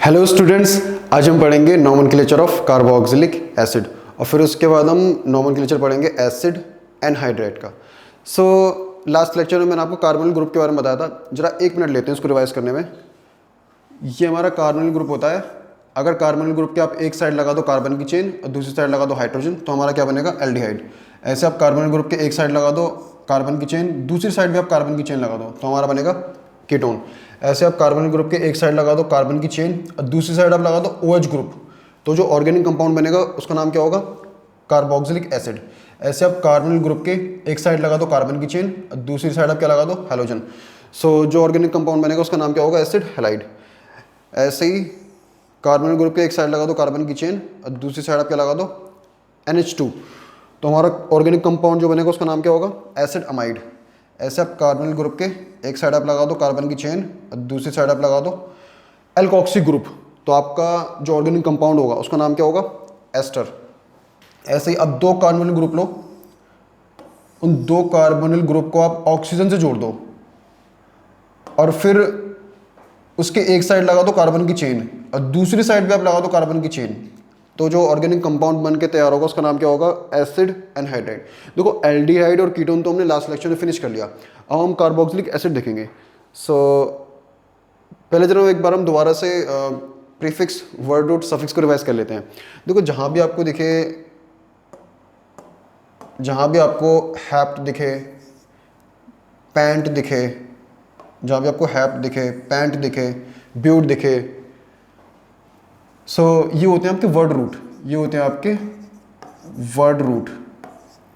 Hello students, आज हम पढ़ेंगे नॉमेनक्लेचर ऑफ कार्बोक्सिलिक एसिड और फिर उसके बाद हम नॉमेनक्लेचर पढ़ेंगे एसिड एनहाइड्रेट का। लास्ट लेक्चर में मैंने आपको कार्बोनिल ग्रुप के बारे में बताया था। जरा 1 मिनट लेते हैं इसको रिवाइज करने में। ये हमारा कार्बोनिल ग्रुप होता है। अगर कार्बोनिल ग्रुप के आप एक साइड लगा दो कार्बन की चेन और दूसरी साइड लगा दो हाइड्रोजन, तो हमारा क्या बनेगा? एल्डिहाइड। ऐसे आप कार्बोनिल ग्रुप के एक साइड लगा दो कार्बन की चेन, दूसरी साइड भी आप कार्बन की चेन लगा दो, तो हमारा बनेगा कीटोन। ऐसे आप कार्बोनिल ग्रुप के एक साइड लगा दो कार्बन की चेन और दूसरी साइड आप लगा दो OH ग्रुप, तो जो ऑर्गेनिक कंपाउंड बनेगा उसका नाम क्या होगा? Carboxylic acid. ऐसे आप कार्बोनिल ग्रुप के एक साइड लगा दो कार्बन की चेन और दूसरी साइड आप क्या लगा दो? हैलोजन। जो ऑर्गेनिक कंपाउंड बनेगा उसका नाम क्या होगा? Acid halide. ऐसे ही कार्बोनिल ग्रुप के एक साइड लगा दो कार्बन की चेन और दूसरी साइड आप क्या लगा दो? NH2, तो हमारा ऑर्गेनिक कंपाउंड जो बनेगा उसका नाम क्या होगा? Acid amide. ऐसे आप कार्बोनिल ग्रुप के एक साइड आप लगा दो कार्बन की चेन और दूसरी साइड आप लगा दो एल्कोक्सी ग्रुप, तो आपका जो ऑर्गेनिक कंपाउंड होगा उसका नाम क्या होगा? एस्टर। ऐसे ही अब 2 कार्बोनिल ग्रुप लो, उन 2 कार्बोनिल ग्रुप को आप ऑक्सीजन से जोड़ दो और फिर उसके एक साइड लगा दो कार्बन की चेन और दूसरी साइड भी आप लगा दो कार्बन की चेन, तो जो ऑर्गेनिक कंपाउंड बन के तैयार होगा उसका नाम क्या होगा? Acid anhydride. देखो, एल्डिहाइड और कीटोन तो हमने लास्ट लेक्चर में फिनिश कर लिया। अब हम कार्बोक्सिलिक एसिड देखेंगे। पहले जरा एक बार हम दोबारा से प्रीफिक्स, वर्ड रूट, सफिक्स को रिवाइज कर लेते हैं। देखो, जहाँ भी आपको दिखे, जहाँ भी आपको हैप्ट दिखे, पैंट दिखे, जहाँ भी आपको हैप्ट दिखे, पैंट दिखे, ब्यूट दिखे, ये होते हैं आपके वर्ड रूट। ये होते हैं आपके वर्ड रूट।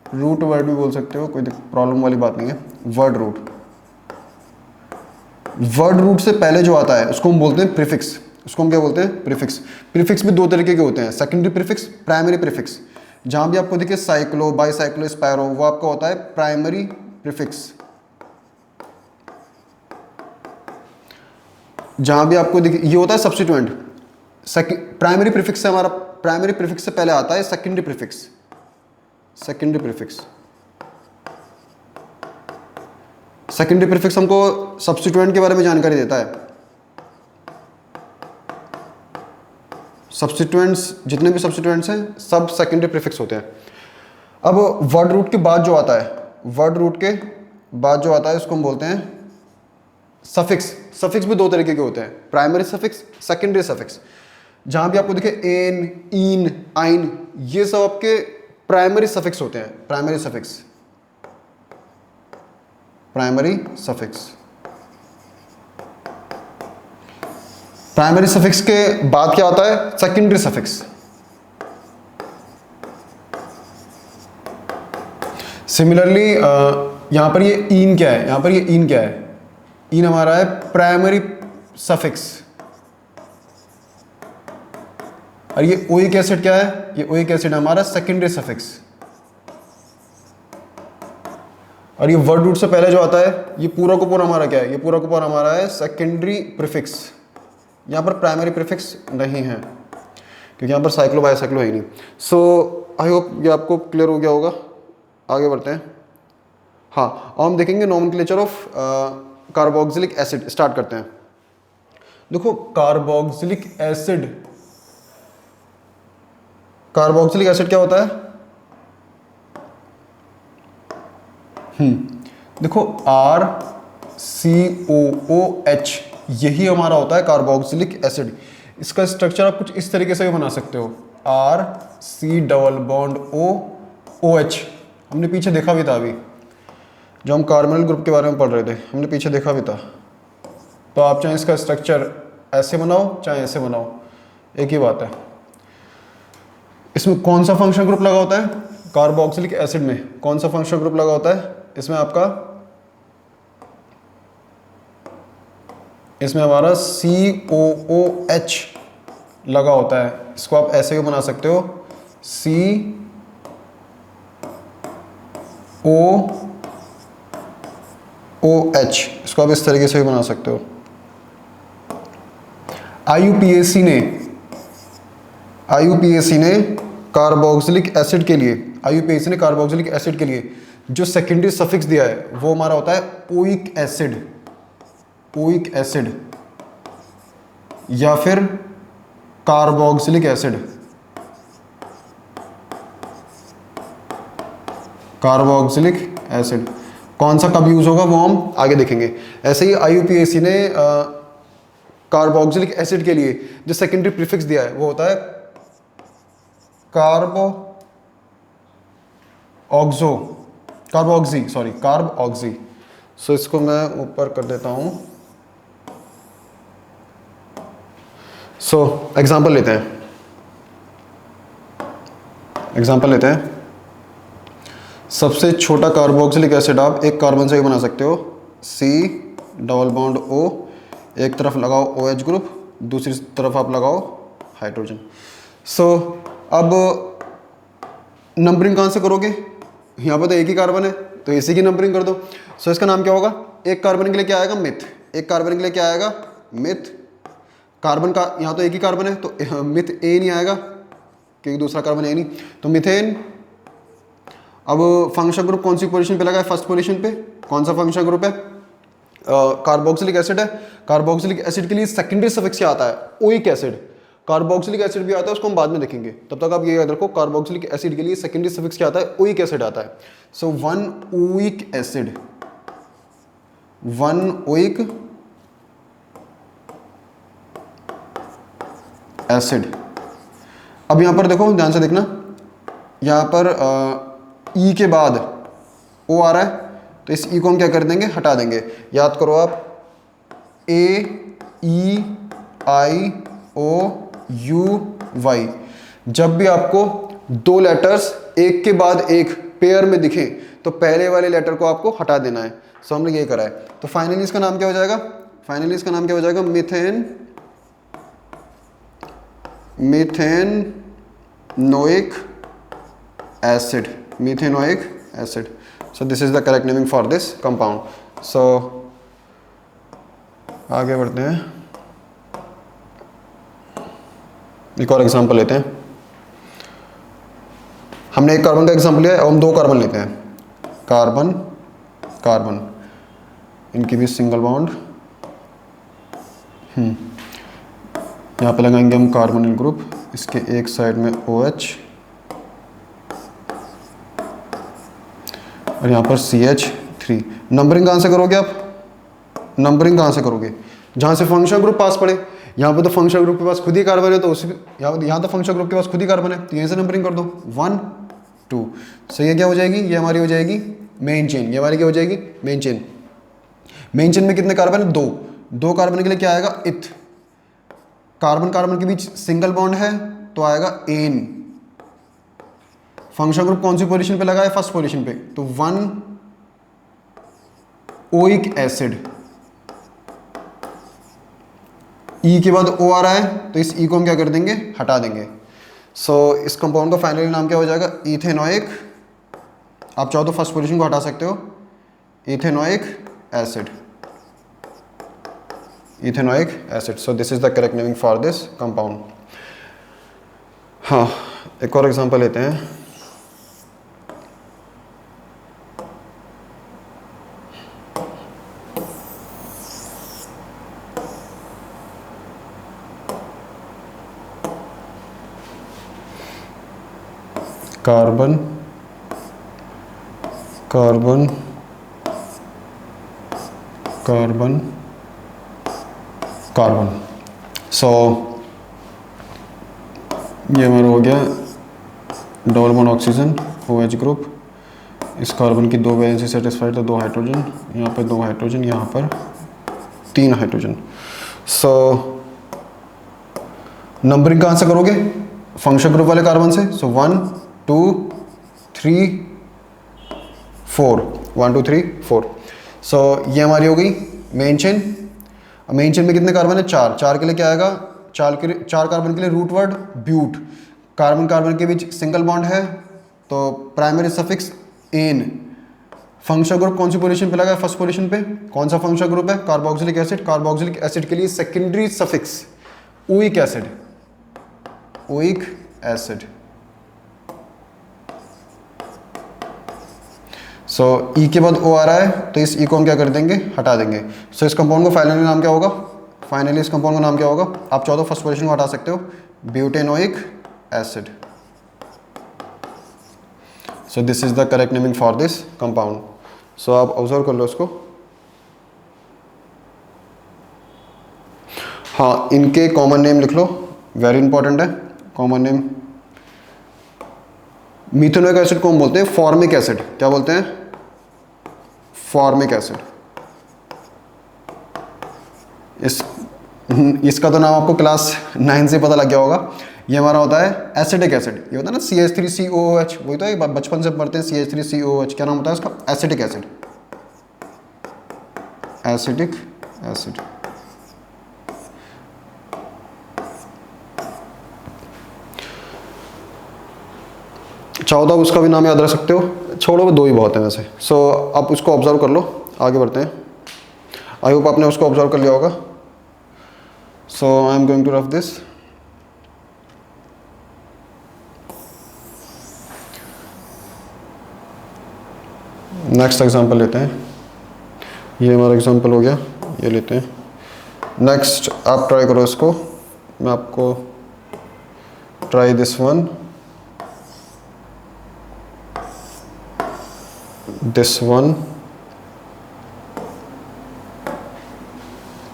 रूट वर्ड भी बोल सकते हो, कोई प्रॉब्लम वाली बात नहीं है। वर्ड रूट, वर्ड रूट से पहले जो आता है उसको हम बोलते हैं प्रीफिक्स। उसको हम क्या बोलते हैं? प्रीफिक्स। प्रीफिक्स भी 2 तरीके के होते हैं, सेकेंडरी प्रीफिक्स, प्राइमरी प्रीफिक्स। जहां भी आपको देखिए साइक्लो, बाईसाइक्लो, स्पायरो, वो आपका होता है प्राइमरी प्रीफिक्स। जहां भी आपको देखिए ये होता है सब्स्टिट्यूएंट। प्राइमरी प्रीफिक्स से हमारा, प्राइमरी प्रीफिक्स से पहले आता है secondary prefix. Secondary prefix, secondary prefix हमको सब्स्टिट्यूएंट के बारे में जानकारी देता है। सब्स्टिट्यूएंट्स, जितने भी सब्स्टिट्यूएंट्स हैं सब सेकेंडरी प्रीफिक्स होते हैं। अब वर्ड रूट के बाद जो आता है, वर्ड रूट के बाद जो आता है उसको हम बोलते हैं सफिक्स। सफिक्स भी 2 तरीके के होते हैं, प्राइमरी सफिक्स, सेकेंडरी सफिक्स। जहां भी आपको दिखे एन, इन, आइन, ये सब आपके प्राइमरी सफिक्स होते हैं। Primary suffix, primary suffix. Primary suffix के बाद क्या आता है? Secondary suffix. सिमिलरली यहां पर ये इन क्या है? यहां पर ये इन क्या है? इन हमारा है प्राइमरी सफिक्स। और ये ओइक एसिड क्या है? ये ओइक एसिड हमारा सेकेंडरी सफिक्स। और ये वर्ड रूट से पहले जो आता है ये पूरा को पूरा हमारा क्या है? ये पूरा को पूरा हमारा है सेकेंडरी प्रीफिक्स। यहां पर प्राइमरी प्रीफिक्स नहीं है क्योंकि यहां पर साइक्लो बाईसाइक्लो है ही नहीं। आई होप ये आपको क्लियर हो गया होगा। आगे बढ़ते हैं। हाँ, अब हम देखेंगे nomenclature of carboxylic acid. Start करते हैं। देखो, कार्बोक्सिलिक एसिड, कार्बोक्सिलिक एसिड क्या होता है? देखो, RCOOH, यही हमारा होता है कार्बोक्सिलिक एसिड। इसका स्ट्रक्चर आप कुछ इस तरीके से भी बना सकते हो, RC⋯OOH। हमने पीछे देखा भी था, अभी जो हम कार्बोनिल ग्रुप के बारे में पढ़ रहे थे हमने पीछे देखा भी था। तो आप चाहे इसका स्ट्रक्चर ऐसे बनाओ चाहे ऐसे बनाओ, एक ही बात है। इसमें कौन सा फंक्शन ग्रुप लगा होता है? कार्बोक्सिलिक एसिड में कौन सा फंक्शन ग्रुप लगा होता है? इसमें आपका, इसमें हमारा COOH लगा होता है। इसको आप ऐसे भी बना सकते हो, COOH। इसको आप इस तरीके से भी बना सकते हो। IUPAC ने कार्बोक्सिलिक एसिड के लिए, IUPAC ने कार्बोक्सिलिक एसिड के लिए जो सेकेंडरी सफिक्स दिया है वो हमारा होता है ओइक एसिड। ओइक एसिड या फिर कार्बोक्सिलिक एसिड, कार्बोक्सिलिक एसिड कौन सा कब यूज होगा वो हम आगे देखेंगे। ऐसे ही IUPAC ने कार्बोक्सिलिक एसिड के लिए जो सेकेंडरी प्रीफिक्स दिया है वो होता है कार्बोक्सी। सो इसको मैं ऊपर कर देता हूं। सो एग्जांपल लेते हैं, सबसे छोटा कार्बोक्सिलिक एसिड आप एक कार्बन से ही बना सकते हो, C डबल बॉन्ड O, एक तरफ लगाओ OH ग्रुप, दूसरी तरफ आप लगाओ हाइड्रोजन। सो अब नंबरिंग कहाँ से करोगे, यहाँ पर तो एक ही कार्बन है तो इसी की नंबरिंग कर दो। सो इसका नाम क्या होगा, एक कार्बन के लिए क्या आएगा मिथ, एक कार्बन के लिए क्या आएगा मिथ, कार्बन का यहाँ तो एक ही कार्बन है तो मिथ ए नहीं आएगा क्योंकि दूसरा कार्बन है नहीं, तो मिथेन। अब फंक्शन ग्रुप कौन सी पोजीशन पे लगा है, फर्स्ट पोजीशन पे। कौन सा फंक्शन ग्रुप है, कार्बोक्सिलिक एसिड है। कार्बोक्सिलिक एसिड के लिए सेकेंडरी सफिक्स क्या आता है, ओइक एसिड। कार्बोक्सिलिक एसिड भी आता है, उसको हम बाद में देखेंगे, तब तक आप ये याद रखो कार्बोक्सिलिक एसिड के लिए सेकेंडरी सफिक्स क्या आता है, ओइक एसिड आता है। So one oic acid, one oic acid. अब यहां पर देखो, ध्यान से देखना, यहां पर ई के बाद ओ आ रहा है तो इस ई को हम क्या कर देंगे, हटा देंगे। याद करो आप, AEIOUY, जब भी आपको दो लेटर्स एक के बाद एक पेयर में दिखे तो पहले वाले लेटर को आपको हटा देना है। सो हमने ये करा है। तो फाइनली इसका नाम क्या हो जाएगा, methanoic acid, methanoic acid. So this is the correct naming for this compound. So आगे बढ़ते हैं, एक और एग्जांपल लेते हैं। हमने एक कार्बन का एग्जांपल लिया है, अब हम दो कार्बन लेते हैं, कार्बन कार्बन, इनकी भी सिंगल बॉन्ड। यहाँ पे लगाएंगे हम कार्बोनिल ग्रुप, इसके एक साइड में OH और यहाँ पर CH3। नंबरिंग कहाँ से करोगे आप, नंबरिंग कहाँ से करोगे, जहाँ से फंक्शन ग्रुप पास पड़े। यहाँ पे तो फंक्शन ग्रुप के पास खुद ही कार्बन है तो उसी, यहाँ तो फंक्शन ग्रुप के पास खुद ही कार्बन है तो यहीं से नंबरिंग कर दो 1 2। सो ये क्या हो जाएगी, ये हमारी हो जाएगी मेन चेन, ये हमारी क्या हो जाएगी मेन चेन। मेन चेन में कितने कार्बन है, दो कार्बन के लिए क्या आएगा इथ, कार्बन कार्बन के बीच सिंगल बॉन्ड है तो आएगा एन। फंक्शन ग्रुप कौन सी पोजीशन पे लगा है, फर्स्ट पोजीशन पे, तो वन ओइक एसिड। ई के बाद ओ आ रहा है तो इस ई को हम क्या कर देंगे, हटा देंगे। सो इस कंपाउंड का फाइनली नाम क्या हो जाएगा, इथेनोइक। आप चाहो तो फर्स्ट पोजीशन को हटा सकते हो, ethanoic acid, ethanoic acid. So this is the correct naming for this compound. हाँ, एक और एग्जांपल लेते हैं। Carbon carbon carbon carbon. So ये हमारा हो गया double bond oxygen OH group. इस कार्बन की दो वैलेंसी सेटिस्फाइड तो दो हाइड्रोजन, यहाँ पर दो हाइड्रोजन, यहाँ पर 3 हाइड्रोजन। सो नंबरिंग कहाँ से करोगे, फंक्शन ग्रुप वाले कार्बन से। सो 1 2 3 4, 1 2 3 4। सो ये हमारी हो गई मेन चेन। मेन चेन में कितने कार्बन है, 4। 4 के लिए क्या आएगा, 4 कार्बन के लिए root word but. Carbon carbon के बीच सिंगल बॉन्ड है तो primary suffix ane. Function group कौन सी पोजीशन पे लगा है, फर्स्ट पोजीशन पे। कौन सा फंक्शन ग्रुप है, कार्बोक्सिलिक एसिड। कार्बोक्सिलिक एसिड के लिए secondary suffix oic acid, oic acid. So E के बाद ओ आ रहा है तो इस ई को हम क्या कर देंगे, हटा देंगे। सो इस कंपाउंड का फाइनली नाम क्या होगा, फाइनली इस कंपाउंड का नाम क्या होगा, आप चाहो तो फर्स्ट पोजीशन को हटा सकते हो, butanoic acid. So this is the correct naming for this compound. So आप ऑब्जर्व कर लो इसको। हाँ, इनके कॉमन नेम लिख लो, वेरी इंपॉर्टेंट है कॉमन नेम। मिथेनोइक एसिड को हम बोलते हैं फॉर्मिक एसिड। क्या बोलते हैं? Formic acid. इसका तो नाम आपको क्लास 9 से पता लग गया होगा। ये हमारा होता है एसिडिक एसिड। ये होता है ना CH3COOH, वही तो है, बचपन से पढ़ते हैं CH3COOH। क्या नाम होता है इसका? Acidic acid. Acidic acid. चाहो तो आप उसका भी नाम याद रख सकते हो, छोड़ो वो दो ही बहुत है वैसे। सो आप उसको ऑब्जर्व कर लो, आगे बढ़ते हैं। आई होप आपने उसको ऑब्जर्व कर लिया होगा। So I am going to rough this. Next example लेते हैं। ये हमारा एग्जांपल हो गया, ये लेते हैं। नेक्स्ट आप ट्राई करो इसको। मैं आपको try this one, this one.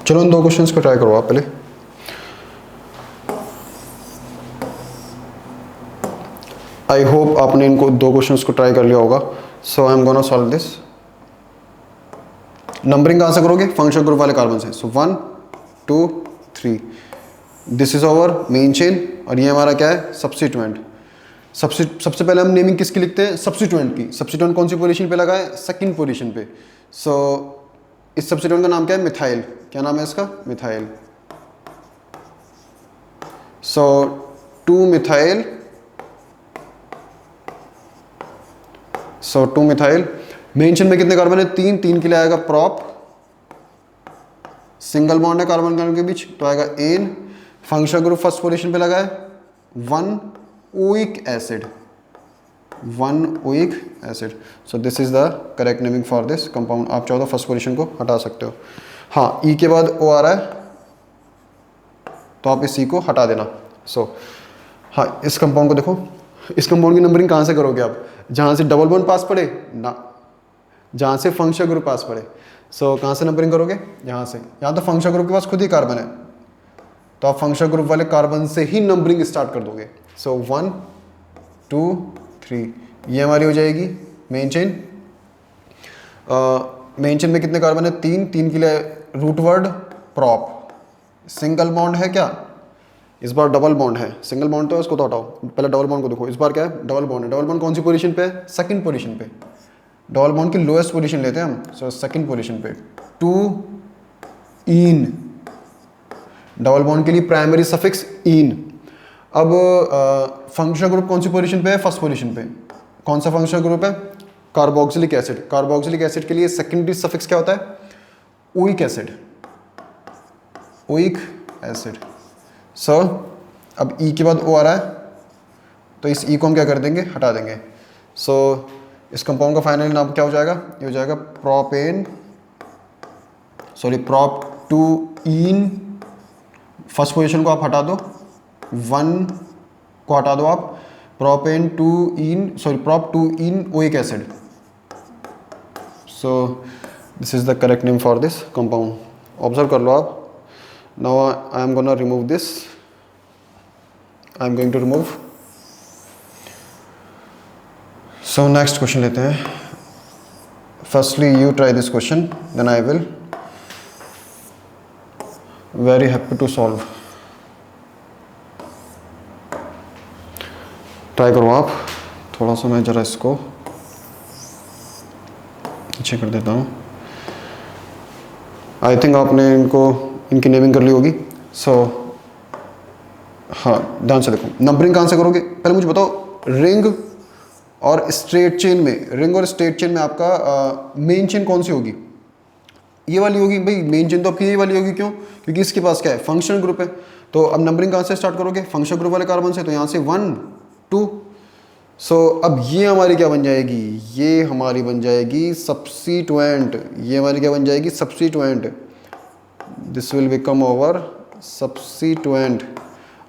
चलो इन दो क्वेश्चंस को ट्राई करो आप पहले। आई होप आपने इनको दो क्वेश्चंस को ट्राई कर लिया होगा। So I am gonna solve this. Numbering कहाँ से करोगे? फंक्शनल ग्रुप वाले कार्बन से। So 1 2 3, this is our main chain और ये हमारा क्या है? सब्स्टिट्यूएंट। सबसे पहले हम नेमिंग किसकी लिखते हैं? सब्स्टिट्यूएंट की। सब्स्टिट्यूएंट कौन सी पोजीशन पे लगा है? सेकंड पोजीशन पे। सो इस सब्स्टिट्यूएंट का नाम क्या है? मिथाइल। क्या नाम है इसका? Methyl. So 2 methyl. So 2 methyl. Main chain में कितने कार्बन है? 3। 3 के लिए आएगा प्रॉप, सिंगल बॉन्ड है कार्बन कार्बन के बीच तो आएगा ane. Functional group first position पे लगा है 1 oic acid. 1 oic acid. So this is the correct naming for this compound. आप चाहो तो फर्स्ट पोजीशन को हटा सकते हो। हाँ, ई के बाद ओ आ रहा है तो आप इस ई को हटा देना। सो हाँ, इस कंपाउंड को देखो। इस कंपाउंड की नंबरिंग कहाँ से करोगे आप? जहाँ से डबल बॉन्ड पास पड़े ना, जहाँ से फंक्शनल ग्रुप पास पड़े। सो कहाँ से नंबरिंग करोगे? यहाँ से। यहाँ तो फंक्शनल ग्रुप के पास खुद ही कार्बन है तो आप फंक्शनल ग्रुप वाले कार्बन से ही नंबरिंग स्टार्ट कर दोगे। सो 1 2 3, ये हमारी हो जाएगी मेन चेन। मेन चेन में कितने कार्बन है? 3। 3 के लिए root word prop. Single bond है क्या? इस बार डबल बॉन्ड है। सिंगल बॉन्ड तो है, उसको तो हटाओ, पहले डबल बॉन्ड को देखो। इस बार क्या है? डबल बॉन्ड है। डबल बॉन्ड कौन सी पोजीशन पे है? सेकंड पोजीशन पे। डबल बॉन्ड की लोएस्ट पोजीशन लेते हैं हम। सो सेकंड पोजीशन पे 2 इन। डबल बॉन्ड के लिए प्राइमरी सफिक्स इन। अब फंक्शनल ग्रुप कौन सी पोजीशन पे है? फर्स्ट पोजीशन पे। कौन सा फंक्शनल ग्रुप है? Carboxylic acid. कार्बोक्सिलिक एसिड के लिए सेकेंडरी सफिक्स क्या होता है? Oic acid. Oic acid. So अब ई के बाद ओ आ रहा है तो इस ई को हम क्या कर देंगे? हटा देंगे। सो इस कंपाउंड का फाइनल नाम क्या हो जाएगा? ये हो जाएगा प्रोपेन, सॉरी प्रॉप 2 इन। फर्स्ट पोजीशन को आप हटा दो, 1 को हटा दो आप। Propane 2 in, sorry prop 2 in oic acid. So this is the correct name for this compound. Observe कर लो आप। Now I am gonna remove this. I am going to remove. So next question लेते हैं। Firstly you try this question, then I will very happy to solve. Try करो आप। थोड़ा सा मैं जरा इसको नीचे कर देता हूँ। आई थिंक आपने इनकी नेमिंग कर ली होगी। सो हाँ, ध्यान से देखो। नंबरिंग कहाँ से करोगे? पहले मुझे बताओ, रिंग और स्ट्रेट चेन में, रिंग और स्ट्रेट चेन में आपका मेन चेन कौन सी होगी? ये वाली होगी भाई। मेन चेन तो आपकी ये वाली होगी। क्यों? क्योंकि इसके पास क्या है? फंक्शनल ग्रुप है। तो अब नंबरिंग कहाँ से स्टार्ट करोगे? फंक्शनल ग्रुप वाले कार्बन से। तो यहाँ से 1 2। सो अब ये हमारी क्या बन जाएगी? ये हमारी बन जाएगी सब्स्टिट्यूएंट। ये हमारी क्या बन जाएगी? Substituent. This will become over substituent.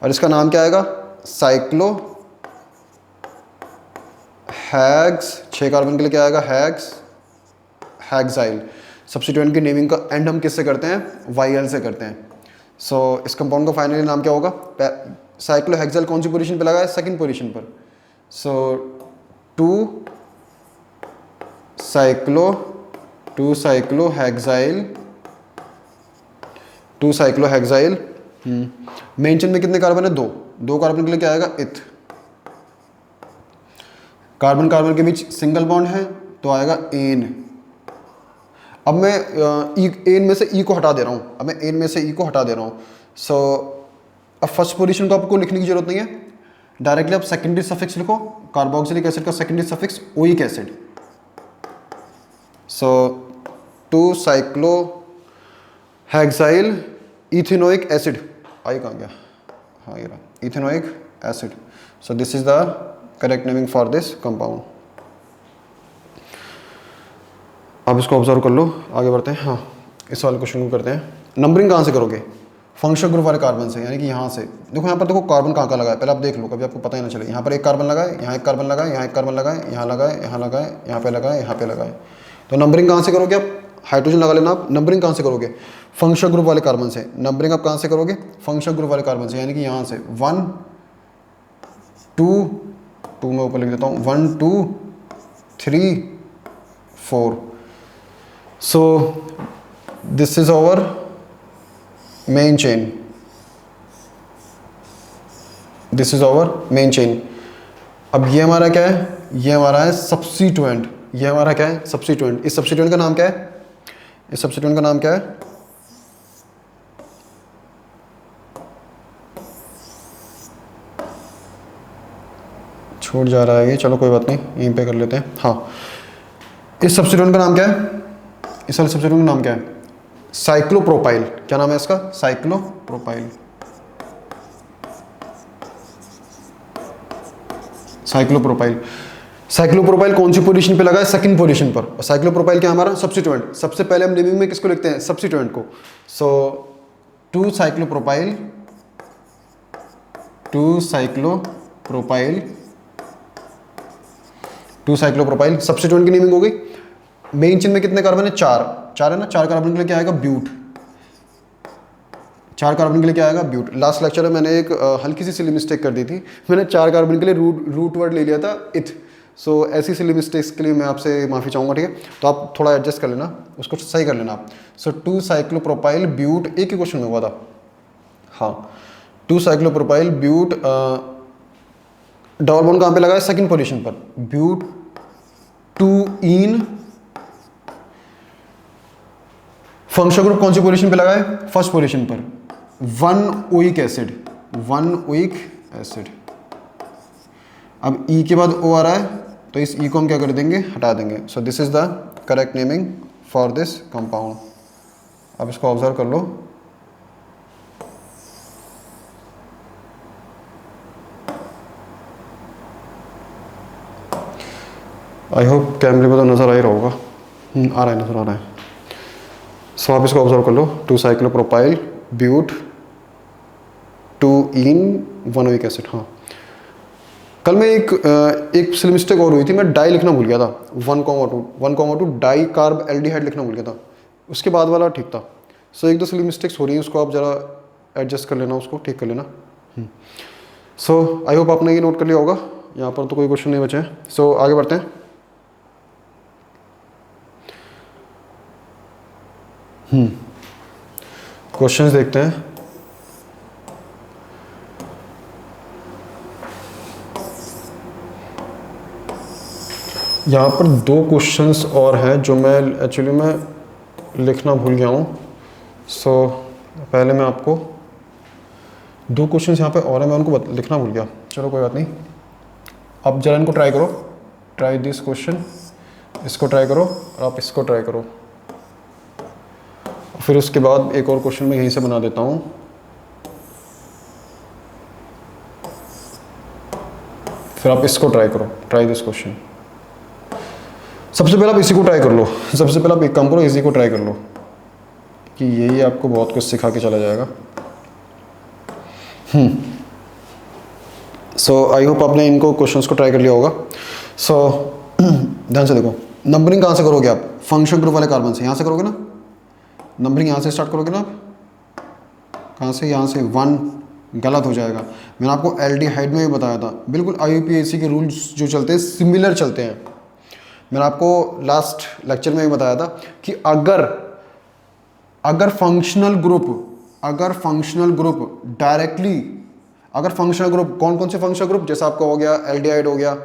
और इसका नाम क्या आएगा, साइक्लो हैग्स, 6 कार्बन के लिए क्या आएगा, हैग्स हैग्जाइल। सब्स्टिट्यूएंट की नेमिंग का एंड हम किससे करते हैं, वाई से करते हैं। सो इस कंपाउंड का फाइनली नाम क्या होगा, साइक्लोहेक्साइल कौन सी पोजीशन पे लगा है, सेकंड पोजीशन पर। सो 2 साइक्लोहेक्साइल। मेन चेन में कितने कार्बन है, 2 कार्बन के लिए क्या आएगा, इथ। कार्बन कार्बन के बीच सिंगल बॉन्ड है तो आएगा एन। अब मैं एन में से ई को हटा दे रहा हूँ, सो अब फर्स्ट पोजीशन को आपको लिखने की जरूरत नहीं है, डायरेक्टली आप सेकेंडरी सफिक्स लिखो, कार्बोक्सिलिक एसिड का सेकेंडरी सफिक्स ओइक एसिड। सो 2 साइक्लोहेक्साइल इथेनोइक एसिड, आई कहाँ गया, हाँ ये रहा, ethanoic acid. So this is the correct naming for this compound. आप इसको ऑब्जर्व कर लो, आगे बढ़ते हैं। हाँ, इस वाले क्वेश्चन को करते हैं। नंबरिंग कहाँ से करोगे, फंक्शनल ग्रुप वाले कार्बन से, यानी कि यहाँ से देखो, यहाँ पर देखो कार्बन कहाँ कहाँ लगा है, पहले आप देख लो, कभी आपको पता ही ना चले। यहाँ पर एक कार्बन लगा है, यहाँ एक कार्बन लगा है, यहाँ एक कार्बन लगा है, यहाँ लगा है, यहाँ लगा है, यहाँ पे लगा है, यहाँ पे लगा है। तो नंबरिंग कहाँ से करोगे आप, हाइड्रोजन लगा लेना आप। नंबरिंग कहाँ से करोगे, फंक्शनल ग्रुप वाले कार्बन से। नंबरिंग आप कहाँ से करोगे, फंक्शनल ग्रुप वाले कार्बन से, यानी कि यहाँ से 1 2 मैं ऊपर लिख देता हूँ, 1 2 3 4। So this is our main chain, this is our main chain. अब ये हमारा क्या है, ये हमारा है सब्स्टिट्यूएंट, ये हमारा क्या है, सब्स्टिट्यूएंट। इस सब्स्टिट्यूएंट का नाम क्या है, इस सब्स्टिट्यूएंट का नाम क्या है, छूट जा रहा है ये, चलो कोई बात नहीं, यहीं पे कर लेते हैं। हाँ, इस सब्स्टिट्यूएंट का नाम क्या है, इस वाले सब्स्टिट्यूएंट का नाम क्या है, साइक्लोप्रोपाइल। क्या नाम है इसका, साइक्लोप्रोपाइल। साइक्लोप्रोपाइल, साइक्लोप्रोपाइल कौन सी पोजीशन पे लगा है, सेकंड पोजीशन पर। और साइक्लोप्रोपाइल क्या हमारा, सब्स्टिट्यूएंट। सबसे पहले हम नेमिंग में किसको लिखते हैं, सब्स्टिट्यूएंट को। सो 2 साइक्लोप्रोपाइल, 2 साइक्लोप्रोपाइल, 2 साइक्लोप्रोपाइल, सब्स्टिट्यूएंट की नेमिंग हो गई। मेन चेन में कितने कार्बन है, 4 है ना, 4 कार्बन के लिए क्या आएगा, ब्यूट। 4 कार्बन के लिए क्या आएगा, ब्यूट। लास्ट लेक्चर में मैंने एक हल्की सी सिली मिस्टेक कर दी थी, मैंने 4 कार्बन के लिए रूट वर्ड ले लिया था इथ। सो ऐसी सिली मिस्टेक्स के लिए मैं आपसे माफ़ी चाहूँगा, ठीक है। तो आप थोड़ा एडजस्ट कर लेना, उसको सही कर लेना आप। सो 2 साइक्लोप्रोपाइल ब्यूट, एक ही क्वेश्चन में हुआ था। हाँ, 2 साइक्लोप्रोपाइल ब्यूट, डबल बॉन्ड कहाँ पे लगा है, सेकंड पोजीशन पर। ब्यूट 2 इन, फंक्शनल ग्रुप कौन सी पोजीशन पे लगा है, फर्स्ट पोजीशन पर। 1 ओइक एसिड, 1 ओइक एसिड। अब ई के बाद ओ आ रहा है, तो इस ई को हम क्या कर देंगे, हटा देंगे। सो this is the correct naming for this compound. अब इसको ऑब्जर्व कर लो। आई होप कैमरे में तो नज़र आ ही रहा होगा, आ रहा है, नज़र आ रहा है। सो आप इसको ऑब्जर्व कर लो, 2 cyclopropyl but 2 en 1 oic acid. हाँ, कल मैं एक सिली मिस्टेक और हुई थी, मैं डाई लिखना भूल गया था, 1,2 डाई कार्ब एल्डिहाइड लिखना भूल गया था, उसके बाद वाला ठीक था। सो 1-2 सिली मिस्टेक्स हो रही हैं, उसको आप ज़रा एडजस्ट कर लेना, उसको ठीक कर लेना। सो आई होप आपने ये नोट कर लिया होगा। यहाँ पर तो कोई क्वेश्चन नहीं बचे हैं। सो आगे बढ़ते हैं। क्वेश्चंस देखते हैं। यहाँ पर 2 क्वेश्चंस और हैं जो मैं एक्चुअली लिखना भूल गया हूँ। सो पहले मैं आपको 2 क्वेश्चंस यहाँ पे और हैं, मैं उनको लिखना भूल गया। चलो कोई बात नहीं, आप जरा इनको ट्राई करो, ट्राई दिस क्वेश्चन, इसको ट्राई करो और आप इसको ट्राई करो। फिर उसके बाद एक और क्वेश्चन मैं यहीं से बना देता हूँ। फिर आप इसको ट्राई करो, ट्राई दिस क्वेश्चन। सबसे पहले आप इसी को ट्राई कर लो, सबसे पहले आप एक काम करो, इसी को ट्राई कर लो, कि यही आपको बहुत कुछ सिखा के चला जाएगा। सो आई होप आपने इनको क्वेश्चंस को ट्राई कर लिया होगा। सो ध्यान से देखो, नंबरिंग कहाँ से करोगे आप? फंक्शन ग्रुप वाले कार्बन से, यहाँ से करोगे ना, नंबरिंग यहाँ से स्टार्ट करोगे ना आप, कहाँ से? यहाँ से 1 गलत हो जाएगा। मैंने आपको एल्डिहाइड में भी बताया था, बिल्कुल IUPAC के रूल्स जो चलते हैं सिमिलर चलते हैं। मैंने आपको लास्ट लेक्चर में भी बताया था कि अगर फंक्शनल ग्रुप डायरेक्टली, अगर फंक्शनल ग्रुप कौन कौन से फंक्शनल ग्रुप, जैसे आपका हो गया एल्डिहाइड हो गया,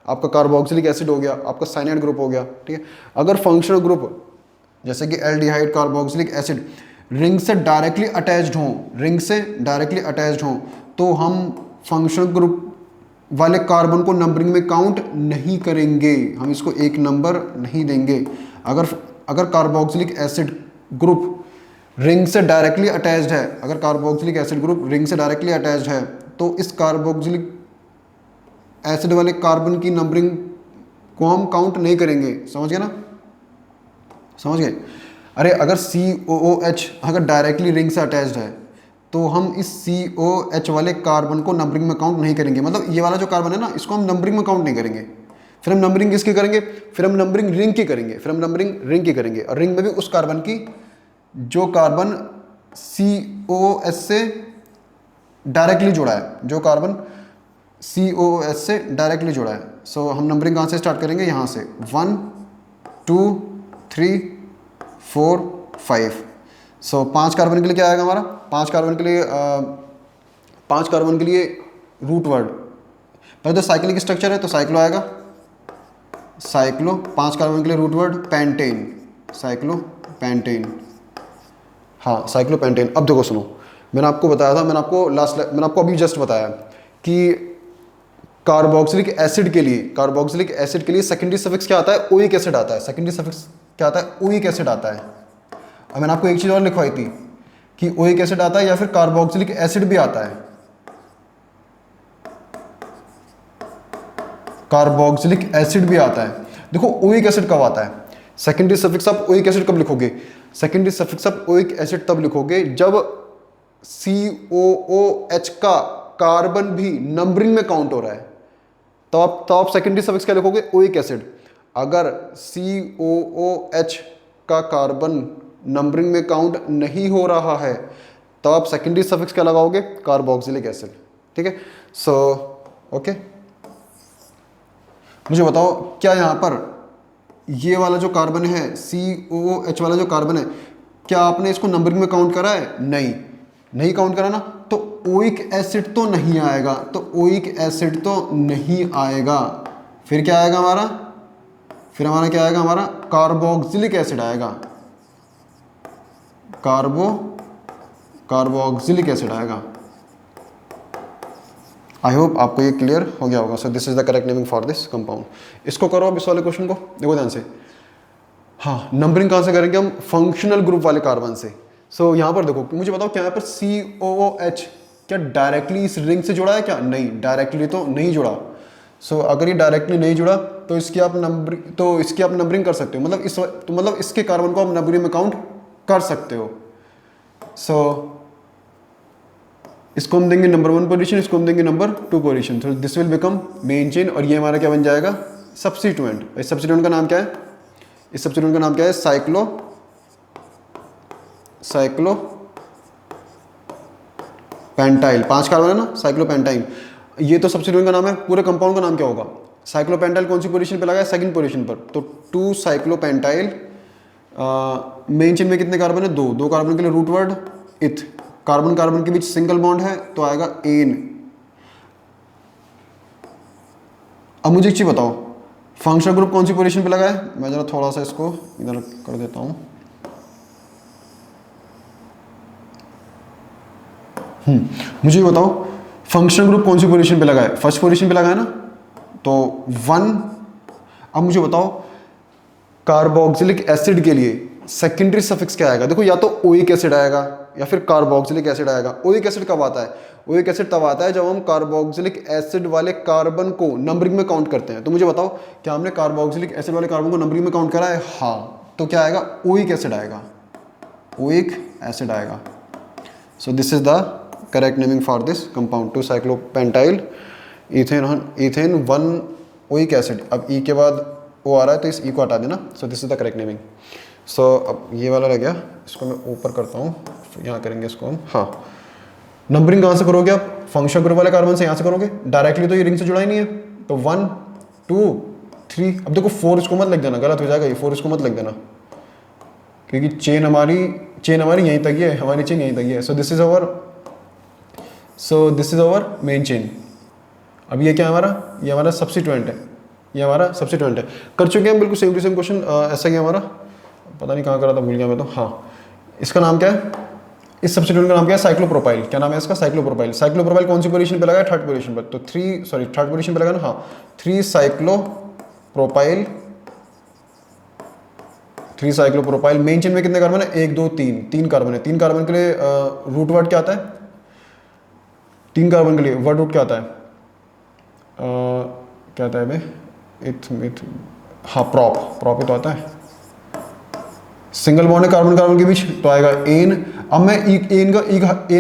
आपका कार्बोक्सिलिक एसिड हो गया, आपका साइनाइड ग्रुप हो गया, ठीक है। अगर फंक्शनल ग्रुप जैसे कि एल्डिहाइड, कार्बोक्सिलिक एसिड रिंग से डायरेक्टली अटैच्ड हों, तो हम फंक्शनल ग्रुप वाले कार्बन को नंबरिंग में काउंट नहीं करेंगे, हम इसको एक नंबर नहीं देंगे। अगर कार्बोक्सिलिक एसिड ग्रुप रिंग से डायरेक्टली अटैच्ड है, अगर कार्बोक्सिलिक एसिड ग्रुप रिंग से डायरेक्टली अटैच्ड है, तो इस कार्बोक्सिलिक एसिड वाले कार्बन की नंबरिंग को हम काउंट नहीं करेंगे। समझ गए ना? समझ गए? अरे अगर COOH अगर डायरेक्टली रिंग से अटैच्ड है, तो हम इस COH वाले कार्बन को नंबरिंग में काउंट नहीं करेंगे। मतलब ये वाला जो कार्बन है ना, इसको हम नंबरिंग में काउंट नहीं करेंगे। फिर हम नंबरिंग किसकी करेंगे? फिर हम नंबरिंग रिंग की करेंगे। और रिंग में भी उस कार्बन की जो कार्बन COOH से डायरेक्टली जुड़ा है, सो हम नंबरिंग कहाँ से स्टार्ट करेंगे? यहाँ से 1 2 3 4 5। सो 5 कार्बन के लिए क्या आएगा हमारा? 5 कार्बन के लिए रूट वर्ड, पहले तो साइक्लिक स्ट्रक्चर है तो साइक्लो आएगा, 5 कार्बन के लिए रूट वर्ड पेंटेन, साइक्लोपेंटेन। हाँ, साइक्लोपेंटेन। अब देखो सुनो, मैंने आपको बताया था, मैंने आपको अभी जस्ट बताया कि कार्बोक्सिलिक एसिड के लिए सेकेंडरी सफिक्स क्या आता है? ओइक एसिड आता है। ओइक एसिड आता है। अब मैंने आपको एक चीज़ और लिखवाई थी कि ओइक एसिड आता है या फिर कार्बोक्सिलिक एसिड भी आता है। कार्बोक्सिलिक एसिड भी आता है। देखो ओइक एसिड कब आता है? सेकेंडरी सफिक्स आप ओइक एसिड कब लिखोगे? सेकेंडरी सफिक्स आप ओइक एसिड तब लिखोगे जब COOH का कार्बन भी नंबरिंग में काउंट हो रहा है, तो आप सेकेंडरी सफिक्स क्या लिखोगे? Oic acid. अगर COOH का कार्बन नंबरिंग में काउंट नहीं हो रहा है, तो आप सेकेंडरी सफिक्स क्या लगाओगे? Carboxylic acid. ठीक है, सो ओके। मुझे बताओ, क्या यहाँ पर ये वाला जो कार्बन है, COOH वाला जो कार्बन है, क्या आपने इसको नंबरिंग में काउंट करा है? नहीं काउंट करा ना, तो ओइक एसिड तो नहीं आएगा। फिर क्या आएगा हमारा? हमारा कार्बोक्सिलिक एसिड आएगा। कार्बोक्सिलिक एसिड आएगा। आई होप आपको ये क्लियर हो गया होगा। सो this is the correct naming for this compound. इसको करो अब, इस वाले क्वेश्चन को देखो ध्यान से। हाँ, नंबरिंग कहाँ से करेंगे हम? फंक्शनल ग्रुप वाले कार्बन से। सो यहाँ पर देखो, मुझे बताओ क्या यहाँ पर COOH क्या डायरेक्टली इस रिंग से जुड़ा है क्या? नहीं, डायरेक्टली तो नहीं जुड़ा। सो अगर ये डायरेक्टली नहीं जुड़ा तो इसकी आप नंबरिंग कर सकते हो। मतलब इसके कार्बन को आप नंबरिंग में काउंट कर सकते हो। सो इसको हम देंगे नंबर 1 पोजीशन, इसको हम देंगे नंबर 2 पोजीशन। तो this will become main chain, और ये हमारा क्या बन जाएगा? सब्स्टिट्यूएंट। इस सब्स्टिट्यूएंट का नाम क्या है? साइक्लोपेंटाइल। 5 कार्बन है ना, साइक्लोपेंटाइल। ये तो सब्स्टिट्यूएंट का नाम है। पूरे कंपाउंड का नाम क्या होगा? साइक्लोपेंटाइल कौन सी पोजीशन पे लगा है? सेकंड पोजीशन पर। तो 2 साइक्लोपेंटाइल। मेन चेन में कितने कार्बन है? 2 कार्बन के लिए रूट वर्ड इथ। कार्बन के बीच सिंगल बॉन्ड है तो आएगा एन। अब मुझे एक चीज बताओ, फंक्शनल ग्रुप कौन सी पोजीशन पे लगा है? मैं जरा थोड़ा सा इसको इधर कर देता हूं। मुझे ये बताओ, फंक्शनल ग्रुप कौन सी पोजीशन पे लगा है? फर्स्ट पोजीशन पे लगा है ना, तो 1। अब मुझे बताओ, कार्बोक्सिलिक एसिड के लिए सेकेंडरी सफिक्स क्या आएगा? देखो, या तो ओइक एसिड आएगा या फिर कार्बोक्सिलिक एसिड आएगा। ओइक एसिड कब आता है? ओइक एसिड तब आता है जब हम कार्बोक्सिलिक एसिड वाले कार्बन को नंबरिंग में काउंट करते हैं। तो मुझे बताओ, क्या हमने कार्बोक्सिलिक एसिड वाले कार्बन को नंबरिंग में काउंट करा है? हाँ, तो क्या आएगा? ओइक एसिड आएगा। So this is the correct naming for this compound, 2 cyclopentyl ethane 1 oic acid. अब ई के बाद ओ आ रहा है तो इस ई को हटा देना। So this is the correct naming. So अब ये वाला रह गया, इसको मैं ऊपर करता हूँ, यहाँ करेंगे इसको हम। हाँ, नंबरिंग कहाँ से करोगे आप? फंक्शनल ग्रुप वाले कार्बन से यहाँ से करोगे डायरेक्टली, तो ये रिंग से जुड़ा ही नहीं है। तो 1 2 3, अब देखो 4 इसको मत लिख देना, गलत हो जाएगा ये, 4 इसको मत लिख देना, क्योंकि चेन हमारी यहीं तक ही है, हमारी चेन यहीं तक ही है। सो this is our main chain. अब ये क्या है हमारा? ये हमारा सब्स्टिट्यूएंट है, ये हमारा सब्स्टिट्यूएंट है। कर चुके हैं हम बिल्कुल सेम टू सेम क्वेश्चन। ऐसा ही हमारा, पता नहीं कहाँ करा था, भूल गया मैं तो। हाँ, इसका नाम क्या है? इस सब्स्टिट्यूएंट का नाम क्या है? साइक्लोप्रोपाइल। क्या नाम है इसका? साइक्लोप्रोपाइल। साइक्लोप्रोपाइल कौन सी पोजीशन पे लगा है? थर्ड पोजीशन पर। तो थर्ड पोजीशन पे लगा ना। हाँ, 3 साइक्लोप्रोपाइल। मेन चेन में कितने कार्बन है? 1 2 3, 3 कार्बन है। 3 कार्बन के लिए रूट वर्ड क्या आता है? 3 कार्बन के लिए वर्ड रूट क्या आता है? क्या आता है भाई? इथ हाँ, प्रॉप ही तो आता है। सिंगल बॉन्ड है कार्बन कार्बन के बीच, तो आएगा एन। अब मैं एन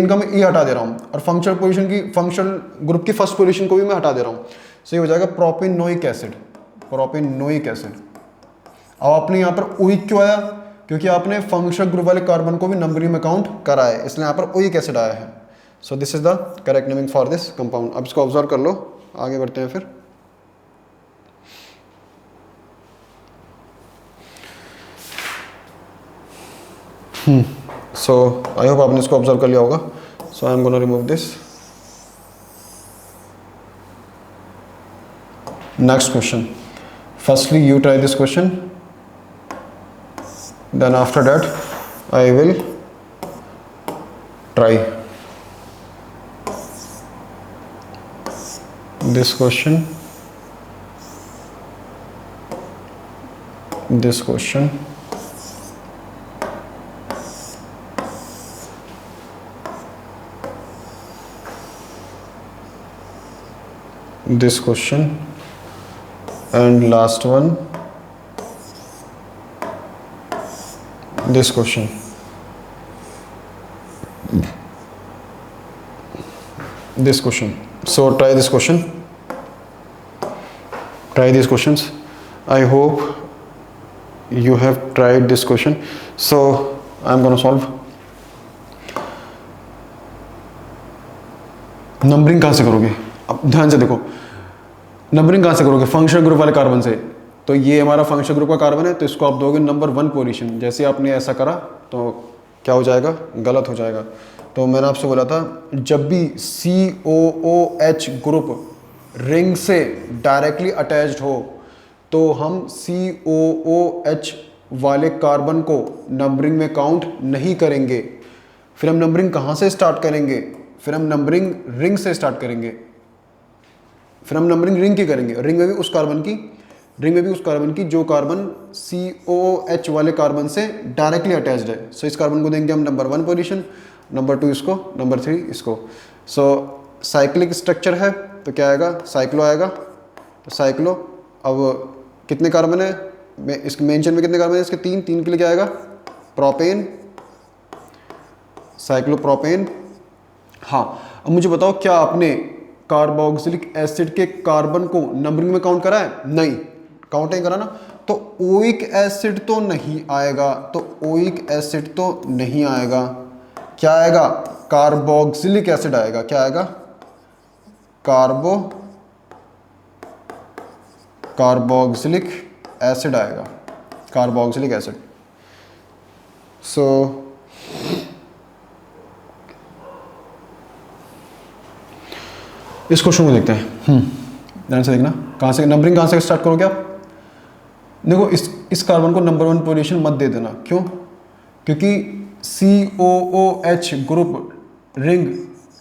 का मैं ई हटा दे रहा हूँ, और फंक्शनल ग्रुप की फर्स्ट पोजीशन को भी मैं हटा दे रहा हूँ। सो ये हो जाएगा प्रोपेनोइक एसिड। अब आपने यहाँ पर ओइक क्यों आया? क्योंकि आपने फंक्शनल ग्रुप वाले कार्बन को भी नंबरिंग में काउंट करा है, इसलिए यहाँ पर ओइक एसिड आया है। सो this is the correct naming for this compound. अब इसको ऑब्जर्व कर लो, आगे बढ़ते हैं फिर। सो आई होप आपने इसको ऑब्जर्व कर लिया होगा। So I am gonna remove this. Next question, firstly you try this question, then after that I will try this question, this question, this question, and last one, this question. This question. So try this question. Try these questions. I hope you have tried this question. So I'm going to solve. Numbering कहाँ से करोगे? अब ध्यान से देखो, numbering कहाँ से करोगे? फंक्शनल ग्रुप वाले कार्बन से। तो ये हमारा फंक्शनल ग्रुप का कार्बन है, तो इसको आप दोगे नंबर 1 पोजीशन। जैसे आपने ऐसा करा तो क्या हो जाएगा? गलत हो जाएगा। तो मैंने आपसे बोला था, जब भी COOH ग्रुप रिंग से डायरेक्टली अटैच्ड हो तो हम COOH वाले कार्बन को नंबरिंग में काउंट नहीं करेंगे। फिर हम नंबरिंग कहाँ से स्टार्ट करेंगे? फिर हम नंबरिंग रिंग से स्टार्ट करेंगे। फिर हम नंबरिंग रिंग की करेंगे। रिंग में भी उस कार्बन की जो कार्बन COOH वाले कार्बन से डायरेक्टली अटैच्ड है। सो इस कार्बन को देंगे हम नंबर 1 पोजीशन, नंबर 2 इसको, नंबर 3 इसको। सो साइक्लिक स्ट्रक्चर है तो क्या आएगा? साइक्लो आएगा। तो साइक्लो, अब कितने कार्बन है इसके मेन चेन में? कितने कार्बन है इसके? 3 के लिए क्या आएगा? Propane, cyclopropane. हाँ, अब मुझे बताओ, क्या आपने कार्बोक्सिलिक एसिड के कार्बन को नंबरिंग में काउंट करा है? नहीं, काउंट नहीं करा ना। तो ओइक एसिड तो नहीं आएगा, क्या आएगा? कार्बोक्सिलिक एसिड आएगा। क्या आएगा? कार्बोक्सिलिक एसिड आएगा, कार्बोक्सिलिक एसिड। सो इस क्वेश्चन को देखते हैं। ध्यान से देखना, कहाँ से नंबरिंग कहाँ से स्टार्ट करोगे आप? देखो, इस कार्बन को नंबर 1 पोजीशन मत दे देना। क्यों? क्योंकि COOH ग्रुप रिंग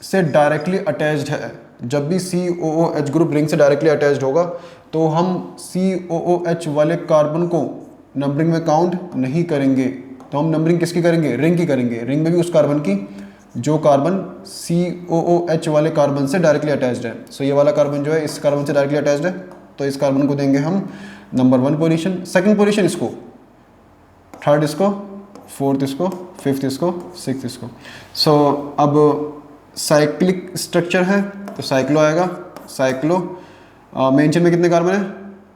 से डायरेक्टली अटैच्ड है। जब भी COOH ग्रुप रिंग से डायरेक्टली अटैच्ड होगा तो हम COOH वाले कार्बन को नंबरिंग में काउंट नहीं करेंगे। तो हम नंबरिंग किसकी करेंगे? रिंग की करेंगे। रिंग में भी उस कार्बन की जो कार्बन COOH वाले कार्बन से डायरेक्टली अटैच्ड है। सो ये वाला कार्बन जो है इस कार्बन से डायरेक्टली अटैच्ड है, तो इस कार्बन को देंगे हम नंबर 1 पोजीशन। सेकंड पोजीशन इसको, थर्ड इसको, फोर्थ इसको, फिफ्थ इसको, सिक्स्थ इसको। सो अब साइक्लिक स्ट्रक्चर है तो साइक्लो आएगा, साइक्लो, मेन चेन में कितने कार्बन है?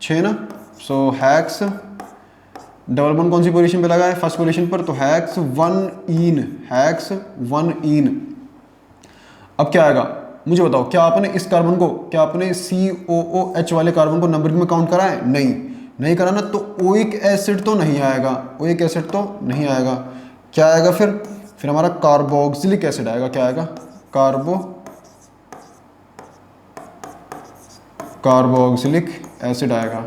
6 ना। सो हेक्स, डबल बॉन्ड कौन सी पोजीशन पे लगा है? फर्स्ट पोजीशन पर, तो हेक्स 1 इन, हेक्स 1 इन। अब क्या आएगा मुझे बताओ, क्या आपने इस कार्बन को, क्या आपने COOH वाले कार्बन को नंबरिंग में काउंट करा है? नहीं करा ना, तो ओइक एसिड तो नहीं आएगा, ओइक एसिड तो नहीं आएगा। क्या आएगा फिर हमारा कार्बोक्सिलिक एसिड आएगा। क्या आएगा? कार्बोक्सिलिक एसिड आएगा।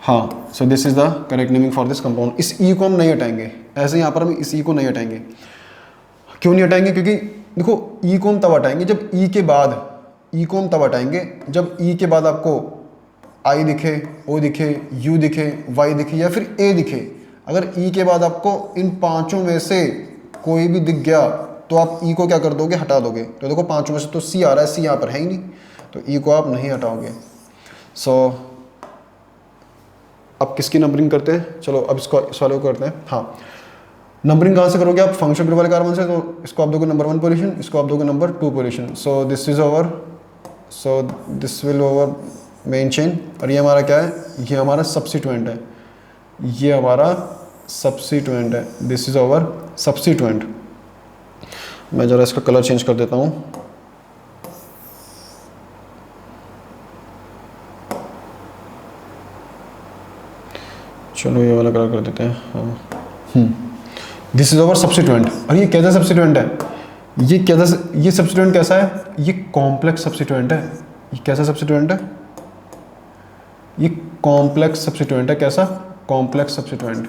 हाँ, सो this is the correct naming for this compound. इस ई को हम नहीं हटाएंगे, ऐसे यहाँ पर हम इस ई को नहीं हटाएंगे। क्यों नहीं हटाएंगे? क्योंकि देखो ई को हम तब हटाएंगे जब ई के बाद, ई को हम तब हटाएंगे जब ई के बाद आपको आई दिखे, ओ दिखे, यू दिखे, वाई दिखे या फिर ए दिखे। अगर ई के बाद आपको इन पांचों में से कोई भी दिख गया तो आप ई को क्या कर दोगे? हटा दोगे। तो देखो पांचों में से तो सी आ रहा है, सी यहाँ पर है ही नहीं, तो ई को आप नहीं हटाओगे। सो अब किसकी नंबरिंग करते हैं? चलो अब इसको इस वाले को करते हैं। हाँ, नंबरिंग कहाँ से करोगे आप? फंक्शन ग्रुप वाले कार्बन से। तो इसको आप दोगे नंबर 1 पोजीशन, इसको आप दोगे number 2 position. So this is over, so this will over main chain. और ये हमारा क्या है? ये हमारा सब्स्टिट्यूएंट है, ये हमारा सब्स्टिट्यूएंट है। This is over substituent. मैं ज़रा इसका कलर चेंज कर देता हूँ। चलो ये वाला कलर कर देते हैं। हाँ, दिस इज ओवर सब्स्टिट्यूएंट। और ये कैसा सब्स्टिट्यूएंट है? ये सब्स्टिट्यूएंट कैसा है? ये कॉम्प्लेक्स सब्स्टिट्यूएंट है। ये कैसा सब्स्टिट्यूएंट है? ये कॉम्प्लेक्स सब्स्टिट्यूएंट है। कैसा? Complex substituent.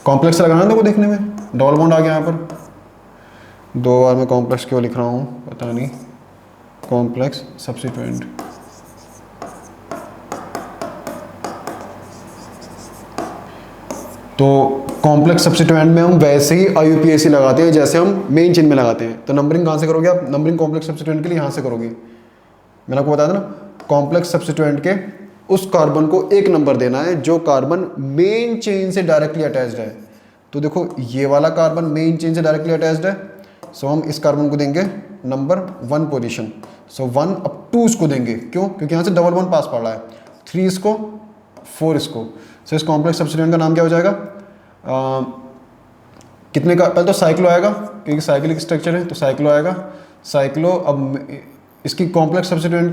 कॉम्प्लेक्स लगाना देखो देखने में, डबल बॉन्ड आ गया यहाँ पर। 2 बार मैं कॉम्प्लेक्स क्यों लिख रहा हूँ पता नहीं। Complex substituent. तो कॉम्प्लेक्स सब्स्टिट्यूएंट में हम वैसे ही IUPAC लगाते हैं जैसे हम मेन चेन में लगाते हैं। तो नंबरिंग कहाँ से करोगे आप? नंबरिंग कॉम्प्लेक्स सब्स्टिट्यूएंट के लिए यहाँ से करोगे। मैंने आपको बताया था ना, कॉम्प्लेक्स सब्स्टिट्यूएंट के उस कार्बन को एक नंबर देना है जो कार्बन मेन चेन से डायरेक्टली अटैच्ड है। तो देखो ये वाला कार्बन मेन चेन से डायरेक्टली अटैच्ड है, सो हम इस कार्बन को देंगे नंबर 1 पोजीशन। सो 1, अब 2 इसको देंगे। क्यों? क्योंकि यहाँ से डबल बॉन्ड पास पड़ रहा है। 3 इसको, 4 इसको। सो इस कॉम्प्लेक्स सब्स्टिट्यूएंट का नाम क्या हो जाएगा? कितने का? पहले तो साइक्लो आएगा क्योंकि साइक्लिक स्ट्रक्चर है, तो साइक्लो आएगा। साइक्लो, अब इसकी कॉम्प्लेक्स सब्स्टिट्यूएंट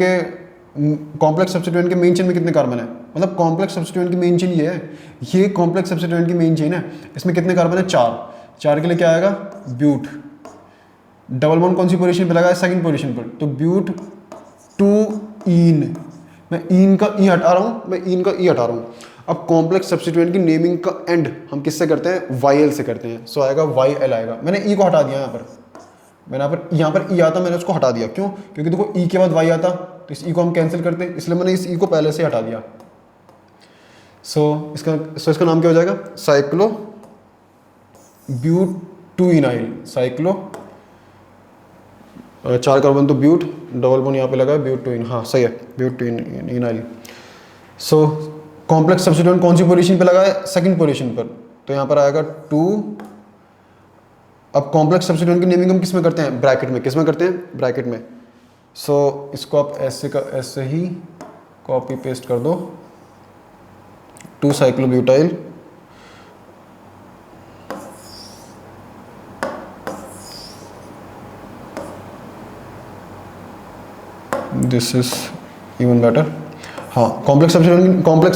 के मेन चेन में कितने कार्बन है? मतलब कॉम्प्लेक्स सब्स्टिट्यूएंट की मेन चेन ये है, ये कॉम्प्लेक्स सब्स्टिट्यूएंट की मेन चेन है। इसमें कितने कार्बन है? 4 के लिए क्या आएगा? ब्यूट। डबल बॉन्ड कौन सी पोजीशन पे लगा है? सेकंड पोजीशन पर, तो ब्यूट 2 इन। मैं इन का ई हटा रहा हूँ, अब कॉम्प्लेक्स सब्स्टिट्यूएंट की नेमिंग का एंड हम किससे करते हैं? YL से करते हैं। सो आएगा YL आएगा। मैंने ई को हटा दिया यहाँ पर, यहाँ पर ई आता, मैंने उसको हटा दिया। क्यों? क्योंकि देखो ई के बाद वाई आता, तो इस ई को हम कैंसिल करते हैं, इसलिए मैंने इस ई को पहले से हटा दिया। सो इसका नाम क्या हो जाएगा? Cyclo but 2 enyl. Cyclo 4 carbon तो ब्यूट, डबल बॉन्ड यहाँ पे लगा है, ब्यूट 2 इन। हाँ सही है, ब्यूट 2 इनाइल। सो कॉम्प्लेक्स सब्स्टिट्यूएंट कौन सी पोजीशन पे लगा है? सेकंड पोजीशन पर, तो यहाँ पर आएगा 2। अब कॉम्प्लेक्स सब्स्टिट्यूएंट की नेमिंग हम किस में करते हैं? ब्रैकेट में। किस में करते हैं? ब्रैकेट में। सो इसको आप ऐसे ही कॉपी पेस्ट कर दो। 2 साइक्लोब्यूटाइल दिस इज इवन बेटर। हाँ, कॉम्प्लेक्स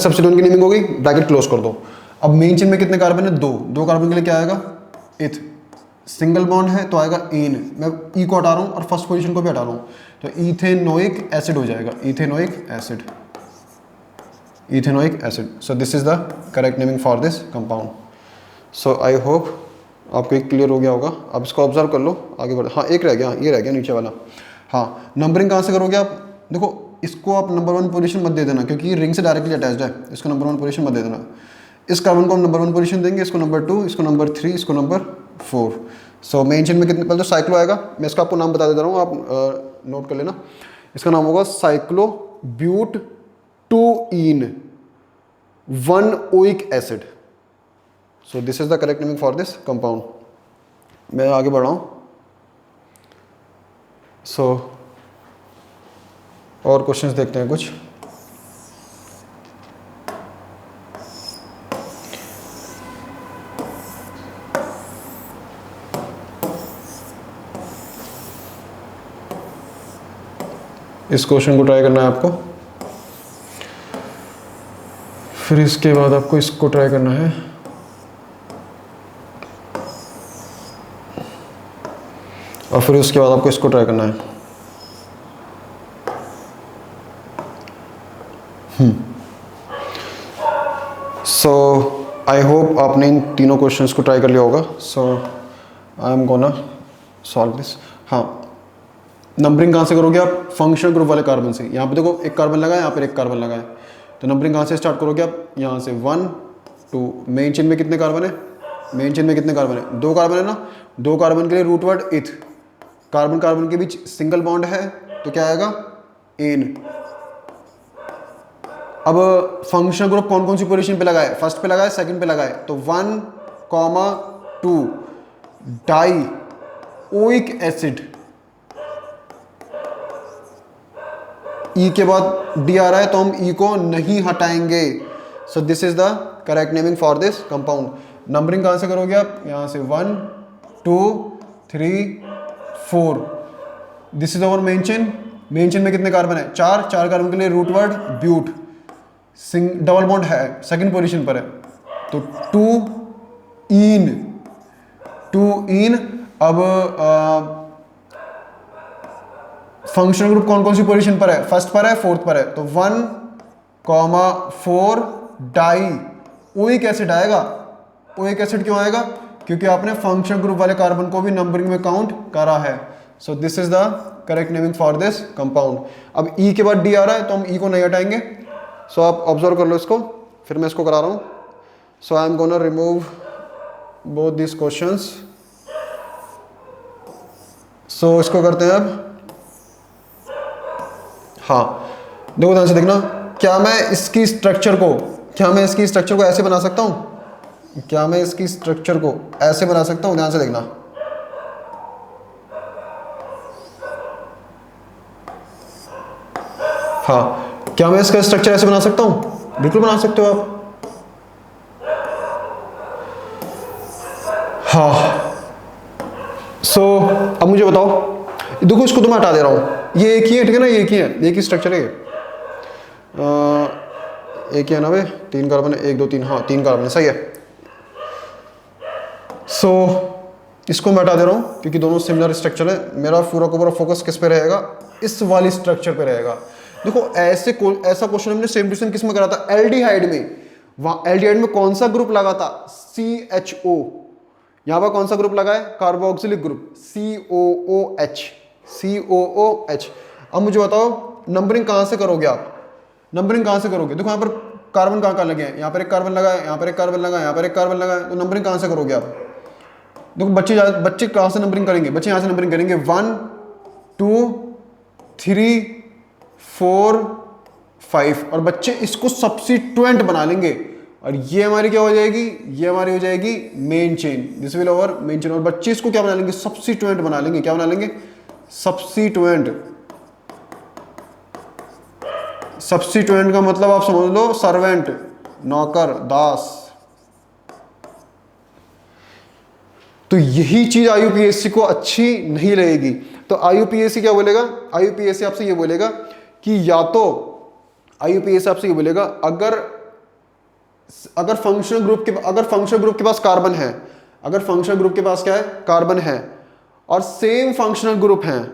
सब्स्टिट्यूएंट की नेमिंग हो गई, ब्रैकेट क्लोज कर दो। अब मेन चेन में कितने कार्बन है? 2 कार्बन के लिए क्या आएगा? इथ। सिंगल बॉन्ड है तो आएगा एन। मैं ई को हटा रहा हूँ और फर्स्ट पोजीशन को भी हटा रहा हूँ, तो इथेनोइक एसिड हो जाएगा। Ethanoic acid. So this is the correct naming for this compound. So I hope आपको एक क्लियर हो गया होगा। अब इसको ऑब्जर्व कर लो, आगे बढ़। हाँ, एक रह गया, ये रह गया नीचे वाला। हाँ, नंबरिंग कहाँ से करोगे आप? देखो इसको आप नंबर 1 पोजीशन मत दे देना क्योंकि ये रिंग से डायरेक्टली अटैच्ड है। इसको नंबर 1 पोजीशन मत दे देना। इस कार्बन को हम नंबर 1 पोजीशन देंगे, इसको नंबर 2, इसको नंबर 3, इसको नंबर 4। सो मेन चेन में कितने? पहले तो साइक्लो आएगा, मैं इसका आपको नाम बता देता हूँ, आप नोट कर लेना। इसका नाम होगा cyclo but 2 en 1 oic acid. So this is the correct naming for this compound. मैं आगे बढ़ रहा हूँ। सो और क्वेश्चंस देखते हैं कुछ। इस क्वेश्चन को ट्राई करना है आपको, फिर इसके बाद आपको इसको ट्राई करना है, और फिर उसके बाद आपको इसको ट्राई करना है। सो आई होप आपने इन तीनों क्वेश्चंस को ट्राई कर लिया होगा। So I am gonna solve this. हाँ, नंबरिंग कहाँ से करोगे आप? फंक्शनल ग्रुप वाले कार्बन से। यहाँ पे देखो एक कार्बन लगा है, यहाँ पर एक कार्बन लगा है, तो नंबरिंग कहाँ से स्टार्ट करोगे आप? यहाँ से 1 2। मेन चेन में कितने कार्बन है? मेन चेन में कितने कार्बन है? 2 कार्बन है ना। 2 कार्बन के लिए रूट वर्ड इथ, कार्बन कार्बन के बीच सिंगल बॉन्ड है तो क्या आएगा? एन। अब फंक्शनल ग्रुप कौन कौन सी पोजीशन पे लगाए? फर्स्ट पे लगाए, सेकंड पे लगाए, तो 1, 2 डाई ओइक एसिड। ई के बाद डी आ रहा है तो हम ई को नहीं हटाएंगे। सो this is the correct naming for this compound. Numbering कहां से करोगे आप? यहां से 1 2 3 4। This is our main chain. Main chain में कितने कार्बन है? 4 कार्बन के लिए root word but, double bond है, सेकंड पोजीशन पर है, तो 2 इन। अब फंक्शनल ग्रुप कौन कौन सी पोजीशन पर है? फर्स्ट पर है, फोर्थ पर है, तो 1, 4 डाई ओइक एसिड आएगा। ओइक एसिड क्यों आएगा? क्योंकि आपने फंक्शनल ग्रुप वाले कार्बन को भी नंबरिंग में काउंट करा है। सो this is the correct naming for this compound. अब ई के बाद डी आ रहा है तो हम ई को नहीं हटाएंगे। सो आप ऑब्जर्व कर लो इसको, फिर मैं इसको करा रहा हूं। So I am gonna remove both this questions. So इसको करते हैं अब। हाँ, देखो ध्यान से देखना, क्या मैं इसकी स्ट्रक्चर को ऐसे बना सकता हूं? क्या मैं इसकी स्ट्रक्चर को ऐसे बना सकता हूं? ध्यान से देखना। हाँ, क्या मैं इसका स्ट्रक्चर ऐसे बना सकता हूं? बिल्कुल बना सकते हो आप। हाँ, सो अब मुझे बताओ, देखो इसको तो मैं हटा दे रहा हूं, ये एक ही है, ठीक है ना, ये एक ही है, एक ही स्ट्रक्चर है। एक ही है ना भाई, 3 कार्बन है, 1 2 3, हाँ 3 कार्बन है, सही है। सो इसको मैं हटा दे रहा हूं क्योंकि दोनों सिमिलर स्ट्रक्चर है। मेरा पूरा का पूरा फोकस किस पे रहेगा? इस वाली स्ट्रक्चर पे रहेगा। देखो ऐसा क्वेश्चन हमने सेम टू सेम किस में करा था? एल्डिहाइड में। वहां एल्डिहाइड में कौन सा ग्रुप लगा था? CHO। यहां पर कौन सा ग्रुप लगा है? Carboxylic group, COOH। अब मुझे बताओ नंबरिंग कहां से करोगे आप? नंबरिंग कहां से करोगे? देखो यहां पर कार्बन कहां लगे हैं? यहां पर एक कार्बन लगा है, यहां पर एक कार्बन लगा है, यहां पर एक कार्बन लगा है, तो नंबरिंग कहां से करोगे आप? देखो बच्चे कहां से नंबरिंग करेंगे? बच्चे यहां से नंबरिंग करेंगे, 1 2 3 4 5, और बच्चे इसको सब्स्टिट्यूएंट बना लेंगे, और ये हमारी क्या हो जाएगी? ये हमारी हो जाएगी main chain. This will over main chain, और बच्चे इसको क्या बना लेंगे? सब्स्टिट्यूएंट बना लेंगे। क्या बना लेंगे? सब्स्टिट्यूएंट। सब्स्टिट्यूएंट का मतलब आप समझ लो सर्वेंट, नौकर, दास। तो यही चीज IUPAC को अच्छी नहीं लगेगी। तो IUPAC क्या बोलेगा? IUPAC आपसे ये बोलेगा कि या तो IUPAC आपसे ये बोलेगा, अगर फंक्शनल ग्रुप के पास कार्बन है, अगर फंक्शनल ग्रुप के पास क्या है? कार्बन है, और सेम फंक्शनल ग्रुप हैं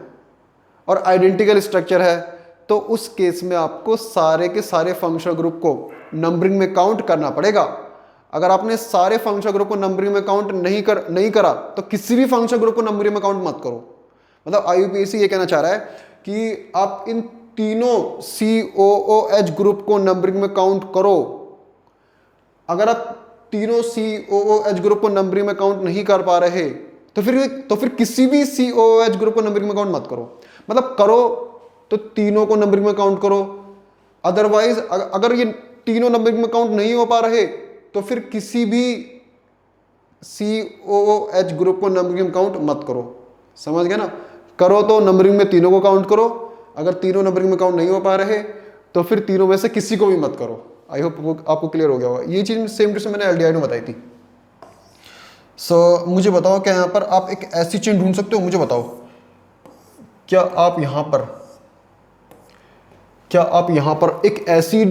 और आइडेंटिकल स्ट्रक्चर है, तो उस केस में आपको सारे के सारे फंक्शनल ग्रुप को नंबरिंग में काउंट करना पड़ेगा। अगर आपने सारे फंक्शनल ग्रुप को नंबरिंग में काउंट नहीं करा तो किसी भी फंक्शनल ग्रुप को नंबरिंग में काउंट मत करो। मतलब IUPAC ये कहना चाह रहा है कि आप इन तीनों COOH ग्रुप को नंबरिंग में काउंट करो। अगर आप तीनों COOH ग्रुप को नंबरिंग में काउंट नहीं कर पा रहे तो फिर किसी भी COOH ग्रुप को नंबरिंग में काउंट मत करो। मतलब करो तो तीनों को नंबरिंग में काउंट करो, अदरवाइज अगर ये तीनों नंबरिंग में काउंट नहीं हो पा रहे तो फिर किसी भी COOH ग्रुप को नंबरिंग में काउंट मत करो। समझ गए ना? करो तो नंबरिंग में तीनों को काउंट करो, अगर तीनों नंबरिंग में काउंट नहीं हो पा रहे तो फिर तीनों में से किसी को भी मत करो। आई होप आपको क्लियर हो गया होगा। ये चीज़ सेम टू सेम मैंने एलडीआई में बताई थी। सो मुझे बताओ क्या यहाँ पर आप एक ऐसी चेन ढूंढ सकते हो, मुझे बताओ क्या आप यहाँ पर एक ऐसी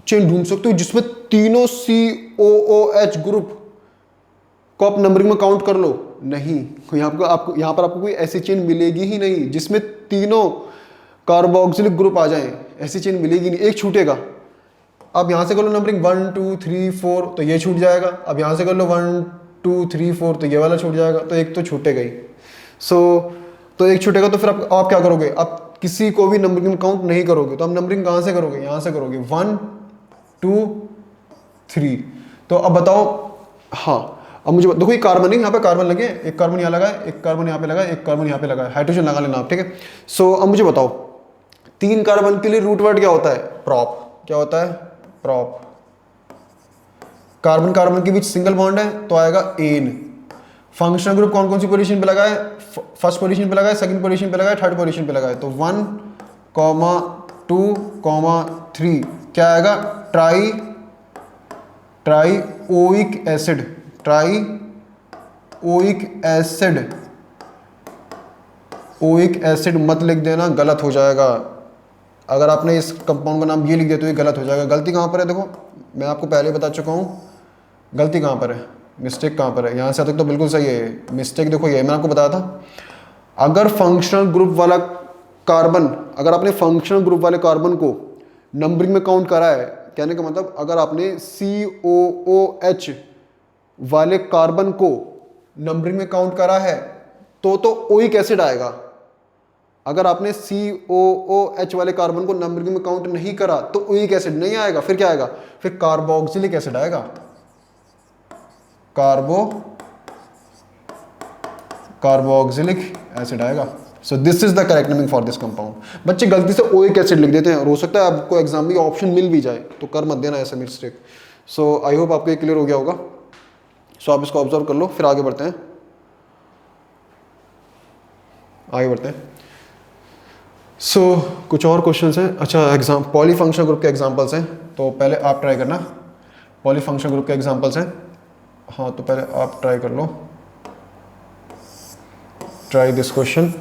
चेन ढूंढ सकते हो जिसमें तीनों COOH ग्रुप को आप नंबरिंग में काउंट कर लो? नहीं, यहाँ पर आपको कोई ऐसी चेन मिलेगी ही नहीं जिसमें तीनों कार्बोक्सिलिक ग्रुप आ जाएं, ऐसी चेन मिलेगी नहीं, एक छूटेगा। अब यहाँ से कर लो नंबरिंग 1 2 3 4 तो ये छूट जाएगा, अब यहाँ से कर लो 1 2 3 4 तो ये वाला छूट जाएगा, तो एक तो छूटेगा ही। तो एक छूटेगा तो फिर आप क्या करोगे? आप किसी को भी नंबरिंग में काउंट नहीं करोगे, तो आप नंबरिंग कहाँ से करोगे? यहाँ से करोगे 1 2 3। तो अब बताओ, हाँ अब मुझे देखो ये कार्बन है, यहाँ पे कार्बन लगे, एक कार्बन यहाँ लगा है, एक कार्बन यहाँ पे लगा है, एक कार्बन यहाँ पे लगा है, हाइड्रोजन लगा लेना आप, ठीक है। सो अब मुझे बताओ 3 कार्बन के लिए रूट वर्ड क्या होता है? प्रॉप। क्या होता है? प्रॉप। कार्बन कार्बन के बीच सिंगल बॉन्ड है तो आएगा एन। फंक्शनल ग्रुप कौन कौन सी पोजीशन पे लगा है? फर्स्ट पोजीशन पे लगा है, सेकंड पोजीशन पे लगा है, थर्ड पोजीशन पे लगा है। तो 1 2 3 क्या आएगा? ट्राइओइक एसिड। ओइक एसिड मत लिख देना, गलत हो जाएगा। अगर आपने इस कंपाउंड का नाम ये लिख दिया तो ये गलत हो जाएगा। गलती कहाँ पर है? देखो मैं आपको पहले बता चुका हूँ गलती कहाँ पर है, मिस्टेक कहाँ पर है। यहाँ से तक तो बिल्कुल सही है, मिस्टेक देखो ये मैंने आपको बताया था। अगर फंक्शनल ग्रुप वाला कार्बन, अगर आपने फंक्शनल ग्रुप वाले कार्बन को नंबरिंग में काउंट करा है, कहने का मतलब अगर आपने COOH वाले कार्बन को नंबरिंग में काउंट करा है तो ओइक एसिड आएगा। अगर आपने COOH वाले कार्बन को नंबरिंग में काउंट नहीं करा तो ओइक एसिड नहीं आएगा, फिर क्या आएगा? फिर कार्बोक्सिलिक एसिड आएगा, कार्बोक्सिलिक एसिड आएगा। So this is the correct naming for this compound. बच्चे गलती से ओइक एसिड लिख देते हैं और हो सकता है आपको एग्जाम में ऑप्शन मिल भी जाए, तो कर मत देना ऐसा मिस्टेक। सो आई होप आपको ये क्लियर हो गया होगा। सो आप इसको ऑब्जर्व कर लो, फिर आगे बढ़ते हैं। कुछ और क्वेश्चंस हैं। अच्छा, एग्जाम पॉलीफंक्शनल ग्रुप के एग्जांपल्स हैं, तो पहले आप ट्राई करना। पॉलीफंक्शनल ग्रुप के एग्जांपल्स हैं, हाँ तो पहले आप ट्राई कर लो। Try this question.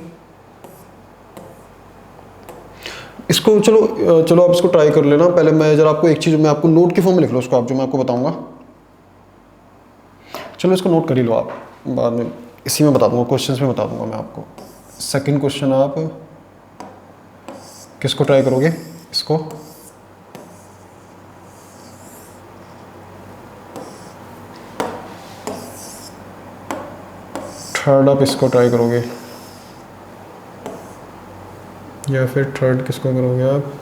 इसको चलो आप इसको ट्राई कर लेना। पहले मैं जरा आपको एक चीज़ मैं आपको नोट के फॉर्म में लिख लो उसको आप, जो मैं आपको बताऊंगा। चलो इसको नोट कर ही लो आप, बाद में इसी में बता दूंगा, क्वेश्चंस में बता दूंगा मैं आपको। सेकंड क्वेश्चन आप किसको ट्राई करोगे? इसको। थर्ड आप इसको ट्राई करोगे या फिर थर्ड किसको करोगे आप?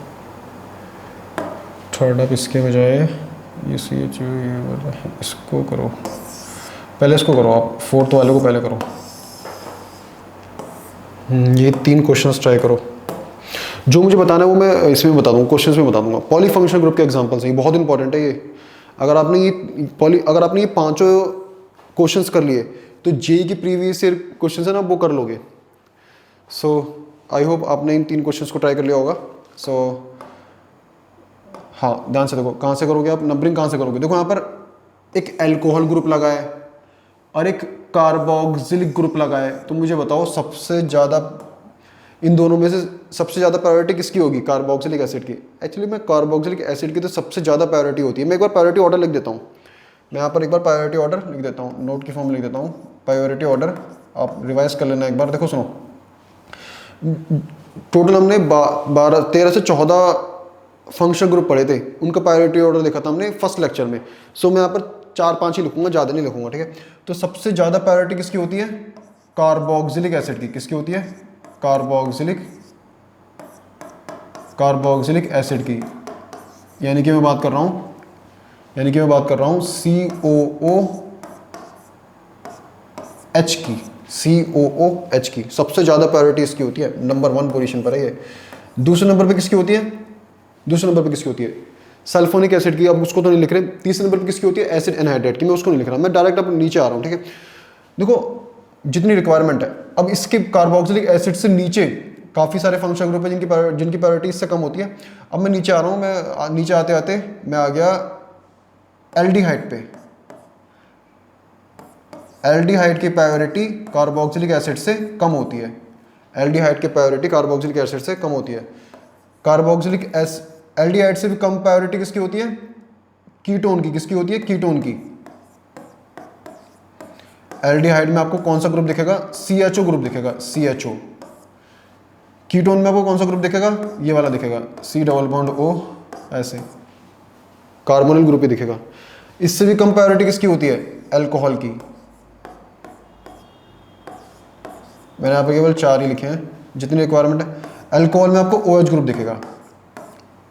थर्ड आप इसके बजाय इसको करो, पहले इसको करो आप, फोर्थ वाले को पहले करो। ये 3 क्वेश्चंस ट्राई करो। जो मुझे बताना है वो मैं इसमें बता दूँगा, क्वेश्चंस में बता दूंगा। पॉलीफंक्शनल ग्रुप के एग्जांपल्स हैं, ये बहुत इंपॉर्टेंट है ये। अगर आपने ये 5 क्वेश्चंस कर लिए तो जेईई की प्रीवियस ईयर क्वेश्चंस है ना वो कर लोगे। सो आई होप आपने इन 3 क्वेश्चंस को ट्राई कर लिया होगा। सो हाँ ध्यान से देखो, कहाँ से करोगे आप नंबरिंग, कहाँ से करोगे? देखो यहाँ पर एक एल्कोहल ग्रुप लगा है और एक कार्बोक्सिलिक ग्रुप लगा है, तो मुझे बताओ सबसे ज़्यादा इन दोनों में से सबसे ज़्यादा प्रायोरिटी किसकी होगी? कार्बोक्सिलिक एसिड की। एक्चुअली मैं कार्बोक्सिलिक एसिड की तो सबसे ज़्यादा प्रायोरिटी होती है। मैं एक बार प्रायोरिटी ऑर्डर लिख देता हूँ, मैं यहाँ पर एक बार प्रायोरिटी ऑर्डर लिख देता हूँ, नोट की फॉर्म में लिख देता हूँ प्रायोरिटी ऑर्डर। आप रिवाइज कर लेना एक बार। देखो सुनो, टोटल हमने 13 से 14 फंक्शनल ग्रुप पढ़े थे, उनका प्रायोरिटी ऑर्डर लिखा था हमने फर्स्ट लेक्चर में। सो मैं यहाँ पर 4-5 ही लिखूंगा, ज़्यादा नहीं लिखूंगा, ठीक है। तो सबसे ज़्यादा प्रायोरिटी किसकी होती है? कार्बोक्सिलिक एसिड की। किसकी होती है? कार्बोक्सिलिक एसिड की। यानी कि मैं बात कर रहा हूँ COOH की। COOH की सबसे ज़्यादा प्रायोरिटी इसकी होती है, नंबर 1 पोजीशन पर है ये। दूसरे नंबर पे किसकी होती है? सल्फोनिक एसिड की। अब उसको तो नहीं लिख रहे। तीसरे नंबर पे किसकी होती है? एसिड एनहाइड्रेट की। मैं उसको नहीं लिख रहा, मैं डायरेक्ट अब नीचे आ रहा हूँ, ठीक है। देखो जितनी रिक्वायरमेंट है। अब इसके कार्बोक्सिलिक एसिड से नीचे काफ़ी सारे फंक्शनल ग्रुप है जिनकी प्रायोरिटी इससे कम होती है। अब मैं नीचे आ रहा हूँ, मैं नीचे आते आते मैं आ गया एल्डिहाइड पे। एल्डिहाइड की प्रायोरिटी कार्बोक्सिलिक एसिड से कम होती है। एल्डिहाइड की प्रायोरिटी कार्बोक्सिलिक एसिड से कम होती है। कार्बोक्सिलिक एल्डिहाइड से भी कम प्रायोरिटी किसकी होती है? कीटोन की। किसकी होती है? कीटोन की। एल्डिहाइड में आपको कौन सा ग्रुप दिखेगा? CHO ग्रुप दिखेगा, CHO। कीटोन में आपको कौन सा ग्रुप दिखेगा? ये वाला दिखेगा, C डबल बॉन्ड O, ऐसे कार्बोनिल ग्रुप ही दिखेगा। इससे भी कम प्रायोरिटी किसकी होती है? अल्कोहल की। मैंने यहाँ पे केवल 4 ही लिखे हैं जितनी रिक्वायरमेंट है। अल्कोहल में आपको OH ग्रुप दिखेगा।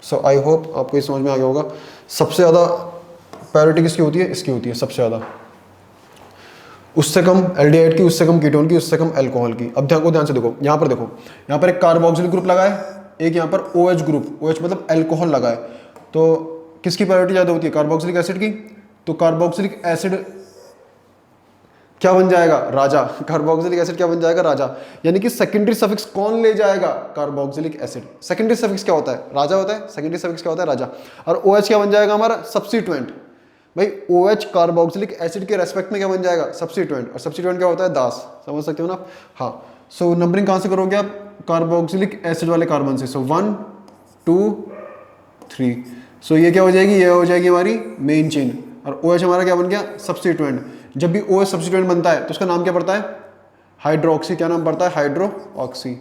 सो आई होप आपको ये समझ में आ गया होगा। सबसे ज़्यादा प्रायोरिटी किसकी होती है? इसकी होती है सबसे ज़्यादा। उससे कम एल्डिहाइड की, उससे कम कीटोन की, उससे कम अल्कोहल की। अब ध्यान से देखो, यहाँ पर देखो, यहाँ पर एक कार्बोक्सिलिक ग्रुप लगा है, एक यहाँ पर OH ग्रुप, OH मतलब अल्कोहल लगा है। तो किसकी प्रायोरिटी ज़्यादा होती है? कार्बोक्सिलिक एसिड की। तो कार्बोक्सिलिक एसिड क्या बन जाएगा? राजा। कार्बोक्सिलिक एसिड क्या बन जाएगा? राजा। यानी कि सेकेंडरी सफिक्स कौन ले जाएगा? Carboxylic acid. सेकेंडरी सफिक्स क्या होता है? राजा होता है। सेकेंडरी सफिक्स क्या होता है? राजा। और OH क्या बन जाएगा हमारा? सब्स्टिट्यूएंट। भाई OH कार्बोक्सिलिक एसिड के रेस्पेक्ट में क्या बन जाएगा? सब्स्टिट्यूएंट। और सब्स्टिट्यूएंट क्या होता है? दास। समझ सकते हो ना? हाँ। सो नंबरिंग कहाँ से करोगे आप? कार्बोक्सिलिक एसिड वाले कार्बन से। सो 1 2 3। सो ये क्या हो जाएगी? ये हो जाएगी हमारी मेन चेन। और OH हमारा क्या बन गया? सब्स्टिट्यूएंट। जब भी OH सब्स्टिट्यूएंट बनता है तो उसका नाम क्या पड़ता है? हाइड्रोक्सी। क्या नाम पड़ता है? हाइड्रोऑक्सी।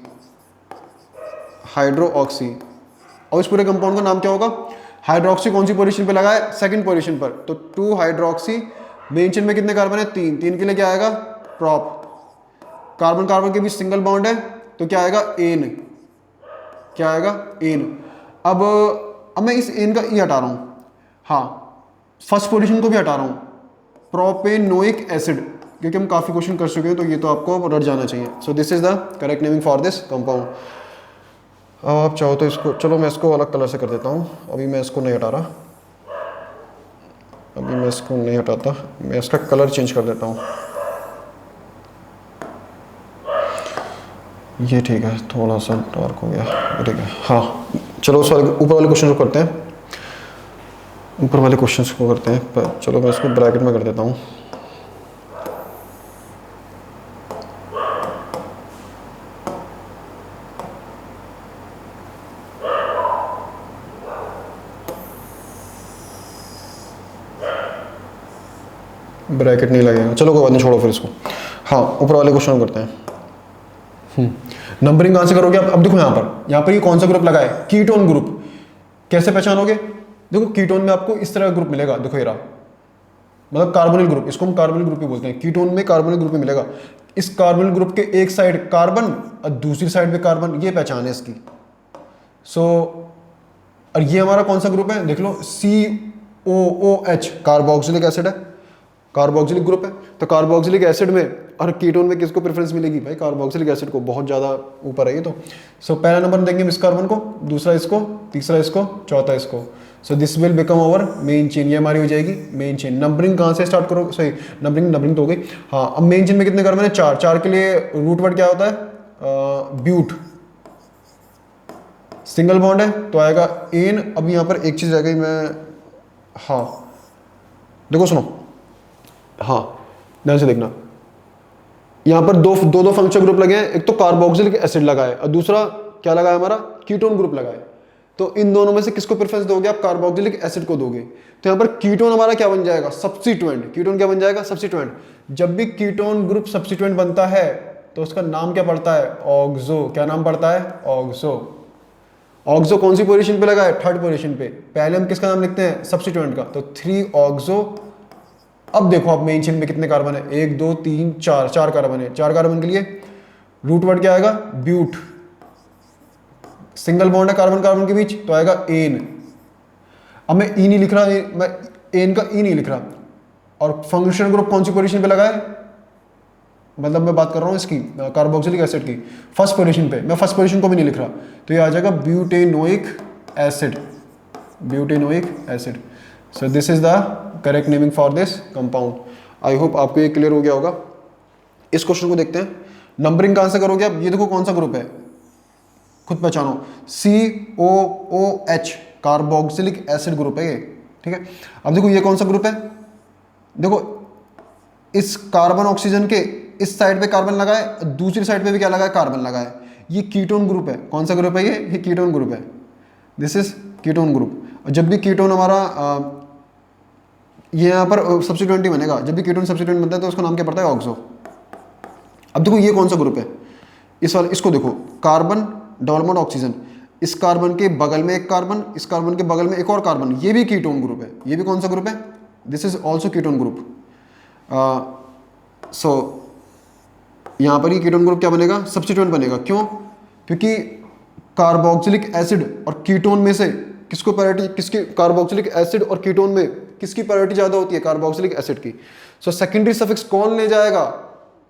हाइड्रोऑक्सी। और इस पूरे कंपाउंड का नाम क्या होगा? हाइड्रोक्सी कौन सी पोजीशन पे लगा है? सेकंड पोजीशन पर। तो 2 हाइड्रोक्सी। मेन चेन में कितने कार्बन है? 3 के लिए क्या आएगा? प्रॉप। कार्बन कार्बन के बीच सिंगल बॉन्ड है तो क्या आएगा? एन। क्या आएगा? एन। अब मैं इस एन का ई हटा रहा हूं। हाँ, फर्स्ट पोजीशन को भी हटा रहा हूं, प्रोपेनोइक एसिड, क्योंकि हम काफी क्वेश्चन कर चुके हैं तो ये तो आपको रट जाना चाहिए। सो this is the correct naming for this compound. अब आप चाहो तो इसको, चलो मैं इसको अलग कलर से कर देता हूँ। अभी मैं इसको नहीं हटा रहा, अभी मैं इसको नहीं हटाता, मैं इसका कलर चेंज कर देता हूँ। ये ठीक है, थोड़ा सा डार्क हो गया, ठीक है। हाँ चलो उस वाले ऊपर वाले क्वेश्चन को करते हैं, ऊपर वाले क्वेश्चन को करते हैं। चलो मैं इसको ब्रैकेट में कर देता हूँ। ब्रैकेट नहीं लगेगा, चलो कोई बात नहीं, छोड़ो फिर इसको। हाँ ऊपर वाले क्वेश्चन करते हैं। नंबरिंग कहाँ से करोगे आप? अब देखो यहाँ पर ये कौन सा ग्रुप लगा है? Ketone group. कैसे पहचानोगे? देखो कीटोन में आपको इस तरह का ग्रुप मिलेगा, देखो ये रहा, मतलब कार्बोनिल ग्रुप, इसको हम कार्बोनिल ग्रुप ही बोलते हैं। कीटोन में कार्बोनिल ग्रुप ही मिलेगा। इस कार्बोनिल ग्रुप के एक साइड कार्बन और दूसरी साइड पे कार्बन, ये पहचान है इसकी। और ये हमारा कौन सा ग्रुप है? देख लो, COOH कार्बोक्सिलिक एसिड है, कार्बोक्सिलिक ग्रुप है। तो कार्बोक्सिलिक एसिड में और कीटोन में किसको प्रेफरेंस मिलेगी? भाई कार्बोक्सिलिक एसिड को, बहुत ज़्यादा ऊपर है ये तो। पहला नंबर देंगे इस कार्बन को, दूसरा इसको, तीसरा इसको, चौथा इसको। This will become our main chain. ये हमारी हो जाएगी मेन चेन। नंबरिंग कहाँ से स्टार्ट करो? सॉरी, नंबरिंग तो हो गई। हाँ, अब मेन चेन में कितने कार्बन है? 4। 4 के लिए रूट वर्ड क्या होता है? ब्यूट। सिंगल बॉन्ड है तो आएगा एन। अब यहाँ पर एक चीज़ रह गई, मैं, हाँ देखो सुनो, हाँ ध्यान से देखना, यहाँ पर दो फंक्शनल ग्रुप लगे हैं। एक तो कार्बोक्सिलिक एसिड लगा है और दूसरा क्या लगा है हमारा? कीटोन ग्रुप लगा है। तो इन दोनों में से किसको प्रेफरेंस दोगे आप? कार्बोक्सिलिक एसिड को दोगे। तो यहाँ पर कीटोन हमारा क्या बन जाएगा? सब्स्टिट्यूएंट। कीटोन क्या बन जाएगा? सब्स्टिट्यूएंट। जब भी कीटोन ग्रुप सब्स्टिट्यूएंट बनता है तो उसका नाम क्या पड़ता है? ऑक्सो। क्या नाम पड़ता है? ऑक्सो। ऑक्सो कौन सी पोजीशन पे लगा है? 3rd पोजीशन पे। पहले हम किसका नाम लिखते हैं? सब्स्टिट्यूएंट का। तो 3 ऑक्सो। अब देखो आप मेन चेन में कितने कार्बन है? 1 2 3 4, 4 कार्बन है। 4 कार्बन के लिए रूट वर्ड क्या आएगा? ब्यूट। सिंगल बॉन्ड है कार्बन कार्बन के बीच तो आएगा एन। अब मैं ई नहीं लिख रहा, मैं एन का ई नहीं लिख रहा। और फंक्शनल ग्रुप कौन सी पोजीशन पे लगा है? मतलब मैं बात कर रहा हूँ इसकी, कार्बोक्सिलिक एसिड की, फर्स्ट पोजीशन पे। मैं फर्स्ट पोजीशन को भी नहीं लिख रहा, तो ये आ जाएगा butanoic acid. Butanoic acid. So this is the correct naming for this compound. I hope आपको ये क्लियर हो गया होगा। इस क्वेश्चन को देखते हैं, नंबरिंग कहां से करोगे आप, ये देखो कौन सा ग्रुप है, खुद पहचानो, COOH कार्बोक्सिलिक एसिड ग्रुप है ये, ठीक है। अब देखो ये कौन सा ग्रुप है, देखो इस कार्बन ऑक्सीजन के इस साइड पे कार्बन लगा है, दूसरी साइड पे भी क्या लगा है, कार्बन लगा है, ये कीटोन ग्रुप है। कौन सा ग्रुप है ये कीटोन ग्रुप है, दिस इज कीटोन ग्रुप। और जब भी कीटोन हमारा ये यहाँ पर सब्स्टिट्यूएंट ही बनेगा, जब भी कीटोन सब्स्टिट्यूएंट बनता है तो उसका नाम क्या पड़ता है, ऑक्सो। अब देखो ये कौन सा ग्रुप है, इस वाले, इसको देखो, कार्बन डबल बॉन्ड ऑक्सीजन, इस कार्बन के बगल में एक कार्बन, इस कार्बन के बगल में एक और कार्बन, ये भी कीटोन ग्रुप है। ये भी कौन सा ग्रुप है, this is also ketone group. So यहाँ पर ये कीटोन ग्रुप क्या बनेगा, सब्स्टिट्यूएंट बनेगा। क्यों, क्योंकि कार्बोक्सिलिक एसिड और कीटोन में से किसको प्रायोरिटी, किसकी, कार्बोक्सिलिक एसिड और कीटोन में किसकी प्रायोरिटी ज़्यादा होती है, कार्बोक्सिलिक एसिड की। सो सेकेंडरी सफिक्स कौन ले जाएगा,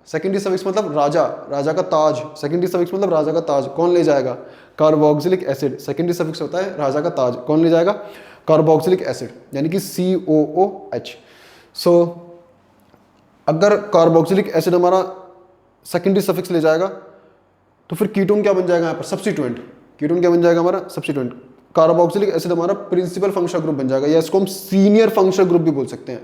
सेकेंडरी सफिक्स मतलब राजा, राजा का ताज, सेकेंडरी सफिक्स मतलब राजा का ताज, कौन ले जाएगा, कार्बोक्सिलिक एसिड। सेकेंडरी सफिक्स होता है राजा का ताज, कौन ले जाएगा, कार्बोक्सिलिक एसिड, यानी कि COOH। सो अगर कार्बोक्सिलिक एसिड हमारा सेकेंडरी सफिक्स ले जाएगा तो फिर कीटोन क्या बन जाएगा यहाँ पर, सब्स्टिट्यूएंट। कीटोन क्या बन जाएगा हमारा, सब्स्टिट्यूएंट। कार्बोक्सिलिक एसिड हमारा प्रिंसिपल फंक्शनल ग्रुप बन जाएगा, या इसको हम सीनियर फंक्शनल ग्रुप भी बोल सकते हैं।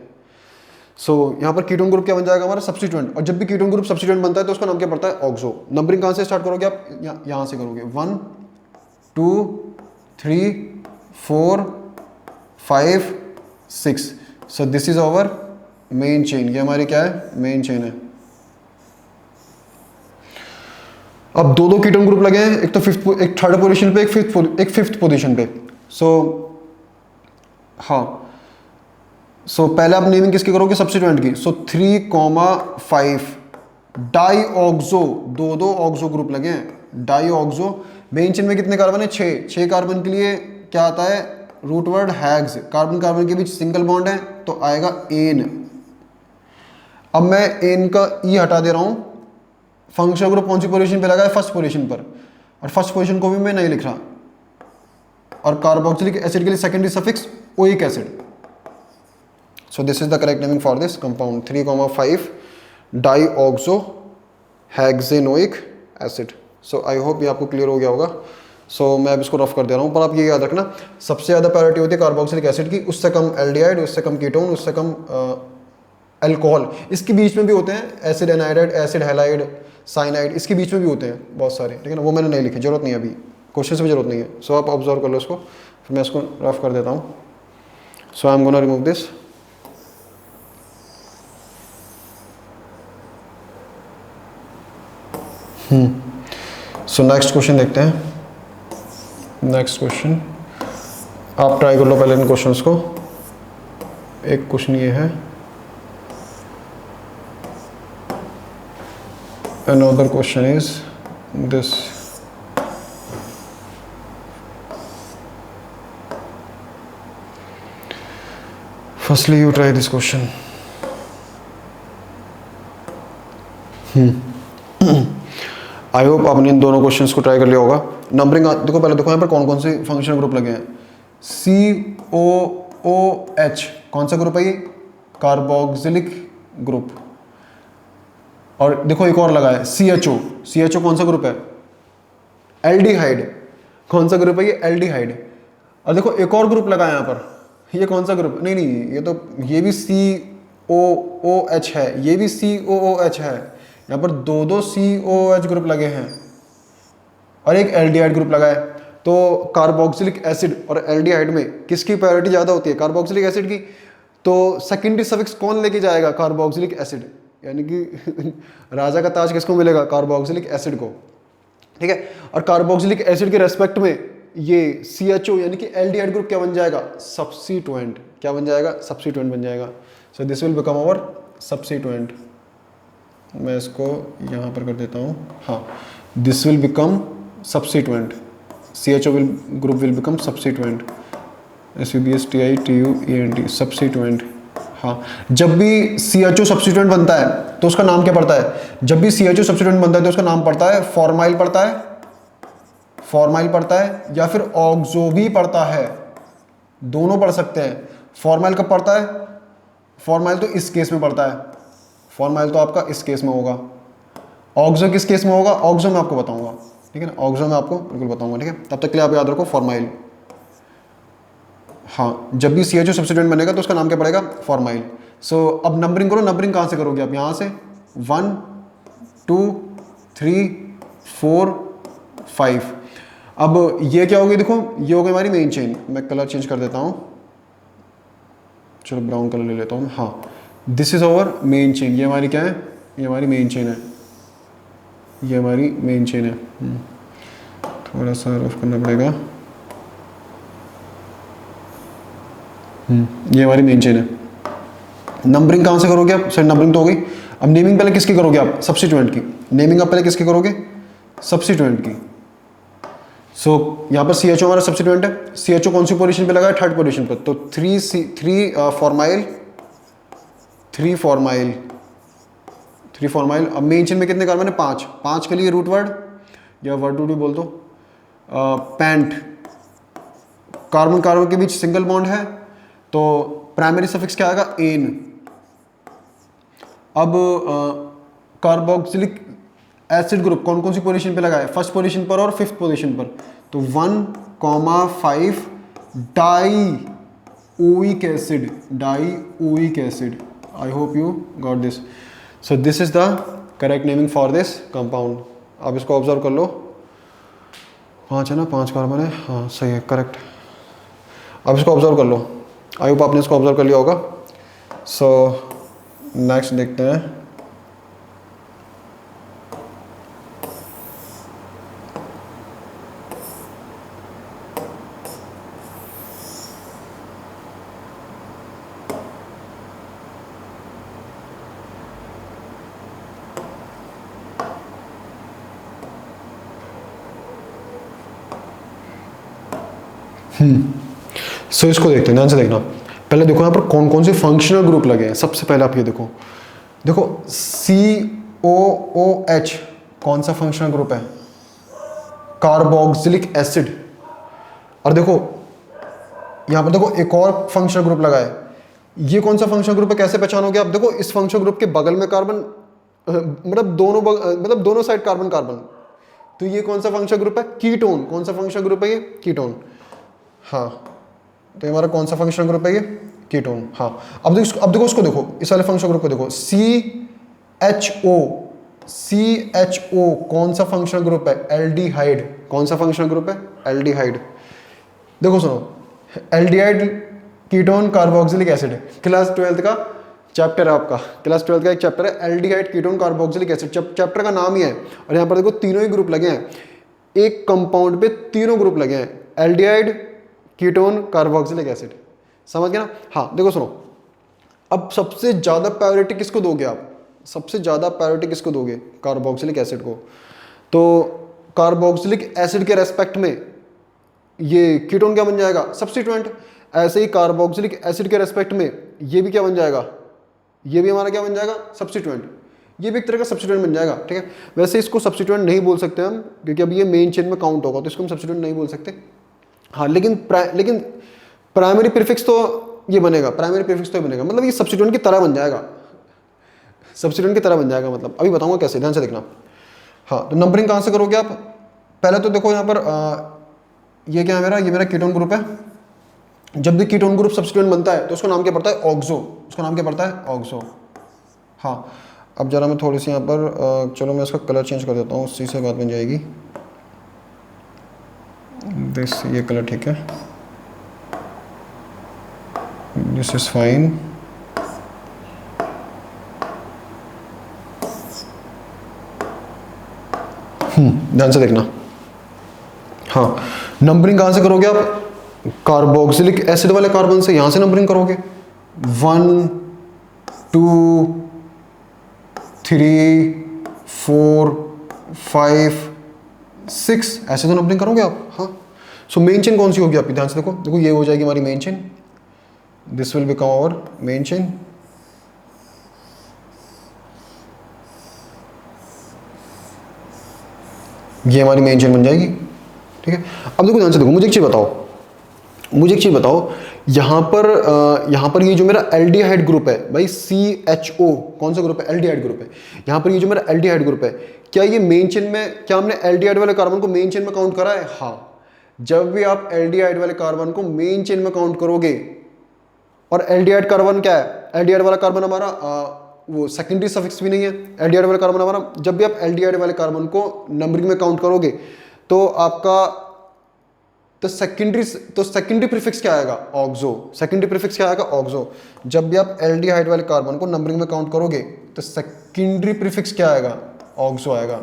सो यहाँ पर कीटोन ग्रुप क्या बन जाएगा हमारा, सब्स्टिट्यूएंट। और जब भी कीटोन ग्रुप सब्स्टिट्यूएंट बनता है तो उसका नाम क्या पड़ता है, ऑक्सो। नंबरिंग कहाँ से स्टार्ट करोगे आप, यहाँ से करोगे, 1 2 3 4 5 6। So this is our main chain, ये हमारी क्या है, मेन चेन है। अब दो कीटोन ग्रुप लगे हैं, एक तो एक थर्ड पोजीशन पे, एक फिफ्थ पोजीशन पे। सो हाँ, सो पहले आप नेमिंग किसकी करोगे, सब्स्टिट्यूएंट की। सो 3,5 डाईऑक्सो, दो ऑक्सो ग्रुप लगे हैं, डाईऑक्सो। मेन चेन में कितने कार्बन है, 6 कार्बन के लिए क्या आता है, root word hex, carbon carbon के बीच सिंगल बॉन्ड है तो आएगा एन। अब मैं एन का ई हटा दे रहा हूं, फंक्शनल ग्रुप कौन सी पोजीशन पे लगा है, फर्स्ट पोजीशन पर, और फर्स्ट पोजीशन को भी मैं नहीं लिख रहा। और कार्बोक्सिलिक एसिड के लिए secondary suffix oic acid. So this is the correct naming for this compound, 3,5 dioxo hexanoic acid. So I hope ये आपको क्लियर हो गया होगा। सो मैं अब इसको रफ कर दे रहा हूँ, पर आप ये याद रखना, सबसे ज़्यादा प्रायोरिटी होती है कार्बोक्सिलिक एसिड की, उससे कम एल्डिहाइड, उससे कम कीटोन, उससे कम अल्कोहल। इसके बीच में भी होते हैं एसिड एनाइडाइड, एसिड हैलाइड, साइनाइड, इसके बीच में भी होते हैं बहुत सारे, ठीक है ना, वो मैंने नहीं लिखे, जरूरत नहीं है अभी, क्वेश्चन से भी जरूरत नहीं है। सो आप ऑब्जर्व कर लो इसको, फिर मैं इसको रफ कर देता हूँ। So I am gonna remove this. So next question देखते हैं। नेक्स्ट क्वेश्चन आप ट्राई कर लो पहले इन क्वेश्चंस को। एक क्वेश्चन ये है, another question is this. Firstly you try this question. I hope आपने इन दोनों क्वेश्चंस को ट्राई कर लिया होगा। नंबरिंग देखो, पहले देखो यहाँ पर कौन कौन से फंक्शनल ग्रुप लगे हैं। COOH कौन सा ग्रुप है ये, कार्बोक्सिलिक ग्रुप। और देखो एक और लगा है CHO कौन सा ग्रुप है, एल्डिहाइड। कौन सा ग्रुप है ये, एल्डिहाइड। और देखो एक और ग्रुप लगा है यहाँ पर, ये कौन सा ग्रुप, नहीं ये तो, ये भी COOH है, ये भी COOH है। यहाँ पर दो COOH ग्रुप लगे हैं और एक एल्डिहाइड ग्रुप लगा है। तो कार्बोक्सिलिक एसिड और एल्डिहाइड में किसकी प्रायोरिटी ज़्यादा होती है, कार्बोक्सिलिक एसिड की। तो सेकेंडरी सफिक्स कौन लेके जाएगा, कार्बोक्सिलिक एसिड, यानी कि राजा का ताज किसको मिलेगा, कार्बोक्सिलिक एसिड को, ठीक है। और कार्बोक्सिलिक एसिड के रेस्पेक्ट में ये CHO यानी कि एल्डिहाइड ग्रुप क्या बन जाएगा, सब्स्टिट्यूएंट। क्या बन जाएगा, सब्स्टिट्यूएंट बन जाएगा। So this will become our substituent. मैं इसको यहाँ पर कर देता हूँ, हाँ, this will become substituent, CHO group will become substituent, SUBSTITUENT, substituent. हाँ, जब भी CHO सब्स्टिट्यूएंट बनता है तो उसका नाम क्या पड़ता है, जब भी CHO सब्स्टिट्यूएंट बनता है तो उसका नाम पड़ता है फॉर्माइल पड़ता है या फिर ऑक्सो भी पड़ता है, दोनों पढ़ सकते हैं। फॉर्माइल कब पड़ता है, फॉर्माइल तो इस केस में पड़ता है, फॉर्माइल तो आपका इस केस में होगा, ऑक्सो किस केस में होगा, ऑक्सो में आपको बताऊंगा, ठीक है ना, ऑक्सो में आपको बिल्कुल बताऊंगा, ठीक है। तब तक के लिए आप याद रखो फॉर्माइल। हाँ, जब भी CHO सब्स्टिट्यूएंट बनेगा तो उसका नाम क्या पड़ेगा, फॉर्माइल। सो अब नंबरिंग करो, नंबरिंग कहाँ से करोगे आप, यहाँ से 1 2 3 4 5। अब ये क्या होगी, देखो ये हो गई हमारी मेन चेन। मैं कलर चेंज कर देता हूँ, चलो ब्राउन कलर ले लेता हूँ। हाँ, this is our main chain. ये हमारी क्या है, ये हमारी मेन चेन है, ये हमारी मेन चेन है। थोड़ा सा रफ करना पड़ेगा। ये हमारी मेन चेन है। नंबरिंग कहाँ से करोगे आप, सर नंबरिंग तो हो गई। अब नेमिंग पहले किसकी करोगे आप, सब्स्टिट्यूएंट की। नेमिंग आप पहले किसकी करोगे, सब्स्टिट्यूएंट की। सो यहाँ पर CHO हमारा सब्स्टिट्यूएंट है। CHO कौन सी पोजीशन पे लगा है, थर्ड पोजीशन पर। तो 3 फॉर्माइल। अब मेन चेन में कितने कार्बन है, 5 के लिए रूट वर्ड या वर्ड टू बोल दो, पैंट। कार्बन कार्बन के बीच सिंगल बॉन्ड है तो प्राइमरी सफिक्स क्या आएगा, एन। अब कार्बोक्सिलिक एसिड ग्रुप कौन कौन सी पोजीशन पे लगा है, फर्स्ट पोजीशन पर और फिफ्थ पोजीशन पर। तो 1,5 dioic acid. I hope you got this. So this is the correct naming for this compound. आप इसको ऑब्जर्व कर लो, 5 है ना, 5 कार्बन है, हाँ सही है, करेक्ट। अब इसको ऑब्जर्व कर लो, आई होप आपने इसको ऑब्जर्व कर लिया होगा। सो नेक्स्ट देखते हैं। सो इसको देखते हैं, ध्यान से देखना। पहले देखो यहाँ पर कौन कौन से फंक्शनल ग्रुप लगे हैं। सबसे पहले आप ये देखो COOH कौन सा फंक्शनल ग्रुप है, कार्बोक्सिलिक एसिड। और देखो यहाँ पर देखो एक और फंक्शनल ग्रुप लगा है, ये कौन सा फंक्शनल ग्रुप है, कैसे पहचानोगे आप। देखो इस फंक्शनल ग्रुप के बगल में कार्बन, मतलब दोनों साइड कार्बन कार्बन। तो ये कौन सा फंक्शनल ग्रुप है, कीटोन। कौन सा फंक्शनल ग्रुप है ये, कीटोन। हाँ, तो हमारा कौन सा फंक्शनल ग्रुप है ये, कीटोन। हाँ, अब देखो उसको देखो, इस वाले फंक्शनल ग्रुप को देखो, CHO कौन सा फंक्शनल ग्रुप है, एल्डिहाइड। कौन सा फंक्शनल ग्रुप है, एल्डिहाइड। देखो सुनो, aldehyde ketone carboxylic acid, class 12 का चैप्टर है आपका, क्लास 12 का एक चैप्टर है aldehyde ketone carboxylic acid. Chapter का नाम ही है। और यहाँ पर देखो तीनों ही ग्रुप लगे हैं, एक कंपाउंड पे तीनों ग्रुप लगे हैं, एल्डिहाइड कीटोन कार्बोक्सिलिक एसिड। समझ गए ना। हाँ देखो सुनो, अब सबसे ज्यादा प्रायोरिटी किसको दोगे आप, सबसे ज्यादा प्रायोरिटी किसको दोगे, कार्बोक्सिलिक एसिड को। तो कार्बोक्सिलिक एसिड के रेस्पेक्ट में ये कीटोन क्या बन जाएगा, सब्स्टिट्यूएंट। ऐसे ही कार्बोक्सिलिक एसिड के रेस्पेक्ट में ये भी क्या बन जाएगा, ये भी हमारा क्या बन जाएगा, सब्स्टिट्यूएंट। ये भी एक तरह का सब्स्टिट्यूएंट बन जाएगा, ठीक है। वैसे इसको सब्स्टिट्यूएंट नहीं बोल सकते हम, क्योंकि अब ये मेन चेन में काउंट होगा, तो इसको हम सब्स्टिट्यूएंट नहीं बोल सकते। हाँ, लेकिन प्राइमरी प्रीफिक्स तो ये बनेगा, प्राइमरी प्रीफिक्स तो ये बनेगा, मतलब ये सब्स्टिट्यूएंट की तरह बन जाएगा, सब्स्टिट्यूएंट की तरह बन जाएगा। मतलब अभी बताऊंगा कैसे, ध्यान से देखना। हाँ, तो नंबरिंग कहाँ से करोगे आप, पहले तो देखो यहाँ पर ये क्या है मेरा, ये मेरा कीटोन ग्रुप है। जब भी कीटोन ग्रुप सब्स्टिट्यूएंट बनता है तो उसका नाम क्या पड़ता है, ऑक्सो। उसका नाम क्या पड़ता है, ऑक्सो। हाँ, अब जरा मैं थोड़ी सी यहाँ पर चलो मैं इसका कलर चेंज कर देता हूँ, उसी से बात बन जाएगी। दिस, ये कलर ठीक है, दिस इज फाइन। ध्यान से देखना। हाँ, नंबरिंग कहाँ से करोगे आप, कार्बोक्सिलिक एसिड वाले कार्बन से, यहां से नंबरिंग करोगे 1 2 3 4 5 6, ऐसे तो नंबरिंग करोगे आप। हाँ, सो मेन चेन कौन सी होगी आपकी, ध्यान से देखो, देखो ये हो जाएगी हमारी main chain, this will become our main chain. ये हमारी मेन चेन बन जाएगी, ठीक है। अब देखो ध्यान से देखो, मुझे एक चीज बताओ, यहाँ पर ये जो मेरा एल्डिहाइड ग्रुप है भाई, CHO कौन सा ग्रुप है? एल्डिहाइड ग्रुप है। यहाँ पर ये जो मेरा एल्डिहाइड ग्रुप है, क्या ये मेन चेन में, क्या हमने एल्डिहाइड वाले कार्बन को मेन चेन में काउंट करा है? हाँ। जब भी आप एल्डिहाइड वाले कार्बन को मेन चेन में काउंट करोगे, और एल्डिहाइड कार्बन क्या है? एल्डिहाइड वाला कार्बन हमारा वो सेकेंडरी सफिक्स भी नहीं है। एल्डिहाइड वाला कार्बन हमारा, जब भी आप एल्डिहाइड वाले कार्बन को नंबरिंग में काउंट करोगे तो आपका तो सेकेंडरी प्रीफिक्स क्या आएगा? ऑक्सो। सेकेंडरी प्रीफिक्स क्या आएगा? ऑक्सो। जब भी आप एल्डिहाइड वाले कार्बन को नंबरिंग में काउंट करोगे तो सेकेंडरी प्रीफिक्स क्या आएगा? ऑक्सो आएगा।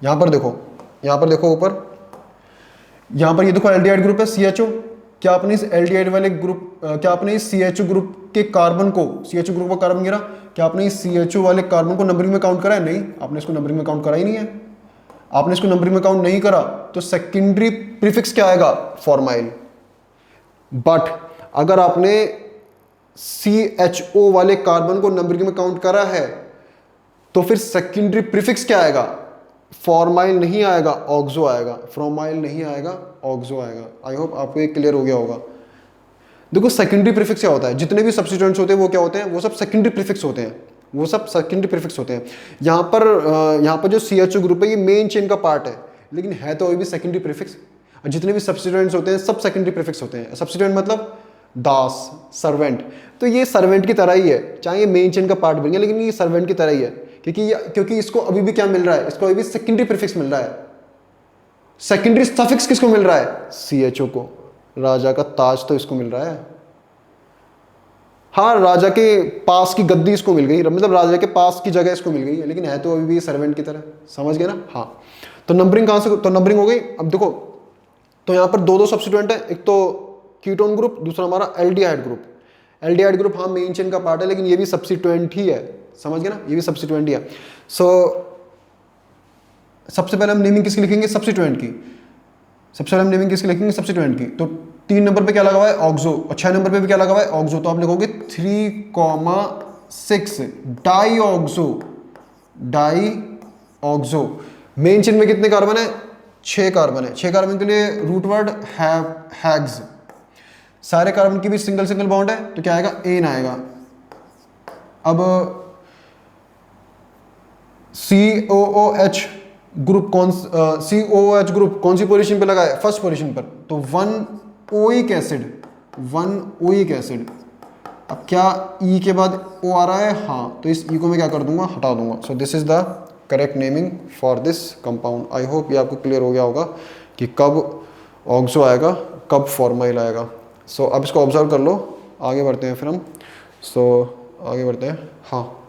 यहां पर देखो ऊपर, यहां पर ये देखो एल्डिहाइड ग्रुप है CHO। क्या आपने इस एल्डिहाइड वाले ग्रुप, क्या आपने इस CHO ग्रुप के कार्बन को, CHO ग्रुप का कार्बन गिरा, क्या आपने इस CHO वाले कार्बन को नंबरिंग में काउंट करा है? नहीं, आपने इसको नंबरिंग में काउंट करा ही नहीं है। आपने इसको नंबरिंग में काउंट नहीं करा तो सेकेंडरी प्रीफिक्स क्या आएगा? फॉर्माइल। बट अगर आपने CHO वाले कार्बन को नंबरिंग में काउंट करा है तो फिर सेकेंडरी प्रीफिक्स क्या आएगा? फॉर्माइल नहीं आएगा, ऑक्सो आएगा। फ्रोमाइल नहीं आएगा, ऑक्सो आएगा। आई होप आपको ये क्लियर हो गया होगा। देखो सेकेंडरी प्रीफिक्स क्या होता है? जितने भी सब्स्टिट्यूएंट्स होते हैं वो क्या होते हैं? वो सब सेकेंडरी प्रीफिक्स होते हैं। वो सब सेकेंडरी प्रीफिक्स होते हैं। यहाँ पर जो CHO ग्रुप है ये मेन चेन का पार्ट है, लेकिन है तो अभी भी सेकेंडरी प्रीफिक्स। जितने भी सब्स्टिट्यूएंट्स होते हैं सब सेकेंडरी प्रीफिक्स होते हैं। सब्स्टिट्यूएंट मतलब दास, सर्वेंट। तो ये सर्वेंट की तरह ही है, चाहे ये मेन चेन का पार्ट बन गया, लेकिन ये सर्वेंट की तरह ही है, क्योंकि इसको अभी भी क्या मिल रहा है? इसको अभी भी सेकेंडरी प्रीफिक्स मिल रहा है। सेकेंडरी सफिक्स किसको मिल रहा है? CHO को। राजा का ताज तो इसको मिल रहा है। हाँ, राजा के पास की गद्दी इसको मिल गई, मतलब राजा के पास की जगह इसको मिल गई है, लेकिन है तो अभी भी सर्वेंट की तरह। समझ गए ना? हाँ। तो नंबरिंग कहाँ से? तो नंबरिंग हो गई। अब देखो, तो यहाँ पर दो सब्स्टिट्यूएंट है, एक तो कीटोन ग्रुप, दूसरा हमारा एल्डिहाइड ग्रुप। एल्डिहाइड ग्रुप हाँ मेन चेन का पार्ट है, लेकिन ये भी सब्स्टिट्यूएंट ही है। समझ गए ना? ये भी सब्स्टिट्यूएंट ही है। सबसे पहले हम नेमिंग किसकी लिखेंगे? सब्स्टिट्यूएंट की। सबसे पहले हम नेमिंग किसकी लिखेंगे? सब्स्टिट्यूएंट की। तो 3 नंबर पे क्या लगा हुआ है? ऑक्सो। और 6 नंबर पे भी क्या लगा हुआ है? ऑक्सो। तो आप लिखोगे 3,6 डाई ऑक्सो। मेन चेन में कितने कार्बन है? 6 कार्बन है। 6 कार्बन के लिए रूट वर्ड हैग्स। सारे कार्बन की भी सिंगल बॉन्ड है, तो क्या आएगा? एन आएगा। अब COOH ग्रुप COOH ग्रुप कौन सी पोजीशन पे लगा है? फर्स्ट पोजीशन पर। तो 1 ओइक एसिड। अब क्या E के बाद O आ रहा है? हाँ, तो इस E को मैं क्या कर दूंगा? हटा दूंगा। सो this is the correct naming for this compound. I hope ये आपको क्लियर हो गया होगा कि कब ऑक्सो आएगा, कब फॉर्माइल आएगा। सो अब इसको ऑब्जर्व कर लो। आगे बढ़ते हैं फिर हम। आगे बढ़ते हैं। हाँ,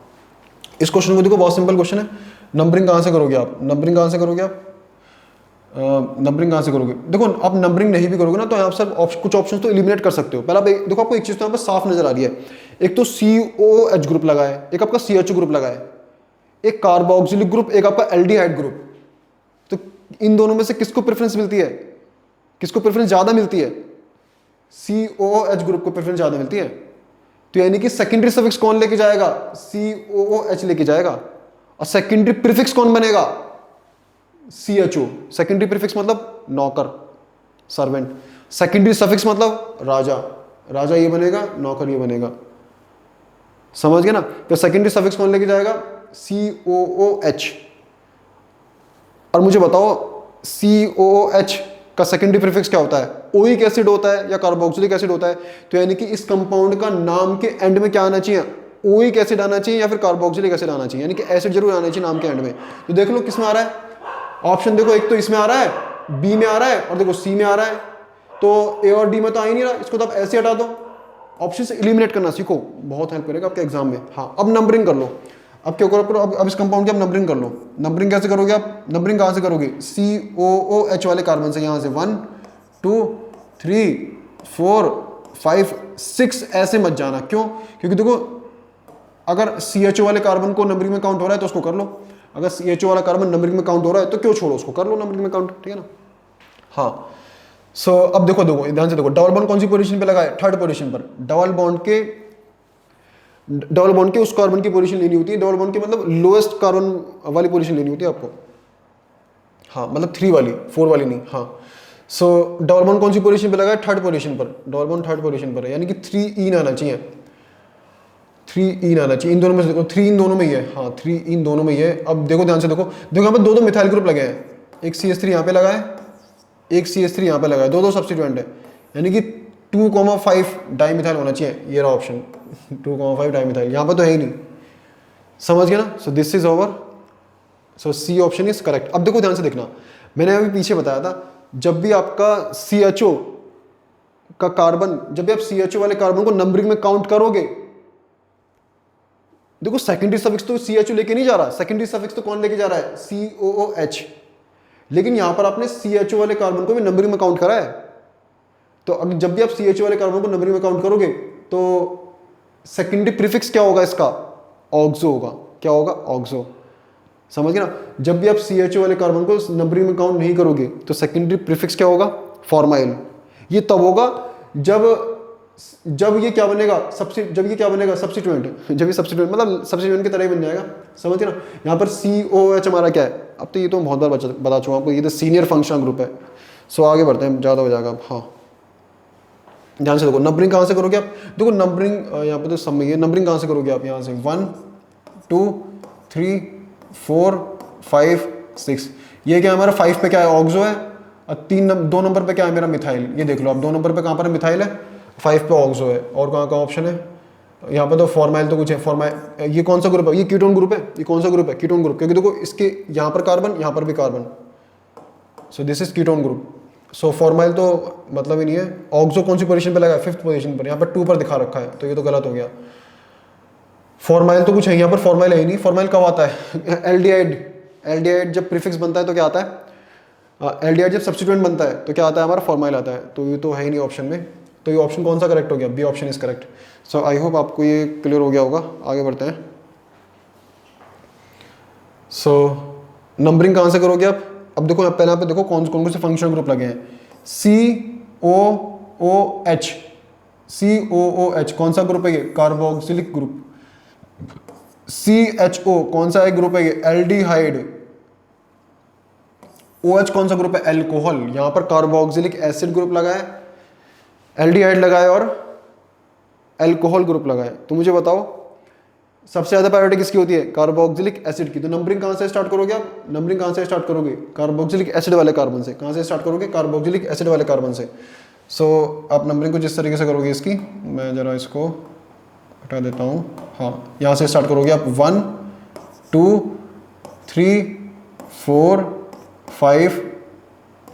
इस क्वेश्चन को देखो, बहुत सिंपल क्वेश्चन है। नंबरिंग कहाँ से करोगे आप? नंबरिंग कहाँ से करोगे? देखो, आप नंबरिंग नहीं भी करोगे ना, तो यहाँ पर कुछ ऑप्शंस तो एलिमिनेट कर सकते हो। पहले आप देखो, आपको एक चीज़ तो यहाँ पर साफ नजर आ रही है। एक तो COOH ग्रुप लगा है, एक आपका CHO ग्रुप लगा है, एक कार्बोक्सिलिक ग्रुप, एक आपका एल्डिहाइड ग्रुप। तो इन दोनों में से किसको प्रेफरेंस मिलती है? किसको प्रेफरेंस ज़्यादा मिलती है? COOH ग्रुप को प्रेफरेंस ज़्यादा मिलती है। तो यानी कि सेकेंडरी सफिक्स कौन लेके जाएगा? COOH लेके जाएगा। और सेकेंडरी प्रीफिक्स कौन बनेगा? CHO। सेकेंडरी प्रीफिक्स मतलब नौकर, सर्वेंट। सेकेंडरी सफिक्स मतलब राजा ये बनेगा, नौकर ये बनेगा। समझ गए ना? तो सेकेंडरी सफिक्स कौन लेके जाएगा? COOH। और मुझे बताओ COOH का सेकेंडरी प्रीफिक्स क्या होता है? ओइक एसिड होता है या कार्बोक्सिलिक एसिड होता है? तो यानी कि इस कंपाउंड का नाम के एंड में क्या आना चाहिए? ओइक एसिड आना चाहिए या फिर कार्बोक्सिलिक एसिड आना चाहिए, यानी कि एसिड जरूर आना चाहिए नाम के एंड में। तो देख लो किस में आ रहा है ऑप्शन। देखो, एक तो इसमें आ रहा है, बी में आ रहा है, और देखो C में आ रहा है। तो ए और डी में तो आ ही नहीं रहा, इसको तो आप ऐसे हटा दो। ऑप्शन से एलिमिनेट करना सीखो, बहुत हेल्प करेगा आपके एग्जाम में। हाँ, अब नंबरिंग कर लो। अब क्या करो? अब इस कंपाउंड की आप नंबरिंग कर लो। नंबरिंग कैसे करोगे आप? नंबरिंग कहाँ से करोगे? COOH वाले कार्बन से, यहाँ से 1 2 3 4 5 6 ऐसे मत जाना। क्यों? क्योंकि देखो, अगर CHO वाले कार्बन को नंबरिंग में काउंट हो रहा है तो उसको कर लो। अगर CHO वाला कार्बन नंबरिंग में काउंट हो रहा है तो क्यों छोड़ो, उसको कर लो नंबरिंग में काउंट। ठीक है ना? हाँ। अब देखो ध्यान से देखो, डबल बॉन्ड कौन सी पोजीशन पे लगा है? 3rd पोजीशन पर। डबल बॉन्ड के उस कार्बन की पोजीशन लेनी होती है। डबल बॉन्ड के मतलब लोएस्ट कार्बन वाली पोजीशन लेनी होती है आपको। हाँ, मतलब 3 वाली, 4 वाली नहीं। हाँ, सो डबल बॉन्ड कौन सी पोजीशन पे लगा है? थर्ड पोजीशन पर, डबल बॉन्ड थर्ड पोजीशन पर है, यानी कि 3 इन आना चाहिए, 3 इन आना चाहिए। इन दोनों में से देखो 3 इन दोनों में ही है, हाँ 3 इन दोनों में ही है। अब देखो ध्यान से देखो यहाँ पर दो मिथाइल ग्रुप लगे हैं, एक CH3 यहाँ पे लगा है, एक CH3 यहाँ पे लगा है, दो सब्स्टिट्यूएंट है, यानी कि 2,5 डाई मिथाइल होना चाहिए। ये रहा ऑप्शन 2,5 डाई मिथाइल, यहाँ पर तो है ही नहीं, समझ गया ना। So this is over, so C option is correct. अब देखो ध्यान से देखना, मैंने अभी पीछे बताया था, जब भी आपका CHO का कार्बन, जब भी आप CHO वाले कार्बन को नंबरिंग में काउंट करोगे, देखो सेकेंडरी सफिक्स तो CHO लेके नहीं जा रहा, सेकेंडरी सफिक्स तो कौन लेके जा रहा है? COOH। लेकिन यहां पर आपने CHO वाले कार्बन को भी नंबरिंग में काउंट करा है, तो अब जब भी आप CHO वाले कार्बन को नंबरिंग में काउंट करोगे तो सेकेंडरी प्रीफिक्स क्या होगा इसका? ऑक्सो होगा। क्या होगा? ऑक्सो। समझ गए ना। जब भी आप CHO वाले कार्बन को नंबरिंग में काउंट नहीं करोगे तो सेकेंडरी प्रीफिक्स क्या होगा? फॉर्माइल। ये तब होगा जब ये क्या बनेगा? जब ये क्या बनेगा? सब्स्टिट्यूएंट। जब ये सब्स्टिट्यूएंट मतलब सब्स्टिट्यूएंट की तरह ही बन जाएगा, समझ गए ना। यहाँ पर COH हमारा क्या है? अब तो ये तो बहुत बार बता चुका आपको, ये तो सीनियर फंक्शनल ग्रुप है। सो आगे बढ़ते हैं, ज़्यादा हो जाएगा। हाँ ध्यान से देखो, नंबरिंग कहाँ से करोगे आप? देखो नंबरिंग यहाँ पर तो सब में है, नंबरिंग कहाँ से करोगे आप? यहाँ से 1 2 3 4 5 6। ये क्या है हमारा? 5 पे क्या है? ऑक्सो है। और 2 नंबर पे क्या है मेरा? मिथाइल। ये देख लो आप, 2 नंबर पे कहाँ पर है? मिथाइल है, 5 पे ऑक्सो है। और कहाँ का ऑप्शन है? यहाँ पे तो फॉर्माइल तो कुछ है, फॉर्माइल। ये कौन सा ग्रुप है? ये कीटोन ग्रुप है। ये कौन सा ग्रुप है? कीटोन ग्रुप, क्योंकि देखो इसके यहाँ पर कार्बन, यहाँ पर भी carbon, so this is ketone group. So formyl तो मतलब ही नहीं है। ऑक्सो कौन सी पोजीशन पे लगा है? 5th पोजीशन पर, यहाँ पर 2 पर दिखा रखा है, तो ये तो गलत हो गया। फॉर्माइल तो कुछ है, यहाँ पर फॉर्माइल है ही नहीं। फॉर्माइल कब आता है? एल्डिहाइड जब प्रीफिक्स बनता है तो क्या आता है? एल्डिहाइड जब सब्स्टिट्यूएंट बनता है तो क्या आता है? हमारा फॉर्माइल आता है। तो ये तो है ही नहीं ऑप्शन में, तो ये ऑप्शन कौन सा करेक्ट हो गया? B option is correct. So I hope आपको ये क्लियर हो गया होगा। आगे बढ़ते हैं। सो नंबरिंग कहाँ से करोगे आप? अब देखो पहले यहाँ पे देखो कौन कौन से फंक्शनल ग्रुप लगे हैं। COOH, COOH कौन सा ग्रुप है? ये कार्बोक्सिलिक ग्रुप। CHO कौन सा एक ग्रुप है? ये एल्डिहाइड। OH कौन सा ग्रुप है? एल्कोहल। यहां पर कार्बोक्सिलिक एसिड ग्रुप लगा है, एल्डिहाइड लगा है और एल्कोहल ग्रुप लगा है। तो मुझे बताओ सबसे ज्यादा प्रायोरिटी किसकी होती है? कार्बोक्सिलिक एसिड की। तो नंबरिंग कहां से स्टार्ट करोगे आप? नंबरिंग कहां से स्टार्ट करोगे? कार्बोक्सिलिक एसिड वाले कार्बन से। कहां से स्टार्ट करोगे? कार्बोक्सिलिक एसिड वाले कार्बन से। सो आप नंबरिंग को जिस तरीके से करोगे इसकी, मैं जरा इसको हटा देता हूँ। हाँ, यहाँ से स्टार्ट करोगे आप 1 2 3 4 5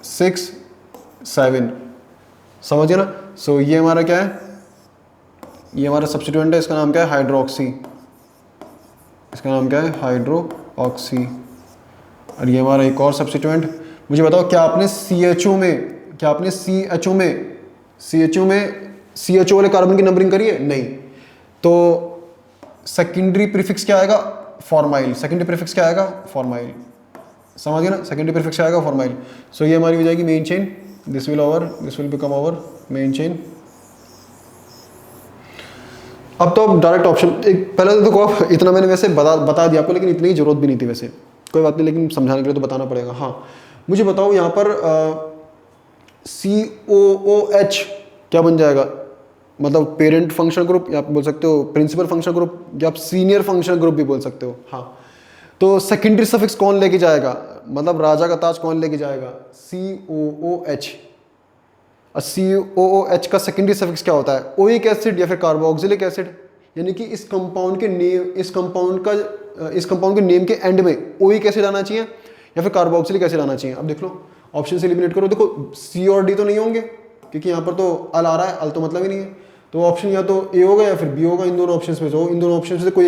6 7, समझ गए ना। सो ये हमारा क्या है? ये हमारा सब्स्टिट्यूएंट है, इसका नाम क्या है? हाइड्रोक्सी। इसका नाम क्या है? हाइड्रोक्सी। और ये हमारा एक और सब्स्टिट्यूएंट। मुझे बताओ क्या आपने CHO में CHO वाले कार्बन की नंबरिंग करी है? नहीं। तो सेकेंडरी प्रीफिक्स क्या आएगा? फॉर्माइल। सेकेंडरी प्रीफिक्स क्या आएगा? फॉर्माइल। समझ गए ना, सेकेंडरी प्रीफिक्स क्या आएगा? फॉर्माइल। सो ये हमारी हो जाएगी main chain. This will become our main chain. अब तो आप डायरेक्ट ऑप्शन, एक पहले तो देखो आप, इतना मैंने वैसे बता दिया आपको, लेकिन इतनी जरूरत भी नहीं थी वैसे, कोई बात नहीं, लेकिन समझाने के लिए तो बताना पड़ेगा। हाँ मुझे बताओ यहाँ पर COOH क्या बन जाएगा? मतलब पेरेंट फंक्शनल ग्रुप, या आप बोल सकते हो प्रिंसिपल फंक्शनल ग्रुप, या आप सीनियर फंक्शनल ग्रुप भी बोल सकते हो। हाँ, तो सेकेंडरी सफिक्स कौन लेके जाएगा? मतलब राजा का ताज कौन लेके जाएगा? COOH। और COOH का सेकेंडरी सफिक्स क्या होता है? ओइक एसिड या फिर कार्बोक्सिलिक एसिड। यानी कि इस कंपाउंड के नेम के एंड में ओइक एसिड आना चाहिए या फिर कार्बोक्सिलिक एसिड आना चाहिए। अब देख लो, ऑप्शन से एलिमिनेट करो। देखो C और D तो नहीं होंगे, क्योंकि यहाँ पर तो अल आ रहा है, अल तो मतलब ही नहीं है। तो ऑप्शन या तो A होगा या फिर B होगा। इन दोनों ऑप्शंस में से इन दोनों ऑप्शन से कोई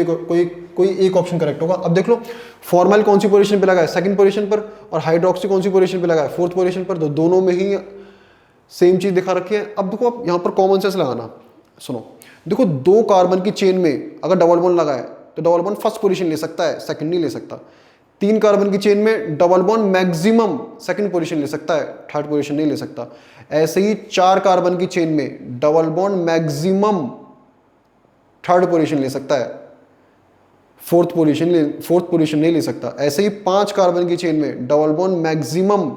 एक ऑप्शन करेक्ट होगा। अब देख लो, फॉर्माइल कौन सी पोजीशन पे लगा है? सेकंड पोजीशन पर। और हाइड्रोक्सी कौन सी पोजीशन पे लगा है? 4th पोजीशन पर। तो दोनों में ही सेम चीज दिखा रखी है। अब देखो आप यहाँ पर कॉमन सेंस लगाना। सुनो, देखो 2 कार्बन की चेन में अगर डबल बॉन्ड लगा है तो डबल बॉन्ड फर्स्ट पोजीशन ले सकता है, सेकंड नहीं ले सकता। 3 कार्बन की चेन में double bond maximum second position ले सकता है, थर्ड पोजीशन नहीं ले सकता। ऐसे ही 4 कार्बन की चेन में double bond maximum third position ले सकता है, फोर्थ पोजीशन नहीं ले सकता। ऐसे ही 5 कार्बन की चेन में double bond maximum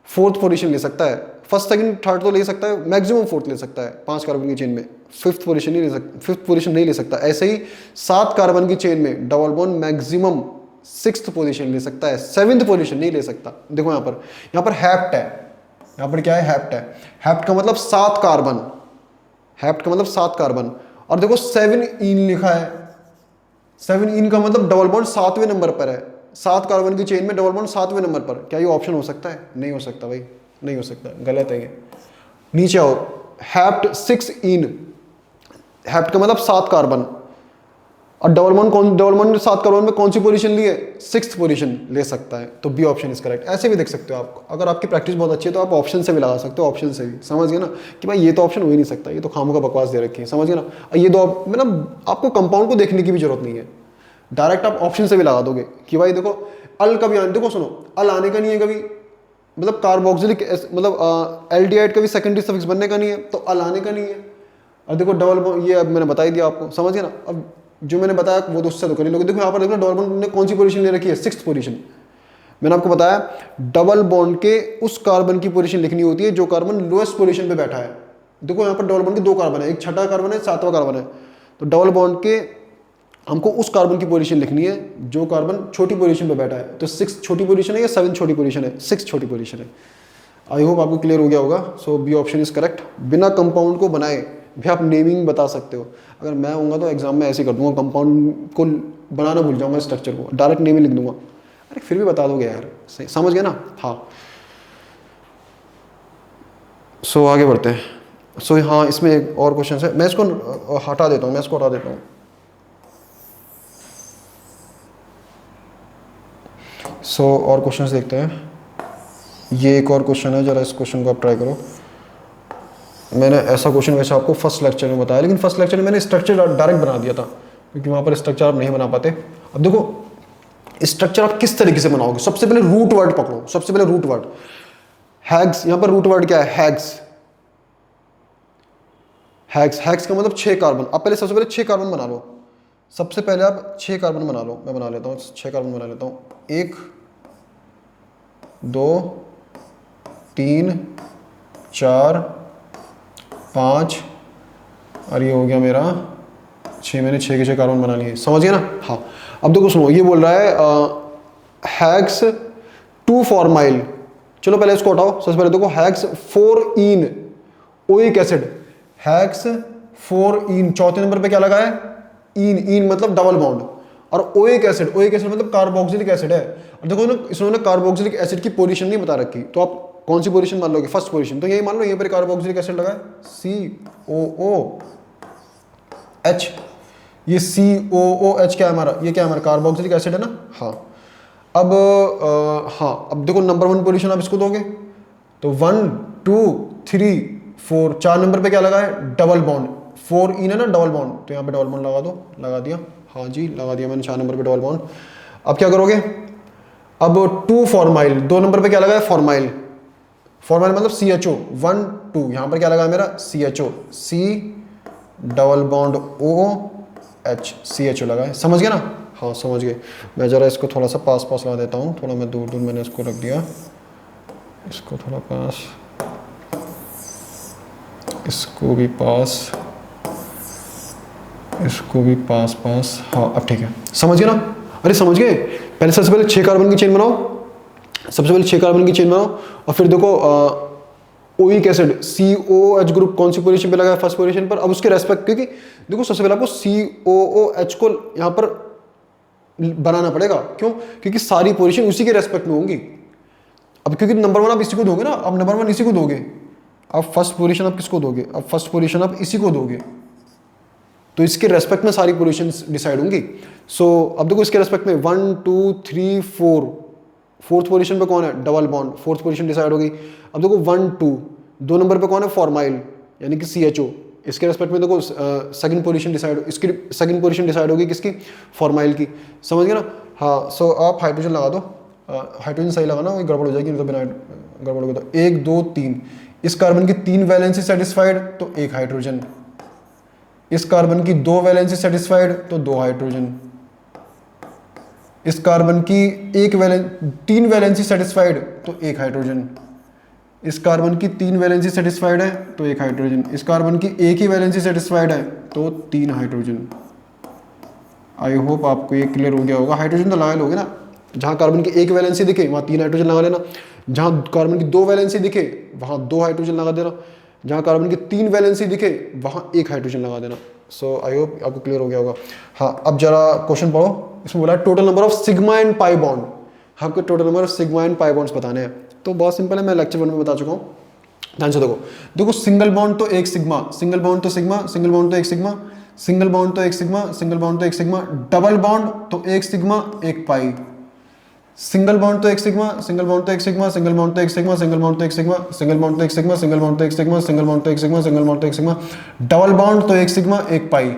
4th position ले सकता है, फर्स्ट सेकंड थर्ड तो ले सकता है, मैक्सिमम फोर्थ ले सकता है 5 कार्बन की चेन में, फिफ्थ पोजीशन नहीं ले सकता, फिफ्थ पोजीशन नहीं ले सकता। ऐसे ही 7 कार्बन की चेन में double bond maximum 6th position ले सकता है, 7th पोजीशन नहीं ले सकता। देखो यहाँ पर हैप्ट है, यहाँ पर क्या है, हैप्ट है। हैप्ट का मतलब 7 कार्बन, हैप्ट का मतलब 7 कार्बन, और देखो 7 इन लिखा है। 7 इन का मतलब डबल बॉन्ड 7वें नंबर पर है, 7 कार्बन की चेन में डबल बॉन्ड 7वें नंबर पर। क्या ये ऑप्शन हो सकता है? नहीं हो सकता भाई, नहीं हो सकता, गलत है ये। नीचे आओ, हैप्ट 6 इन, हैप्ट का मतलब 7 कार्बन, और डबल बॉन्ड 7 कार्बन में कौन सी पोजीशन ली है? 6th पोजीशन ले सकता है, तो बी ऑप्शन इज करेक्ट। ऐसे भी देख सकते हो आप, अगर आपकी प्रैक्टिस बहुत अच्छी है तो आप ऑप्शन से भी लगा सकते हो, ऑप्शन से भी, समझ गए ना कि भाई ये तो ऑप्शन हो ही नहीं सकता, ये तो खामों का बकवास दे रखी है, समझ गए ना। ये दो मतलब आपको कंपाउंड को देखने की भी जरूरत नहीं है, डायरेक्ट आप ऑप्शन से भी लगा दोगे कि भाई देखो अल कभी आने, देखो सुनो, अल आने का नहीं है कभी, मतलब कार्बोक्सिलिक मतलब एल्डिहाइड का भी सेकेंडरी सफिक्स बनने का नहीं है, तो अल आने का नहीं है। और देखो डबल, ये अब मैंने बता ही दिया आपको, समझ गए ना। अब जो मैंने बताया वो तो उससे तो कर ही लोगे। देखो यहाँ पर देखो डबल बॉन्ड ने कौन सी पोजीशन ले रखी है? 6th position. मैंने आपको बताया डबल बॉन्ड के उस कार्बन की पोजीशन लिखनी होती है जो कार्बन लोएस्ट पोजीशन पे बैठा है। देखो यहाँ पर डबल बॉन्ड के 2 कार्बन है, एक छठा कार्बन है, 7वां कार्बन है, तो डबल बॉन्ड के हमको उस कार्बन की पोजीशन लिखनी है जो कार्बन छोटी पोजीशन पे बैठा है। तो 6 छोटी पोजीशन है या 7 छोटी पोजीशन है? 6 छोटी पोजीशन है। आई होप आपको क्लियर हो गया होगा। सो बी ऑप्शन इज करेक्ट। बिना कंपाउंड को बनाए भी आप नेमिंग बता सकते हो। अगर मैं होऊंगा तो एग्जाम में ऐसे कर दूंगा, कंपाउंड को बनाना भूल जाऊंगा, स्ट्रक्चर को डायरेक्ट नेमिंग लिख दूंगा। अरे फिर भी बता दोगे यार, सही समझ गए ना। हाँ, सो आगे बढ़ते हैं। सो हाँ, इसमें एक और क्वेश्चन है, मैं इसको हटा देता हूँ, सो और क्वेश्चन देखते हैं। ये एक और क्वेश्चन है, जरा इस क्वेश्चन को आप ट्राई करो। मैंने ऐसा क्वेश्चन वैसे आपको फर्स्ट लेक्चर में बताया, लेकिन फर्स्ट लेक्चर में मैंने स्ट्रक्चर डायरेक्ट बना दिया था, क्योंकि वहाँ पर स्ट्रक्चर आप नहीं बना पाते। अब देखो स्ट्रक्चर आप किस तरीके से बनाओगे। सबसे पहले रूट वर्ड पकड़ो, सबसे पहले रूट वर्ड हैग्स। यहाँ पर रूट वर्ड क्या है? हैग्स। हैग्स का मतलब 6 कार्बन। अब पहले सबसे पहले 6 कार्बन बना लो। सबसे पहले आप 6 कार्बन बना लो। मैं बना लेता हूँ 6 कार्बन बना लेता हूँ। 1 2 3 4 5 और ये हो गया मेरा 6। मैंने 6 के 6 कार्बन बना लिए, समझ गए ना। हाँ, अब देखो सुनो, ये बोल रहा है हैग्स 2 फॉर्माइल। चलो पहले इसको हटाओ। सबसे पहले देखो हैग्स 4 इन ओइक एसिड, हैग्स 4 इन, चौथे नंबर पे क्या लगा है? इन मतलब डबल बॉन्ड, और ओइक एसिड मतलब कार्बोक्सिलिक एसिड है। और देखो ना, इसमें कार्बोक्सिलिक एसिड की पोजीशन नहीं बता रखी, तो आप कौन सी पोजीशन मान लोगे? First position. तो यही मान लो, यहीं पर कार्बोक्सिलिक एसिड लगा है, COOH। ये COOH क्या है हमारा? ये क्या है हमारा? कार्बोक्सिलिक एसिड है ना। हाँ, अब अब देखो नंबर 1 पोजीशन आप इसको दोगे, तो 1 2 3 4, 4 नंबर पे क्या लगा है? Double bond. 4 इन है ना, डबल बॉन्ड, तो यहाँ पे डबल बॉन्ड लगा दो। लगा दिया, हाँ जी लगा दिया मैंने 4 नंबर पे डबल बॉन्ड। अब क्या करोगे? अब 2 फॉर्माइल, 2 नंबर पे क्या लगा है? फॉर्माइल। फॉर्माइल मतलब CHO 1 2, यहाँ पर क्या लगा है मेरा? CHO, C double bond OH, CHO लगा है, समझ गया ना। हाँ समझ गए। मैं जरा इसको थोड़ा सा पास लगा देता हूँ, थोड़ा मैं दूर मैंने इसको रख दिया, इसको थोड़ा पास, इसको भी पास, इसको भी पास। हाँ अब ठीक है, समझ गए ना। अरे समझ गए। पहले सबसे पहले 6 कार्बन की चेन बनाओ, सबसे पहले 6 कार्बन की चेन बनाओ, और फिर देखो ओइक एसिड COOH ग्रुप कौन सी पोजीशन पे लगा है? फर्स्ट पोजीशन पर। अब उसके रेस्पेक्ट, क्योंकि देखो सबसे पहले आपको COOH को यहाँ पर बनाना पड़ेगा। क्यों? क्योंकि सारी पोजीशन उसी के रेस्पेक्ट में होंगी। अब क्योंकि नंबर 1 आप इसी को दोगे ना, अब नंबर 1 इसी को दोगे, अब फर्स्ट पोजीशन आप किसको दोगे? अब फर्स्ट पोजीशन आप इसी को दोगे, तो इसके रेस्पेक्ट में सारी पोजीशंस डिसाइड होंगी। सो अब देखो इसके रेस्पेक्ट में 1 2 3 4, फोर्थ पोजीशन पे कौन है? Double bond, fourth position decide हो गई। अब देखो 1 2, 2 नंबर पे कौन है? फॉर्माइल यानी कि CHO। इसके रेस्पेक्ट में देखो सेकंड पोजीशन डिसाइड, इसकी सेकंड पोजीशन डिसाइड होगी किसकी? फॉर्माइल की, समझ गए ना। हाँ, सो आप हाइड्रोजन लगा दो। हाइड्रोजन सही लगाना, वही गड़बड़ हो जाएगी, नहीं तो बिना गड़बड़ होगा। तो 1 2 3, इस कार्बन की 3 वैलेंसी सेटिस्फाइड तो 1 हाइड्रोजन, इस कार्बन की 2 वैलेंसी सेटिस्फाइड तो 2 हाइड्रोजन, इस कार्बन की 3 वैलेंसी सेटिस्फाइड तो 1 हाइड्रोजन, इस कार्बन की 3 वैलेंसी सेटिस्फाइड है तो 1 हाइड्रोजन, इस कार्बन की एक ही वैलेंसी सेटिस्फाइड है तो 3 हाइड्रोजन। आई होप आपको ये क्लियर हो गया होगा। हाइड्रोजन तो लगा लोगे ना, जहाँ कार्बन की एक वैलेंसी दिखे वहाँ 3 हाइड्रोजन लगा लेना, जहाँ कार्बन की 2 वैलेंसी दिखे वहाँ 2 हाइड्रोजन लगा देना, जहाँ कार्बन की 3 वैलेंसी दिखे वहाँ 1 हाइड्रोजन लगा देना। सो आई होप आपको क्लियर हो गया होगा। हाँ, अब जरा क्वेश्चन पढ़ो। इसमें बोला total number of sigma and pi bond, आपको total number of sigma and pi bonds बताने हैं। तो बहुत सिंपल है, मैं लेक्चर 1 में बता चुका हूँ। ध्यान से देखो सिंगल बॉन्ड तो एक सिग्मा, सिंगल बॉन्ड तो सिग्मा, सिंगल बॉन्ड तो एक सिग्मा, सिंगल बॉन्ड तो एक सिग्मा, सिंगल बॉन्ड तो एक सिग्मा, डबल बॉन्ड तो एक सिग्मा एक पाई, सिंगल बॉन्ड तो एक सिग्मा, सिंगल बॉन्ड तो एक सिग्मा, सिंगल बॉन्ड तो एक सिग्मा, सिंगल बॉन्ड तो एक सिग्मा, सिंगल बॉन्ड तो एक सिग्मा, सिंगल बॉन्ड तो एक सिग्मा, सिंगल बॉन्ड तो एक सिग्मा, सिंगल बॉन्ड तो एक सिग्मा, डबल बॉन्ड तो एक सिग्मा एक पाई,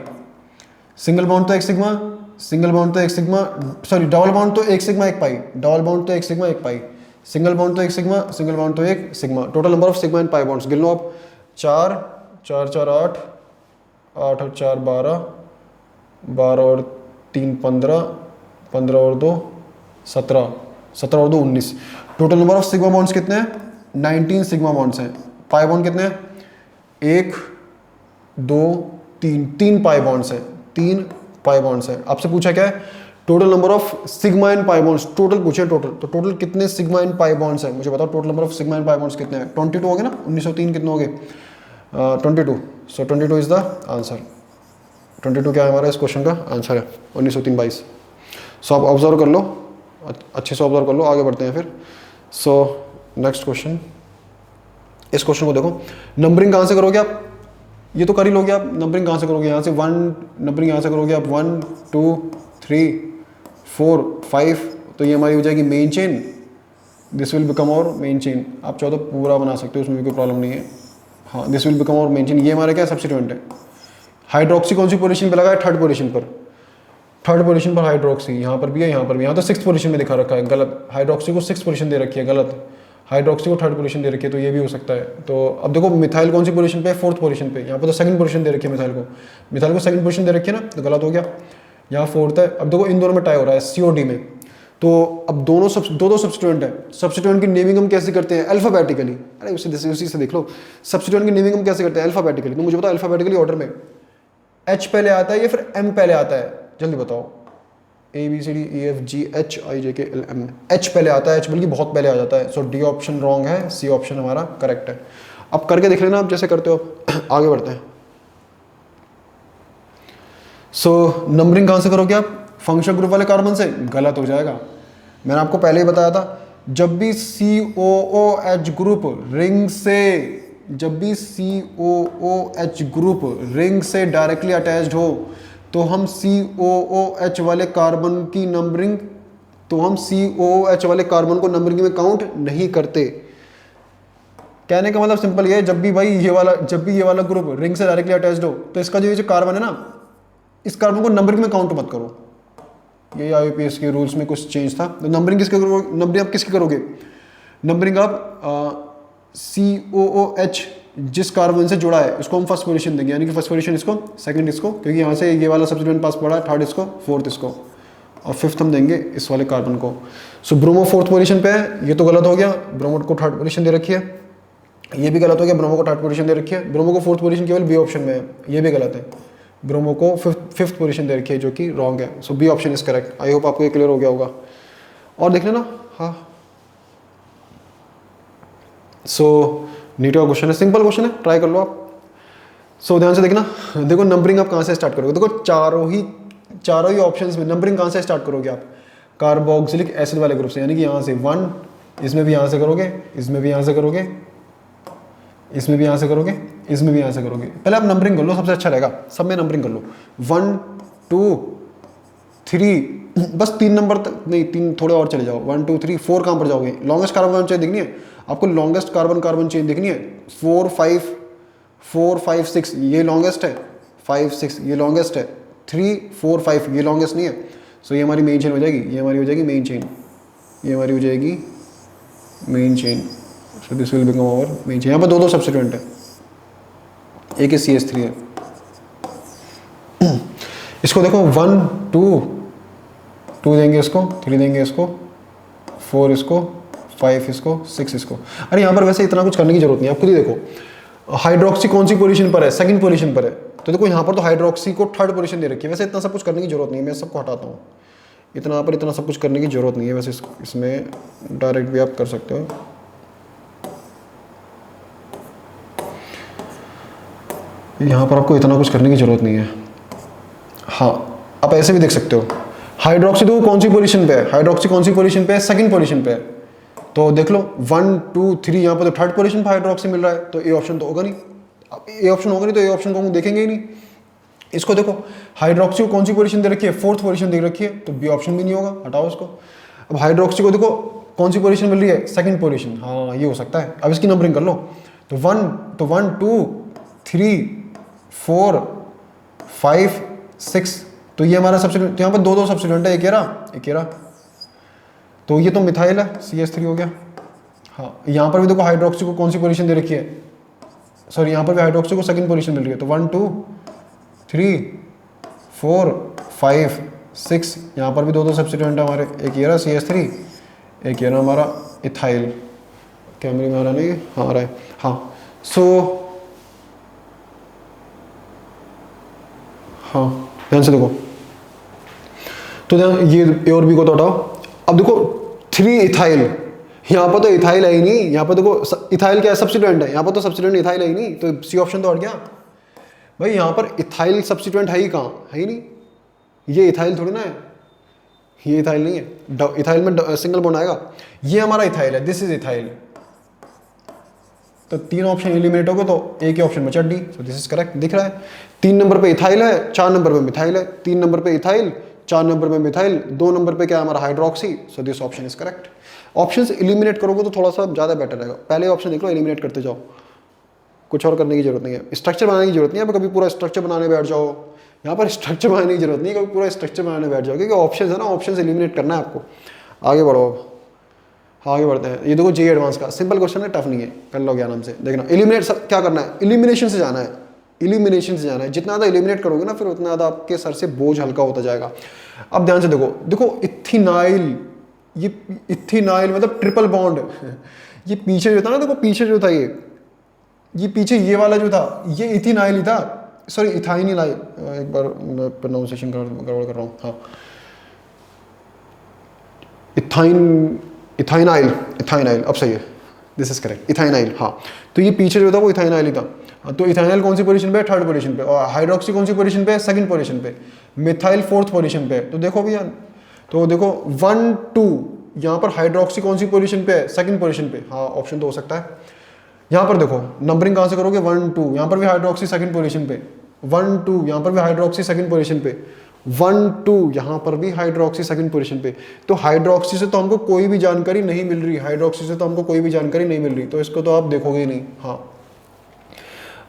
सिंगल बॉन्ड तो एक सिग्मा, सिंगल बॉन्ड तो एक सिग्मा, सॉरी डबल बॉन्ड तो एक सिग्मा एक पाई, डबल बॉन्ड तो एक सिग्मा एक पाई, सिंगल बॉन्ड तो एक सिग्मा, सिंगल बॉन्ड तो एक sigma. Total number of sigma and pi bonds गिन लो आप। 4 4 4 8, 8 और 4 12, 12 और 3 15, 15 और 2 17, 17 और 2 19। Total number of sigma bonds कितने हैं? 19 सिग्मा बॉन्ड्स हैं। पाई बॉन्ड कितने हैं? 1 2 3, 3 पाई बॉन्ड्स हैं, 3 पाई बॉन्ड्स हैं। आपसे पूछा क्या है? Total number of sigma and pi bonds, total पूछे टोटल, तो टोटल कितने सिग्मा एंड पाई बॉन्ड्स हैं मुझे बताओ। Total number of sigma and pi bonds कितने हैं? 22 हो गए ना, 1903 कितने हो गए? 22। सो 22 इज द आंसर। 22 क्या है हमारा इस क्वेश्चन का आंसर है, 1903 22। सो आप ऑब्जर्व कर लो, अच्छे से ऑब्जर्व कर लो, आगे बढ़ते हैं फिर। सो नेक्स्ट क्वेश्चन, इस क्वेश्चन को देखो, नंबरिंग कहाँ से करोगे आप? ये तो कर ही लोगे आप। नंबरिंग कहाँ से करोगे? यहाँ से 1 नंबरिंग यहाँ से करोगे आप, 1 2 3 4 5, तो ये हमारी हो जाएगी main chain. This will become और मेन चेन। आप चाहो तो पूरा बना सकते हो, उसमें भी कोई प्रॉब्लम नहीं है। हाँ, दिस विल बिकम और मेन चेन। ये हमारा क्या सब्स्टिट्यूएंट है? हाइड्रोक्सी कौन सी पोजीशन पे लगा है? थर्ड पोजीशन पर, थर्ड पोजीशन पर हाइड्रोक्सी। यहाँ पर भी है, यहाँ पर भी, यहाँ तो 6th पोजीशन में दिखा रखा है, गलत। हाइड्रोक्सी को 6th पोजीशन दे रखी है, गलत। हाइड्रोक्सी को 3rd पोजीशन दे रखी है, तो ये भी हो सकता है। तो अब देखो मिथाइल कौन सी पोजीशन पे है? 4th पोजीशन पे। यहाँ पर तो 2nd पोजीशन दे रखी है मिथाइल को, मिथाइल को 2nd पोजीशन दे रखी है ना, तो गलत हो गया। यहाँ 4th है। अब देखो इन दोनों में टाई हो रहा है COD में, तो अब दोनों दो सब्स्टिट्यूएंट है। सब्स्टिट्यूएंट की नेमिंग हम कैसे करते हैं? अल्फाबेटिकली। अरे उसी से देख लो, सब्स्टिट्यूएंट की नेमिंग हम कैसे करते हैं? अल्फाबेटिकली। तो मुझे बताओ अल्फाबेटिकली ऑर्डर में H पहले आता है या फिर M पहले आता है? जल्दी बताओ। ABCDEFGHIJKLM, H पहले आता है, H बल्कि बहुत पहले आ जाता है। सो D ऑप्शन रॉन्ग है, C ऑप्शन हमारा करेक्ट है। अब करके देख लेना आप जैसे करते हो। आगे बढ़ते हैं। सो नंबरिंग कहाँ से करोगे आप? फंक्शनल ग्रुप वाले कार्बन से? गलत हो जाएगा। मैंने आपको पहले ही बताया था, जब भी COOH ग्रुप रिंग से, जब भी COOH ग्रुप रिंग से डायरेक्टली अटैच्ड हो तो हम COOH वाले कार्बन की नंबरिंग, तो हम COOH वाले कार्बन को नंबरिंग में काउंट नहीं करते। कहने का मतलब सिंपल ये है, जब भी भाई ये वाला ग्रुप रिंग से डायरेक्टली अटैच्ड हो तो इसका जो कार्बन है ना, इस कार्बन को नंबरिंग में काउंट मत करो। ये IUPAC के रूल्स में कुछ चेंज था। तो नंबरिंग किसके करोगे? नंबरिंग आप किसकी करोगे? नंबरिंग आप COOH जिस कार्बन से जुड़ा है उसको हम फर्स्ट पोजीशन देंगे, यानी कि फर्स्ट पोजीशन इसको, सेकंड इसको, क्योंकि यहाँ से ये वाला सब्स्टिट्यूएंट पास पड़ा है, 3rd इसको, 4th इसको, और 5th हम देंगे इस वाले कार्बन को। सो ब्रोमो 4th पोजीशन पे है, ये तो गलत हो गया। ब्रोमो को 3rd पोजीशन दे रखी है, ये भी गलत हो गया। ब्रोमो को 3rd पोजीशन दे रखी है। ब्रोमो को 4th पोजीशन केवल B ऑप्शन में है, ये भी गलत है। ब्रोमो को 5th पोजीशन दे रखी है, जो कि रॉन्ग है। सो B option is correct. I hope आपको ये क्लियर हो गया होगा। और देख लेना। हाँ, सो नीट का क्वेश्चन है, सिंपल क्वेश्चन है, ट्राई कर लो आप। सो ध्यान से देखना। देखो नंबरिंग आप कहाँ से स्टार्ट करोगे? देखो चारों ही ऑप्शंस में नंबरिंग कहाँ से स्टार्ट करोगे आप? कार्बोक्सिलिक एसिड वाले ग्रुप से, यानी कि यहाँ से 1, इसमें भी यहाँ से करोगे, इसमें भी यहाँ से करोगे, इसमें भी यहाँ से करोगे, इसमें भी यहाँ से करोगे। पहले आप नंबरिंग कर लो, सबसे अच्छा रहेगा। सब में नंबरिंग कर लो, 1 2 3, बस 3 नंबर तक नहीं, 3 थोड़े और चले जाओ। 1 2 3 4 कहाँ पर जाओगे? लॉन्गेस्ट कार्बन चेन देखनी है आपको, लॉन्गेस्ट कार्बन चेन देखनी है। 4 5 6 ये लॉन्गेस्ट है, 5 6 ये लॉन्गेस्ट है, 3 4 5 ये लॉन्गेस्ट नहीं है। सो ये हमारी मेन चेन हो जाएगी, ये हमारी हो जाएगी मेन चेन, ये हमारी हो जाएगी main chain. So this will become our main chain. यहाँ पर दो सब्स्टिट्यूएंट है, एक ही CH3 है। इसको देखो 1 2 देंगे इसको, 3 देंगे इसको, 4 इसको, 5 इसको, 6 इसको। अरे यहाँ पर वैसे इतना कुछ करने की जरूरत नहीं है, आप खुद ही देखो हाइड्रोक्सी कौन सी पोजीशन पर है, सेकंड पोजीशन पर है। तो देखो यहाँ पर तो हाइड्रोक्सी को थर्ड पोजीशन दे रखी है। वैसे इतना सब कुछ करने की जरूरत नहीं है, मैं सबको हटाता हूँ। इतना पर इतना सब कुछ करने की जरूरत नहीं है। वैसे इसमें डायरेक्ट भी आप कर सकते हो। यहाँ पर आपको इतना कुछ करने की जरूरत नहीं है। हाँ, आप ऐसे भी देख सकते हो। हाइड्रोक्सी तो कौन सी पोजीशन पे है, हाइड्रोक्सी कौन सी पोजीशन पे है, सेकंड पोजीशन पे है। तो देख लो 1 2 3, यहाँ पर तो थर्ड पोजीशन पे हाइड्रोक्सी मिल रहा है, तो ए ऑप्शन तो होगा नहीं। अब ए ऑप्शन होगा नहीं तो ए ऑप्शन को हम देखेंगे ही नहीं। इसको देखो हाइड्रोक्सी को कौन सी पोजीशन दे रखी है, फोर्थ पोजीशन दे रखी है, तो बी ऑप्शन भी नहीं होगा, हटाओ इसको। अब हाइड्रोक्सी को देखो कौन सी पोजीशन मिल रही है, सेकंड पोजीशन, हाँ ये हो सकता है। अब इसकी नंबरिंग कर लो, तो 1 2 3 4 5 6, तो ये हमारा सब्स्टिट्यूएंट, यहाँ पर दो सब्स्टिट्यूएंट है, एक ये रहा, तो ये तो मिथाइल है, CH3 हो गया। हाँ, यहाँ पर भी देखो हाइड्रोक्सी को कौन सी पोजीशन दे रखी है, सॉरी यहाँ पर भी हाइड्रोक्सी को सेकंड पोजीशन मिल रही है, तो 1 2 3 4 5 6, यहाँ पर भी दो सब्स्टिट्यूएंट है हमारे, एक ये रहा CH3, एक ये रहा हमारा इथाइल। कैमरे में आ रहा नहीं, हाँ आ रहा है। हाँ सो हाँ ध्यान से देखो, तो ध्यान ये और बी को तो हटाओ। अब देखो 3 इथाइल, यहाँ पर तो इथाइल है ही नहीं, यहाँ पर देखो इथाइल क्या है, सब्स्टिट्यूएंट है, यहाँ पर तो सब्स्टिट्यूएंट इथाइल है ही नहीं, तो सी ऑप्शन तो हट गया भाई। यहाँ पर इथाइल सब्स्टिट्यूएंट है ही कहाँ, है ही नहीं, ये इथाइल थोड़ी ना है, ये इथाइल नहीं है। इथाइल में सिंगल बॉन्ड आएगा, ये हमारा इथाइल है, दिस इज इथाइल। तो 3 ऑप्शन एलिमिनेट हो गए, तो एक ही ऑप्शन बचा D, so this is correct. दिख रहा है 3 नंबर पे इथाइल है, 4 नंबर पे मिथाइल है, 3 नंबर पे इथाइल, 4 नंबर पे मिथाइल, 2 नंबर पे क्या है हमारा hydroxy, so this option is correct. Options eliminate करोगे तो थोड़ा सा ज़्यादा बेटर रहेगा। पहले ऑप्शन देख लो, एलिमिनेट करते जाओ, कुछ और करने की जरूरत नहीं है, स्ट्रक्चर बनाने की जरूरत नहीं है। कभी पूरा स्ट्रक्चर बनाने बैठ जाओ, यहाँ पर स्ट्रक्चर बनाने की जरूरत नहीं है, कभी पूरा स्ट्रक्चर बनाने बैठ जाओ, क्योंकि ऑप्शन है ना, ऑप्शन एलिमिनेट करना है आपको। आगे बढ़ो, अब हाँ आगे बढ़ते हैं। ये देखो जे एडवांस का सिंपल क्वेश्चन है, टफ नहीं है, कर लो क्या नाम से। देखना एलिमिनेट क्या करना है, एलिमिनेशन से जाना है, एलिमिनेशन से जाना है। जितना ज़्यादा एलिमिनेट करोगे ना, फिर उतना ज़्यादा आपके सर से बोझ हल्का होता जाएगा। अब ध्यान से देखो, देखो इथिनाइल, ये इथिनाइल मतलब ट्रिपल बॉन्ड, ये पीछे जो था ना, देखो पीछे जो था ये पीछे ये वाला जो था, ये इथिनाइल ही था, सॉरी इथाइनिल आई, एक बार मैं प्रोनाउंसिएशन गड़बड़ कर रहा हूँ। हाँ इथाइनाइल, अब सही है, दिस इज करेक्ट, इथाइनाइल। हाँ, तो ये पीछे जो था वो इथाइनाइल ही था। तो इथाइनाइल कौन सी पोजीशन पे है, थर्ड पोजीशन पे, और हाइड्रोक्सी कौन सी पोजीशन पे है, सेकंड पोजीशन पे, मिथाइल फोर्थ पोजीशन पे। तो देखो भैया, तो देखो 1 2, यहाँ पर हाइड्रोक्सी कौन सी पोजीशन पे है, सेकंड पोजीशन पे। हाँ ऑप्शन तो हो सकता है। यहाँ पर देखो नंबरिंग कहाँ से करोगे, 1 2, यहाँ पर भी हाइड्रोक्सी सेकंड पोजीशन पे, 1 2, यहाँ पर भी हाइड्रोक्सी सेकंड पोजीशन पे, 1 2, यहाँ पर भी हाइड्रोक्सी सेकंड पोजीशन पे। तो हाइड्रोक्सी से तो हमको कोई भी जानकारी नहीं मिल रही, हाइड्रोक्सी से तो हमको कोई भी जानकारी नहीं मिल रही, तो इसको तो आप देखोगे ही नहीं। हाँ,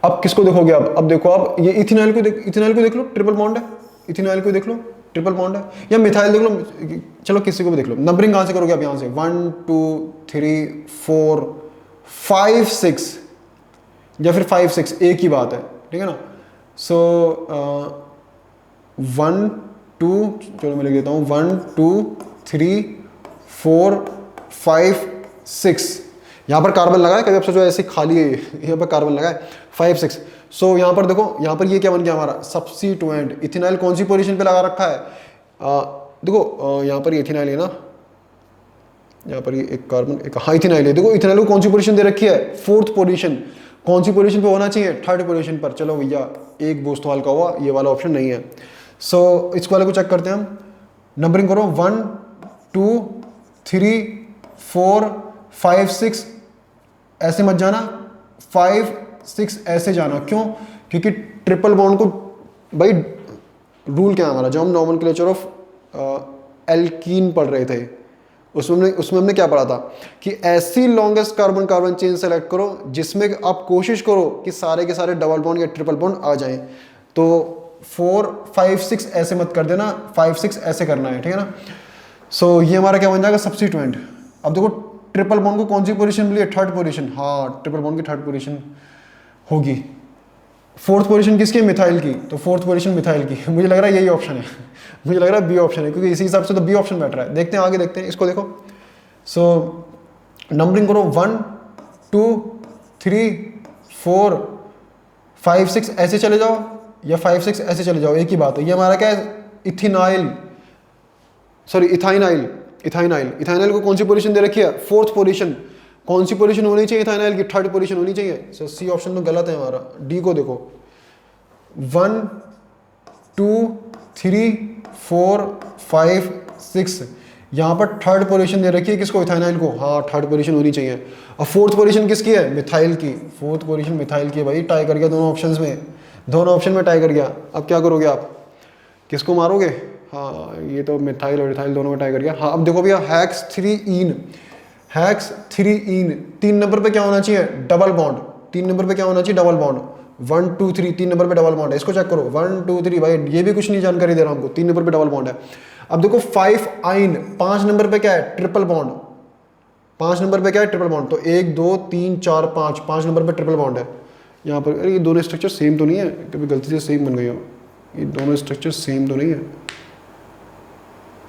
अब किसको देखोगे, अब देखो, आप ये इथेनॉल को देख लो, ट्रिपल बॉन्ड है, इथेनॉल को देख लो, ट्रिपल बॉन्ड है, या मिथाइल देख लो, चलो किसी को भी देख लो। नंबरिंग कहाँ से करोगे आप, यहाँ से 1 2 3 4 5 6, या फिर 5 6 एक ही बात है, ठीक है ना। सो 1 2, चलो मैं लिख देता हूँ, 1 2 3 4 5 6, यहाँ पर कार्बन लगा है, कभी आप सोचो ऐसे खाली है, यहाँ पर कार्बन लगा है, 5 6। सो यहाँ पर देखो, यहाँ पर ये क्या बन गया हमारा सब्स्टिट्यूएंट। इथेनॉल कौन सी पोजीशन पे लगा रखा है, देखो यहाँ पर ये इथेनॉल है ना, यहाँ पर ये एक कार्बन एक, हाँ इथेनॉल है। देखो इथेनॉल को कौन सी पोजीशन दे रखी है, फोर्थ पोजीशन। कौन सी पोजीशन पे होना चाहिए, थर्ड पोजीशन पर। चलो भैया एक बोझ तो हल्का हुआ, ये वाला ऑप्शन नहीं है। सो इस वाले को चेक करते हैं हम, नंबरिंग करो 1 2 3 4 5 6, ऐसे मत जाना, 5 6 ऐसे जाना। क्यों, क्योंकि ट्रिपल बॉन्ड को भाई रूल क्या है हमारा, जब हम नॉमेनक्लेचर ऑफ एल्कीन पढ़ रहे थे, उसमें हमने क्या पढ़ा था कि ऐसी longest carbon carbon chain select करो जिसमें आप कोशिश करो कि सारे के सारे डबल बॉन्ड या ट्रिपल बॉन्ड आ जाएं। तो 4 5 6 ऐसे मत कर देना, 5 6 ऐसे करना है, ठीक है ना। सो ये हमारा क्या बन जाएगा सब्स्टिट्यूएंट। अब देखो ट्रिपल बॉन्ड को कौन सी पोजीशन मिली है, थर्ड पोजीशन। हाँ ट्रिपल बॉन्ड की थर्ड पोजीशन होगी। फोर्थ पोजीशन किसकी, मिथाइल की, तो फोर्थ पोजीशन मिथाइल की। मुझे लग रहा है यही ऑप्शन है, मुझे लग रहा है बी ऑप्शन है, क्योंकि इसी हिसाब से तो बी ऑप्शन बैठ रहा है। देखते हैं आगे, देखते हैं इसको देखो। सो नंबरिंग करो 1 2 3 4 5 6 ऐसे चले जाओ या 5 6 ऐसे चले जाओ, एक ही बात है। ये हमारा क्या है, इथेनाइल, सॉरी इथाइनाइल। इथाइनाइल, इथाइनाइल को कौन सी पोजीशन दे रखी है, फोर्थ पोजीशन। कौन सी पोजीशन होनी चाहिए इथाइनाइल की, थर्ड पोजीशन होनी चाहिए। सो सी ऑप्शन तो गलत है हमारा। डी को देखो 1 2 3 4 5 6, यहाँ पर थर्ड पोजीशन दे रखी है किसको, इथाइनाइल को। हाँ थर्ड पोजीशन होनी चाहिए। और फोर्थ पोजीशन किसकी है, मिथाइल की। फोर्थ पोजीशन मिथाइल की है भाई। टाई कर गया दोनों ऑप्शंस में, दोनों ऑप्शन में टाई कर गया। अब क्या करोगे आप, किसको मारोगे। हाँ ये तो मिथाइल और इथाइल दोनों में टाई कर गया। हाँ अब देखो भैया हेक्स 3 हेक्स 3 3 नंबर पे क्या होना चाहिए, डबल बॉन्ड। 3 नंबर पे क्या होना चाहिए, डबल बॉन्ड। 1 2 3 3 नंबर पे डबल बॉन्ड है, इसको चेक करो। 1 2 3 भाई ये भी कुछ नहीं जानकारी दे रहा हूं हमको, 3 नंबर पे डबल बॉन्ड है। अब देखो 5 आइन 5 नंबर पे क्या है, ट्रिपल बॉन्ड। 5 नंबर पे क्या है, ट्रिपल बॉन्ड। तो 1 2 3 4 5, 5 नंबर पे ट्रिपल बॉन्ड है यहाँ पर। अरे ये दोनों स्ट्रक्चर सेम तो नहीं है, कभी गलती से सेम बन गई हो, ये दोनों स्ट्रक्चर सेम तो नहीं है।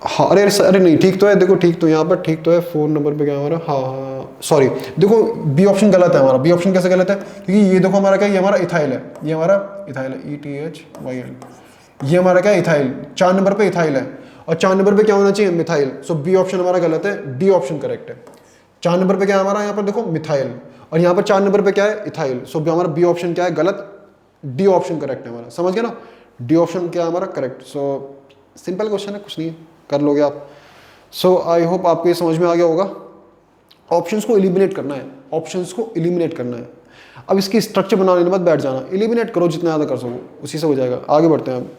हाँ अरे नहीं ठीक तो है, देखो ठीक तो यहाँ पर ठीक तो है। 4 नंबर पे क्या हमारा, हाँ हाँ सॉरी, देखो बी ऑप्शन गलत है हमारा। बी ऑप्शन कैसे गलत है, क्योंकि ये देखो हमारा क्या, ये हमारा इथाइल है, ये हमारा इथाइल है, ETHYL। ये हमारा क्या है, इथाइल। 4 नंबर पे इथाइल है और 4 नंबर पे क्या होना चाहिए, मिथाइल। सो बी ऑप्शन हमारा गलत है, डी ऑप्शन करेक्ट है। 4 नंबर पे क्या है हमारा, यहाँ पर देखो मिथाइल, और यहाँ पर 4 नंबर पे क्या है, इथाइल। सो हमारा बी ऑप्शन क्या है, गलत। डी ऑप्शन करेक्ट है हमारा, समझ गया ना। डी ऑप्शन क्या है हमारा, करेक्ट। सो सिंपल क्वेश्चन है, कुछ नहीं है, कर लोगे आप। सो आई होप आपको ये समझ में आ गया होगा। ऑप्शंस को एलिमिनेट करना है, ऑप्शंस को एलिमिनेट करना है। अब इसकी स्ट्रक्चर बनाने के बाद बैठ जाना, एलिमिनेट करो जितना ज़्यादा कर सको, उसी से हो जाएगा। आगे बढ़ते हैं अब।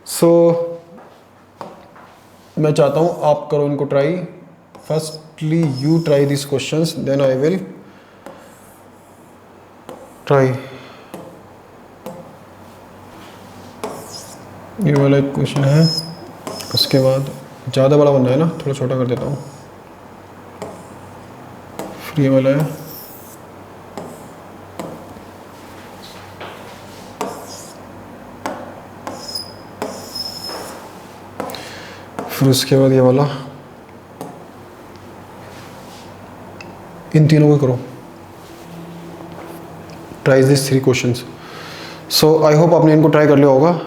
सो मैं चाहता हूँ आप करो इनको try. Firstly you try this questions, then I will try. ये वाला एक क्वेश्चन है, उसके बाद ज़्यादा बड़ा बनना है ना, थोड़ा छोटा कर देता हूँ। फिर ये वाला है, फिर उसके बाद ये वाला। इन तीनों को करो, try this 3 questions. So I hope आपने इनको ट्राई कर लिया होगा।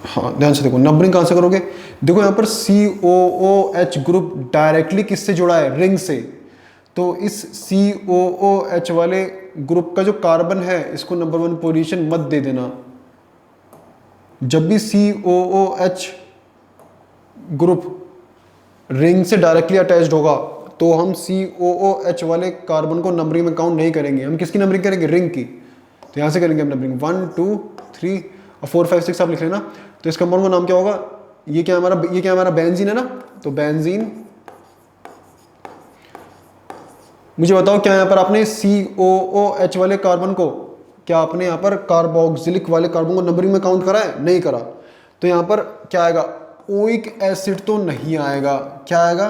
हाँ ध्यान से देखो, नंबरिंग कहाँ से करोगे, देखो यहाँ पर COOH ग्रुप डायरेक्टली किससे जुड़ा है, रिंग से। तो इस COOH वाले ग्रुप का जो कार्बन है, इसको नंबर 1 पोजीशन मत दे देना। जब भी COOH ग्रुप रिंग से डायरेक्टली अटैच्ड होगा तो हम COOH वाले कार्बन को नंबरिंग में काउंट नहीं करेंगे। हम किसकी नंबरिंग करेंगे, रिंग की। तो यहाँ से करेंगे हम नंबरिंग 1 2 3 और 4 5 6 आप लिख लेना। तो इस कंपाउंड का नाम क्या होगा, ये क्या हमारा बेंजीन है ना। तो बेंजीन, मुझे बताओ क्या यहाँ पर आपने COOH वाले कार्बन को, क्या आपने यहाँ पर कार्बोक्सिलिक वाले कार्बन को नंबरिंग में काउंट करा है, नहीं करा। तो यहाँ पर क्या आएगा, ओइक एसिड तो नहीं आएगा, क्या आएगा,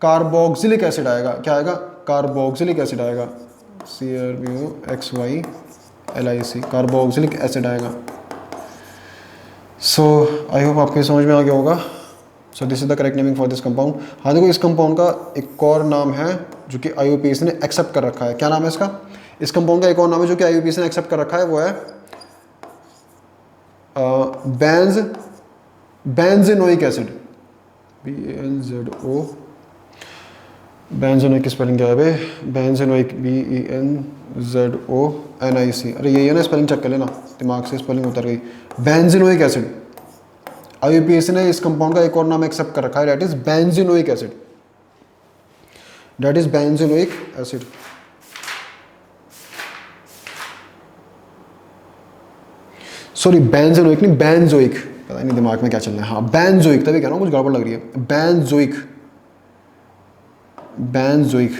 कार्बोक्सिलिक एसिड आएगा। क्या आएगा, कार्बोक्सिलिक एसिड आएगा, CRBOXYLIC, कार्बोक्सिलिक एसिड आएगा। सो आई होप आपको समझ में आ गया होगा। सो this is the correct naming for this compound. हाँ देखो, इस कंपाउंड का एक और नाम है जो कि IUPAC ने एक्सेप्ट कर रखा है। क्या नाम है इसका, इस कंपाउंड का एक और नाम है जो कि IUPAC ने एक्सेप्ट कर रखा है, वो है बेंजेनोइक एसिड, BENZO। बेंजेनोइक की स्पेलिंग क्या है बे, बेंजेनोइक BENZONIC। अरे ये है ना, स्पेलिंग चेक कर लेना, दिमाग से स्पेलिंग उतर गई। बेंजेनोइक एसिड, IUPAC ने इस कंपाउंड का एक और नाम एक्सेप्ट कर रखा है, that is benzenoic acid, that is benzenoic acid. Sorry benzenoic नहीं, बेंजोइक, पता नहीं दिमाग में क्या चल रहा है। हाँ बेंजोइक, तभी कह रहा हूँ कुछ गड़बड़ लग रही है। बेंजोइक, बेंजोइक,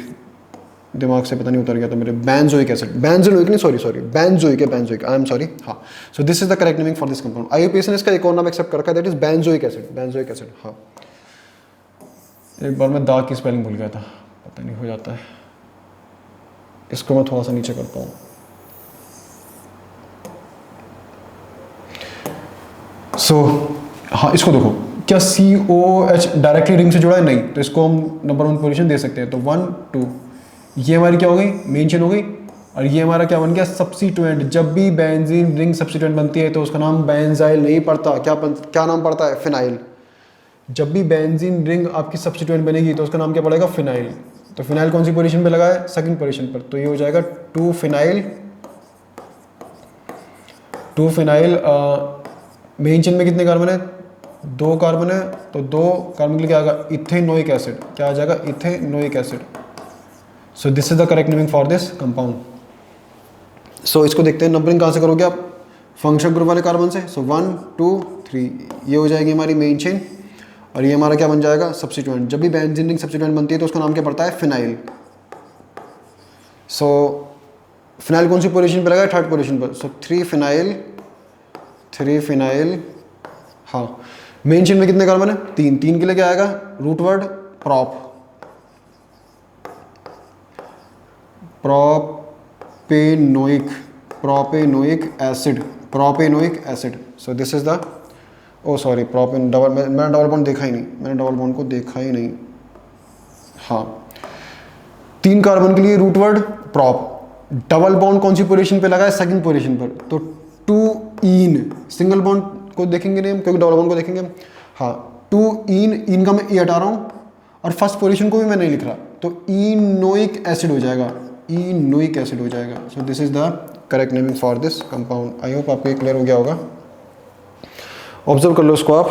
दिमाग से पता नहीं उतर गया था मेरे। बेंजोइक एसिड, बेंजेनोइक नहीं, सॉरी बेंजोइक है, बेंजोइक, आई एम सॉरी। हाँ सो this is the correct naming for this compound. IUPAC ने इसका एक और नाम एक्सेप्ट कर रखा है, that is benzoic acid, benzoic acid. हाँ एक बार मैं दाग की स्पेलिंग भूल गया था, पता नहीं हो जाता है। इसको मैं थोड़ा सा नीचे करता हूँ। सो हाँ इसको देखो, क्या COOH डायरेक्टली रिंग से जुड़ा है? नहीं, तो इसको हम नंबर 1 पोजीशन दे सकते हैं। तो 1 2 ये हमारी क्या हो गई? मेन चेन हो गई। और ये हमारा क्या बन गया? सब्स्टिट्यूएंट। जब भी बेंजीन रिंग सब्स्टिट्यूएंट बनती है तो उसका नाम बेंजाइल नहीं पड़ता, क्या नाम पड़ता है? फिनाइल। जब भी बेंजीन रिंग आपकी सब्स्टिट्यूएंट बनेगी तो उसका नाम क्या पड़ेगा? फिनाइल। तो फिनाइल कौन सी पोजीशन पे लगा है? सेकंड पोजीशन पर। तो ये हो जाएगा 2 फिनाइल। मेन चेन में कितने कार्बन है? 2 कार्बन है। तो 2 कार्बन के लिए क्या आएगा? Ethanoic acid. क्या आ जाएगा? Ethanoic acid. So this is the correct naming for this compound. So इसको देखते हैं, नंबरिंग कहाँ से करोगे आप? फंक्शन ग्रुप वाले कार्बन से। सो 1 2 3 ये हो जाएगी हमारी मेन चेन। और ये हमारा क्या बन जाएगा? सब्स्टिट्यूएंट। जब भी बेंजीन रिंग सब्स्टिट्यूएंट बनती है तो उसका नाम क्या पड़ता है? फिनाइल। सो फिनाइल कौन सी पोजीशन पे लगा है? थर्ड पोजीशन पर। सो 3 फिनाइल। हाँ, मेन चेन में कितने कार्बन है? 3। 3 के लिए क्या आएगा? Root word propenoic acid. So this is the sorry propene double, मैंने डबल बॉन्ड देखा ही नहीं, हाँ, 3 कार्बन के लिए root word prop. Double bond कौन सी पोजीशन पे लगा है? सेकंड पोजीशन पर। तो 2 इन, सिंगल बॉन्ड को देखेंगे नहीं हम क्योंकि डबल बॉन्ड को देखेंगे हम। हाँ, 2 इन का मैं ई हटा रहा हूँ और फर्स्ट पोजीशन को भी मैं नहीं लिख रहा, तो इनोइक एसिड हो जाएगा। So this is the correct naming for this compound. I hope आपको क्लियर हो गया होगा। ऑब्जर्व कर लो इसको आप।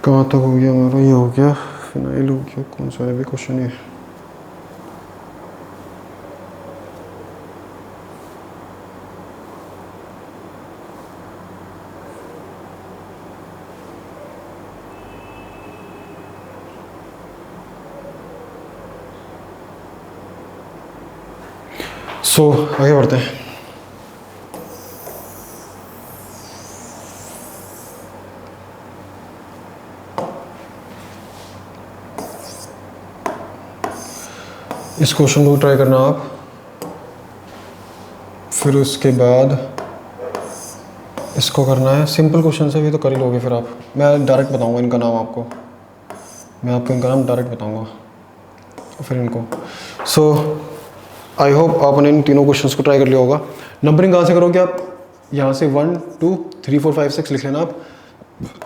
कहाँ तक हो गया हमारा? ये हो गया, फिनाइल हो गया, कौन सा है भी क्वेश्चन है? सो आगे बढ़ते हैं। इस क्वेश्चन को ट्राई करना आप, फिर उसके बाद इसको करना है। सिंपल क्वेश्चन से भी तो कर ही लोगे फिर आप। मैं डायरेक्ट बताऊंगा इनका नाम आपको, मैं आपको इनका नाम डायरेक्ट बताऊंगा फिर इनको। सो आई होप आपने इन तीनों क्वेश्चंस को ट्राई कर लिया होगा। नंबरिंग कहाँ से करोगे आप? यहाँ से 1 2 3 4 5 6 लिख लेना आप।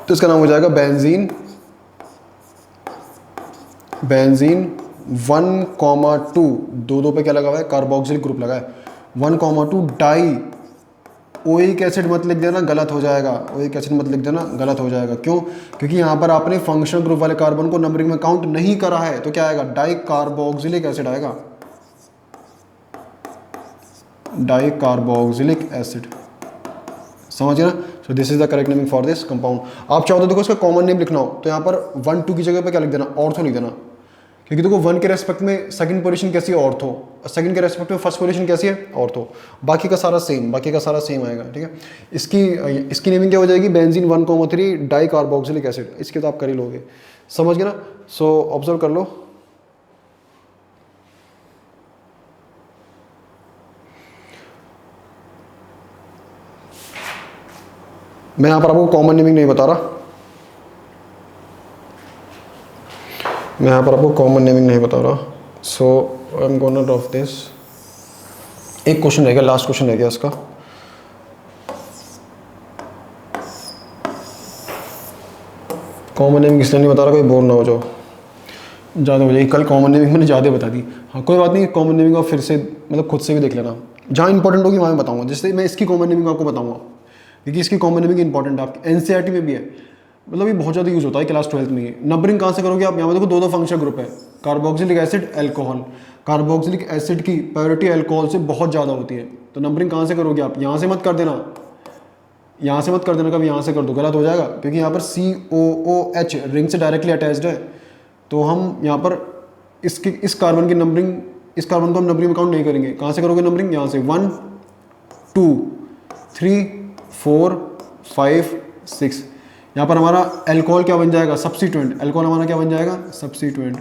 तो इसका नाम हो जाएगा बेंजीन 1,2 दो पे क्या लगा हुआ है? कार्बोक्सिलिक ग्रुप लगा है। 1,2 डाई ओइक एसिड मत लिख देना, गलत हो जाएगा। ओइक एसिड मत लिख देना, गलत हो जाएगा। क्यों? क्योंकि यहाँ पर आपने फंक्शनल ग्रुप वाले कार्बन को नंबरिंग में काउंट नहीं करा है। तो क्या आएगा? डाई कार्बोक्सिलिक एसिड आएगा, डाई कार्बोक्सिलिक एसिड। समझ ना? So this is the correct naming for this compound. आप चाहो तो देखो इसका कॉमन नेम लिखना हो तो यहाँ पर 1 2 की जगह पे क्या लिख देना? ऑर्थो लिख देना। क्योंकि देखो 1 के रेस्पेक्ट में सेकंड पोजीशन कैसी है? ऑर्थो। और सेकंड के रेस्पेक्ट में फर्स्ट पोजीशन कैसी है? ऑर्थो। बाकी का सारा सेम आएगा। ठीक है, इसकी नेमिंग क्या हो जाएगी? Benzene 1,3 di carboxylic acid. इसके तो आप कर ही लोगे, समझ गए ना? सो ऑब्जर्व कर लो। मैं यहाँ पर आपको कॉमन नेमिंग नहीं बता रहा, so I am gonna drop this. एक क्वेश्चन रह गया, लास्ट क्वेश्चन रह गया इसका। कॉमन नेमिंग इसलिए नहीं बता रहा कोई बोर ना हो जाओ, ज़्यादा हो जाएगी। कल कॉमन नेमिंग मैंने ज़्यादा बता दी। हाँ कोई बात नहीं, कॉमन नेमिंग आप फिर से मतलब खुद से भी देख लेना, जहाँ इंपॉर्टेंट होगी वहाँ मैं बताऊँगा। जैसे मैं इसकी कॉमन नेमिंग आपको बताऊँगा क्योंकि इसकी कॉमन नेमिंग इंपॉर्टेंट है, आपकी एनसीईआरटी में भी है, मतलब ये बहुत ज़्यादा यूज़ होता है क्लास 12th में। ये नंबरिंग कहाँ से करोगे आप? यहाँ पर देखो 2 फंक्शन ग्रुप है, carboxylic acid, alcohol. Carboxylic acid की प्रायोरिटी अल्कोहल से बहुत ज़्यादा होती है। तो नंबरिंग कहाँ से करोगे आप? यहाँ से मत कर देना, कभी यहाँ से कर दो, गलत हो जाएगा। क्योंकि यहाँ पर COOH रिंग से डायरेक्टली अटैच्ड है। तो हम यहाँ पर इस कार्बन को हम नंबरिंग में काउंट नहीं करेंगे। कहाँ से करोगे नंबरिंग? यहाँ से 1 2 3 4 5 6। यहाँ पर हमारा एल्कोहल क्या बन जाएगा, सब्स्टिट्यूएंट। एल्कोहल हमारा क्या बन जाएगा, सब्स्टिट्यूएंट।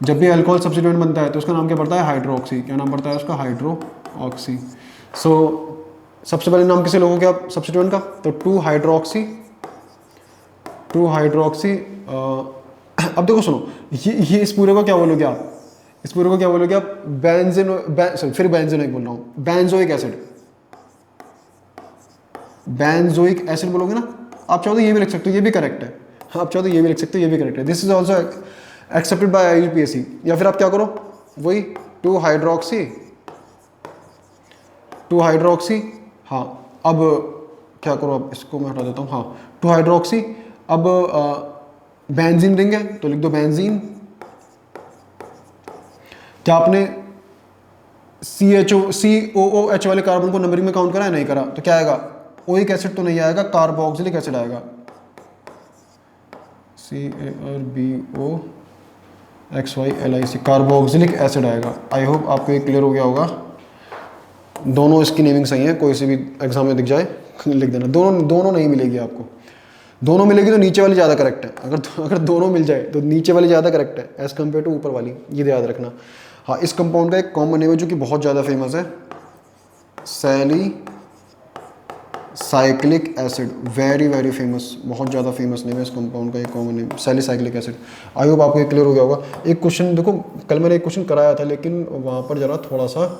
जब भी अल्कोहल सब्स्टिट्यूएंट बनता है तो उसका नाम क्या पड़ता है, हाइड्रोक्सी। क्या नाम पड़ता है उसका, हाइड्रोक्सी। सो सबसे पहले नाम किसे लोगों क्या सब्स्टिट्यूएंट का, तो 2 हाइड्रोक्सी। अब देखो सुनो, ये इस पूरे को क्या बोलोगे आप, इस पूरे को क्या बोलोगे आप, फिर बेंजीनोइक बोल रहा हूँ, बेंजोइक एसिड। बेंजोइक एसिड बोलोगे ना। आप चाहो तो ये भी लिख सकते हो, ये भी करेक्ट है। आप चाहो तो ये भी लिख सकते हो, ये भी करेक्ट है। This is also accepted by IUPAC। या फिर आप क्या करो, वही 2 हाइड्रोक्सी। हाँ, अब क्या करो, अब इसको मैं हटा देता हूँ। हाँ, 2 हाइड्रोक्सी। अब बेंजीन रिंग है तो लिख दो बेंजीन। क्या आपने COOH वाले कार्बन को नंबरिंग में काउंट करा है, नहीं करा, तो क्या आएगा, ओइक एसिड तो नहीं आएगा, कार्बोक्सिलिक एसिड आएगा। CARBOXYLIC, कार्बोक्सिलिक एसिड आएगा। आई होप आपको ये क्लियर हो गया होगा। दोनों इसकी नेमिंग सही है, कोई से भी एग्जाम में दिख जाए लिख देना। दोनों नहीं मिलेगी आपको, दोनों मिलेगी तो नीचे वाली ज़्यादा करेक्ट है। अगर दोनों मिल जाए तो नीचे वाली ज़्यादा करेक्ट है एज़ कम्पेयर टू ऊपर वाली, ये याद रखना। हाँ, इस कंपाउंड का एक कॉमन नेम है जो कि बहुत ज़्यादा फेमस है, salicylic acid. Very very famous, बहुत ज़्यादा फेमस नेम है इस कंपाउंड का, एक common name salicylic acid. I hope आपको क्लियर हो गया होगा। एक क्वेश्चन देखो, कल मैंने एक क्वेश्चन कराया था लेकिन वहाँ पर ज़रा थोड़ा सा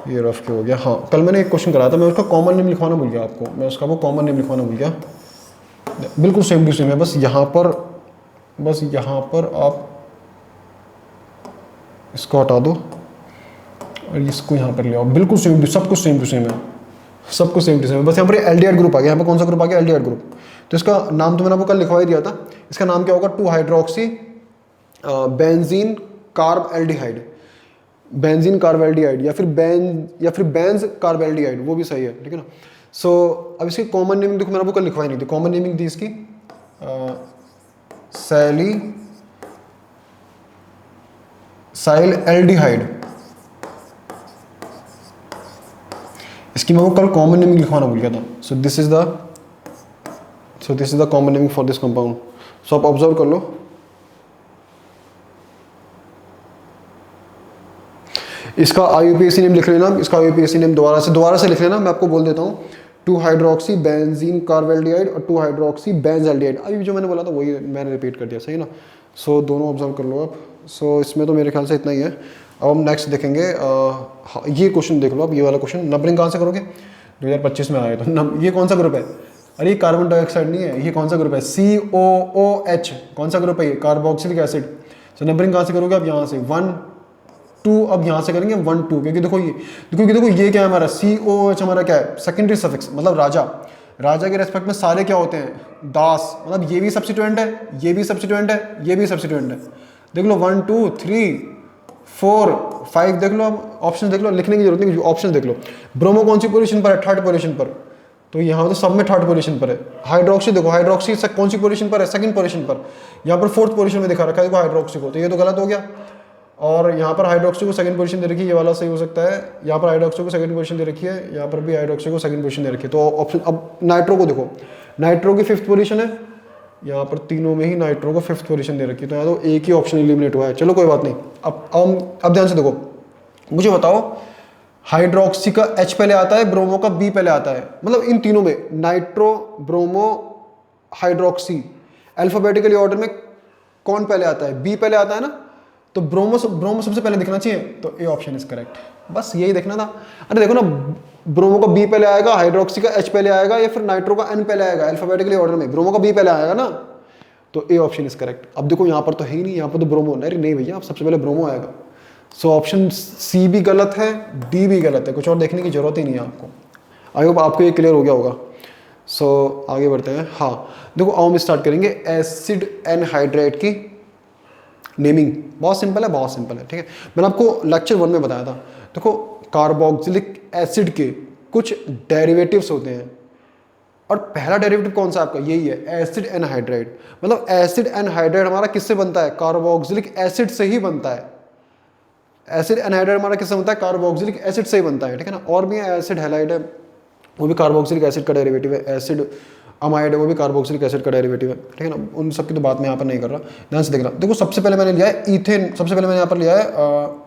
ये रफ क्यों हो गया। हाँ, कल मैंने एक क्वेश्चन कराया था, मैं उसका कॉमन नेम लिखवाना भूल गया आपको, मैं उसका वो कॉमन नेम लिखवाना भूल गया। बिल्कुल सेम टू सेम है, बस यहाँ पर आप इसको हटा दो और इसको यहाँ पर ले आओ। बिल्कुल सेम टू, सब कुछ सेम टू सेम है, सब कुछ सेम टू सेम है। बस यहाँ पर एल्डिहाइड ग्रुप आ गया। यहाँ पर कौन सा ग्रुप आ गया, एल्डिहाइड ग्रुप। तो इसका नाम तो मैंने आपको कल लिखवा ही दिया था। इसका नाम क्या होगा, 2 hydroxy benzene carb aldehyde. Benzene carbaldehyde या फिर बेंज कार्बेल्डिहाइड, वो भी सही है, ठीक है ना। सो अब इसकी कॉमन नेमिंग देखो, मैंने आपको कल लिखवाई नहीं थी। कॉमन नेमिंग थी इसकी साइल एल्डिहाइड। इसकी मैं कल कॉमन नेमिंग लिखवाना भूल गया था। So this is the common naming for this compound. So आप ऑब्जर्व कर लो, इसका IUPAC नेम लिख लेना। इसका IUPAC नेम दोबारा से लिख लेना, मैं आपको बोल देता हूँ। 2 हाइड्रोक्सी बेंजीन कार्बेल्डिहाइड और 2 हाइड्रोक्सी बेंजल्डिहाइड। अभी जो मैंने बोला था वही मैंने रिपीट कर दिया, सही ना। सो दोनों ऑब्जर्व कर लो आप। सो इसमें तो मेरे ख्याल से इतना ही है। अब हम नेक्स्ट देखेंगे। ये क्वेश्चन देख लो आप, ये वाला क्वेश्चन। नंबरिंग कहाँ से करोगे, 2025 में आया तो ये कौन सा ग्रुप है, अरे ये कार्बन डाइऑक्साइड नहीं है, ये कौन सा ग्रुप है, COOH। कौन सा ग्रुप है ये, कार्बोक्सिलिक एसिड। सो नंबरिंग कहाँ से करोगे आप, यहाँ से 1 2। अब यहाँ से करेंगे 1 2, क्योंकि देखो ये क्या है हमारा, COOH हमारा क्या है, सेकेंडरी सफिक्स, मतलब राजा के रेस्पेक्ट में सारे क्या होते हैं, दास। मतलब ये भी सब्स्टिट्यूएंट है, ये भी सब्स्टिट्यूएंट है, ये भी सब्स्टिट्यूएंट है। देख लो 1 2 3 4 5, देख लो। अब ऑप्शन देख लो, लिखने की जरूरत नहीं, ऑप्शन देख लो। ब्रोमो कौन सी पोजीशन पर है, 3rd पोजीशन पर, तो यहाँ तो सब में 3rd पोजीशन पर है। हाइड्रोक्सी देखो, हाइड्रोक्सी कौन सी पोजीशन पर है, 2nd पोजीशन पर। यहाँ पर 4th पोजीशन में दिखा रखा है देखो हाइड्रोक्सी को, तो ये तो गलत हो गया। और यहाँ पर हाइड्रोक्सी को 2nd पोजीशन दे रखी है, ये वाला सही हो सकता है। यहाँ पर हाइड्रोक्सी को 2nd पोजीशन दे रखी है, यहाँ पर भी हाइड्रोक्सी को 2nd पोजीशन दे रखी है। तो ऑप्शन, अब नाइट्रो को देखो, नाइट्रो की 5th पोजीशन है, यहाँ पर तीनों में ही नाइट्रो को 5th पोजीशन दे रखी है, तो यहाँ तो एक ही ऑप्शन एलिमिनेट हुआ है। चलो कोई बात नहीं। अब ध्यान से देखो, मुझे बताओ हाइड्रोक्सी का H पहले आता है, ब्रोमो का B पहले आता है, मतलब इन तीनों में nitro, bromo, hydroxy, alphabetically order में कौन पहले आता है, B पहले आता है ना। तो ब्रोमो सबसे पहले दिखना चाहिए, तो ए ऑप्शन इज करेक्ट। बस यही देखना था। अरे देखो ना, ब्रोमो का B पहले आएगा, हाइड्रोक्सी का H पहले आएगा, या फिर नाइट्रो का N पहले आएगा। अल्फाबेटिकली ऑर्डर में ब्रोमो का B पहले आएगा ना, तो ए ऑप्शन इज करेक्ट। अब देखो यहाँ पर तो है ही नहीं, यहाँ पर तो ब्रोमो नहीं भैया, सबसे पहले ब्रोमो आएगा। सो ऑप्शन C भी गलत है, D भी गलत है, कुछ और देखने की जरूरत ही नहीं है आपको। आई होप आपको ये क्लियर हो गया होगा। सो आगे बढ़ते हैं। हाँ देखो, अब हम स्टार्ट करेंगे एसिड एनहाइड्रेट की नेमिंग। बहुत सिंपल है, ठीक है। मैंने आपको लेक्चर 1 में बताया था। देखो, कार्बोक्सिलिक एसिड के कुछ डेरिवेटिव्स होते हैं, और पहला डेरिवेटिव कौन सा आपका, यही है, एसिड एनहाइड्राइड। मतलब एसिड एनहाइड्राइड हमारा किससे बनता है, कार्बोक्सिलिक एसिड से ही बनता है। एसिड एनहाइड्राइड हमारा किससे बनता है, कार्बोक्सिलिक एसिड से ही बनता है, ठीक है ना। और भी एसिड हैलाइड है, वो भी कार्बोक्सिलिक एसिड का डेरिवेटिव है। एसिड अमाइड है, वो भी कार्बोक्सिलिक एसिड का डेरिवेटिव है, ठीक है ना। उन सब की तो बात मैं यहाँ पर नहीं कर रहा, ध्यान से देखना। देखो सबसे पहले मैंने लिया है ईथेन, सबसे पहले मैंने यहाँ पर लिया है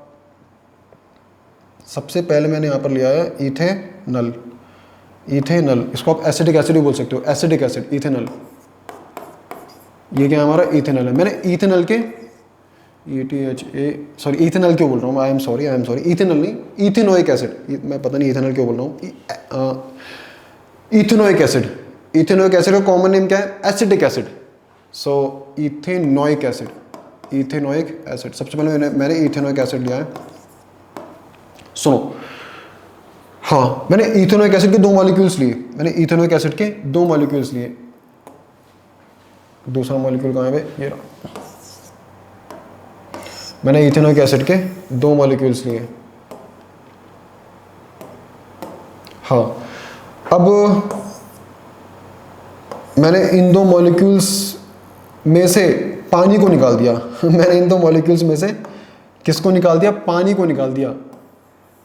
सबसे पहले मैंने यहाँ पर लिया है इथेनल। इथेनल, इसको आप एसिडिक एसिड भी बोल सकते हो, एसिडिक एसिड इथेनल। ये क्या हमारा इथेनल है। मैंने इथेनल के सॉरी इथेनल क्यों बोल रहा हूँ, आई एम सॉरी इथेनल नहीं, इथेनोइक एसिड, मैं पता नहीं इथेनल क्यों बोल रहा हूँ। इथेनोइक एसिड, इथेनोइक एसिड का कॉमन नेम क्या है, एसिडिक एसिड। सो इथेनोइक एसिड, इथेनोइक एसिड, सबसे पहले मैंने इथेनोइक एसिड लिया है। सुनो, हाँ मैंने इथेनोइक एसिड के 2 मॉलिक्यूल्स लिए, मैंने इथेनोइक एसिड के 2 मॉलिक्यूल्स लिए। दूसरा मॉलिक्यूल कहाँ है, ये रहा। मैंने इथेनोइक एसिड के 2 मॉलिक्यूल्स लिए। हाँ, अब मैंने इन 2 मॉलिक्यूल्स में से पानी को निकाल दिया। मैंने इन 2 मॉलिक्यूल्स में से किसको निकाल दिया, पानी को निकाल दिया।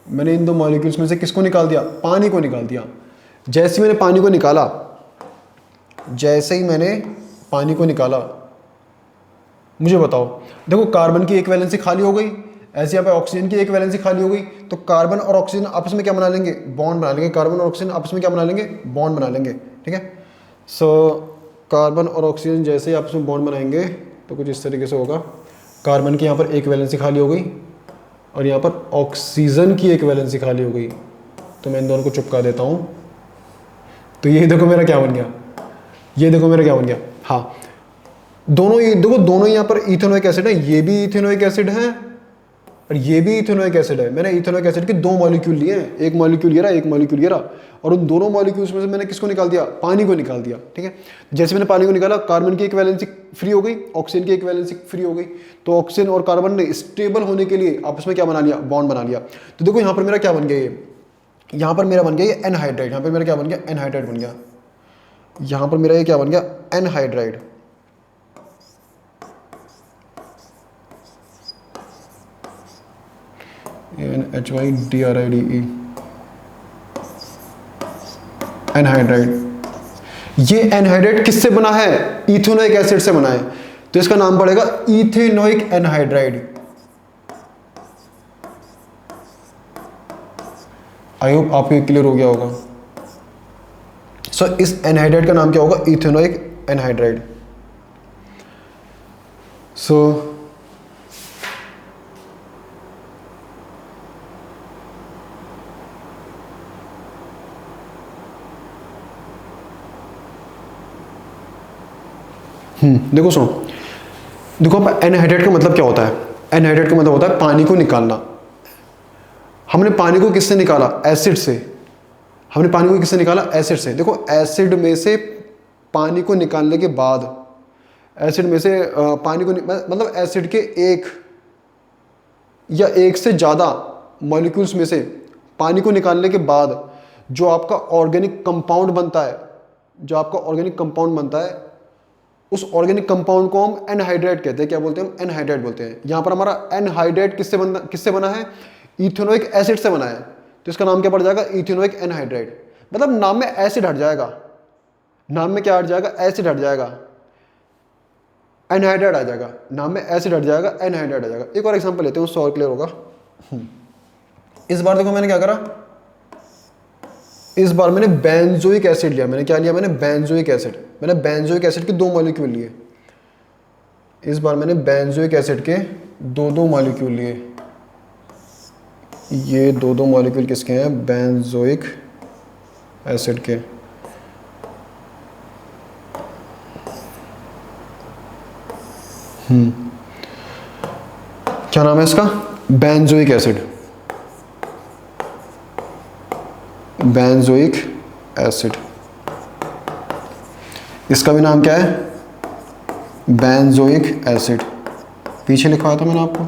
मैंने इन 2 मॉलिक्यूल्स में से किसको निकाल दिया, पानी को निकाल दिया। जैसे ही मैंने पानी को निकाला, जैसे ही मैंने पानी को निकाला, मुझे बताओ, देखो कार्बन की एक वैलेंसी खाली हो गई, ऐसे यहाँ पे ऑक्सीजन की एक वैलेंसी खाली हो गई, तो कार्बन और ऑक्सीजन आपस में क्या बना लेंगे, बॉन्ड बना लेंगे। कार्बन और ऑक्सीजन आपस में क्या बना लेंगे, बॉन्ड बना लेंगे, ठीक है। सो कार्बन और ऑक्सीजन जैसे ही आपस में बॉन्ड बनाएंगे तो कुछ इस तरीके से होगा। कार्बन की यहाँ पर एक वैलेंसी खाली हो गई और यहाँ पर ऑक्सीजन की एक वैलेंसी खाली हो गई, तो मैं इन दोनों को चिपका देता हूँ। तो ये देखो मेरा क्या बन गया, ये देखो मेरा क्या बन गया। हाँ, दोनों ही देखो, दोनों यहाँ पर इथेनोइक एसिड है, ये भी इथेनोइक एसिड है और ये भी इथेनोइक एसिड है। मैंने इथेनोइक एसिड के 2 मॉलिक्यूल लिए हैं, एक मॉलिक्यूल ये रहा, एक मॉलिक्यूल ये रहा, और उन दोनों मॉलिक्यूल्स में से मैंने किसको निकाल दिया, पानी को निकाल दिया, ठीक है। जैसे मैंने पानी को निकाला, कार्बन की एक वैलेंसी फ्री हो गई, ऑक्सीजन की एक वैलेंसी फ्री हो गई, तो ऑक्सीजन और कार्बन ने स्टेबल होने के लिए आपस में क्या बना लिया, बॉन्ड बना लिया। तो देखो यहाँ पर मेरा क्या बन गया, ये यहाँ पर मेरा बन गया ये एनहाइड्राइड, यहाँ पर मेरा क्या बन गया, एनहाइड्राइड बन गया। यहाँ पर मेरा ये क्या बन गया, एनहाइड्राइड। NHYDRIDE, anhydride. ये एनहाइड्राइड किससे बना है, इथेनोइक एसिड से बना है, तो इसका नाम पड़ेगा इथेनोइक एनहाइड्राइड। आई होप आपको क्लियर हो गया होगा। सो इस एनहाइड्राइड का नाम क्या होगा, इथेनोइक एनहाइड्राइड। सो देखो सुनो, देखो अब एनहाइड्राइड का मतलब क्या होता है, एनहाइड्राइड का मतलब होता है पानी को निकालना। हमने पानी को किससे निकाला, एसिड से। हमने पानी को किससे निकाला, एसिड से। देखो एसिड में से पानी को निकालने के बाद, एसिड में से पानी को मतलब एसिड के एक या एक से ज़्यादा मॉलिक्यूल्स में से पानी को निकालने के बाद जो आपका ऑर्गेनिक कंपाउंड बनता है, जो आपका ऑर्गेनिक कंपाउंड बनता है, उस ऑर्गेनिक कंपाउंड को हम एनहाइड्राइड कहते हैं। क्या बोलते हैं हम, एनहाइड्राइड बोलते हैं। यहाँ पर हमारा एनहाइड्राइड किससे बना है, इथेनोइक एसिड से बना है, तो इसका नाम क्या पड़ जाएगा, इथेनोइक एनहाइड्राइड। मतलब नाम में एसिड हट जाएगा, नाम में क्या हट जाएगा, एसिड हट जाएगा, एनहाइड्राइड आ जाएगा, नाम में एसिड हट जाएगा, एनहाइड्राइड आ जाएगा। एक और एग्जांपल लेते हैं, उससे और क्लियर होगा। इस बार देखो मैंने क्या करा, इस बार मैंने बेंजोइक एसिड लिया। मैंने क्या लिया, मैंने बेंजोइक एसिड। मैंने बेंजोइक एसिड के 2 मॉलिक्यूल लिए। इस बार मैंने बेंजोइक एसिड के 2 मॉलिक्यूल लिए। ये 2 मॉलिक्यूल किसके हैं, बेंजोइक एसिड के। क्या नाम है इसका, बेंजोइक एसिड, बेंजोइक एसिड। इसका भी नाम क्या है, बेंजोइक एसिड। पीछे लिखवाया था मैंने आपको।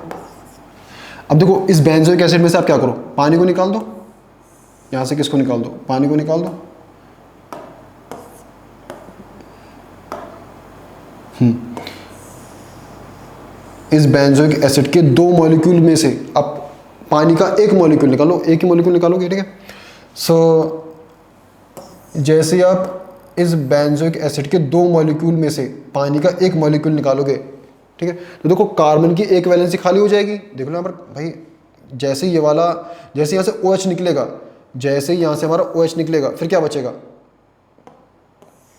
अब देखो इस बेंजोइक एसिड में से आप क्या करो, पानी को निकाल दो, यहां से किसको निकाल दो, पानी को निकाल दो। इस बेंजोइक एसिड के 2 मॉलिक्यूल में से आप पानी का एक मॉलिक्यूल निकालो, एक ही मॉलिक्यूल निकालोगे, ठीक है। सो जैसे आप इस बेंजोइक एसिड के 2 मॉलिक्यूल में से पानी का एक मॉलिक्यूल निकालोगे, ठीक है, तो देखो कार्बन की एक वैलेंसी खाली हो जाएगी। देख लो यहाँ पर भाई, जैसे ये वाला, जैसे यहाँ से OH निकलेगा, जैसे ही यहाँ से हमारा OH निकलेगा, फिर क्या बचेगा,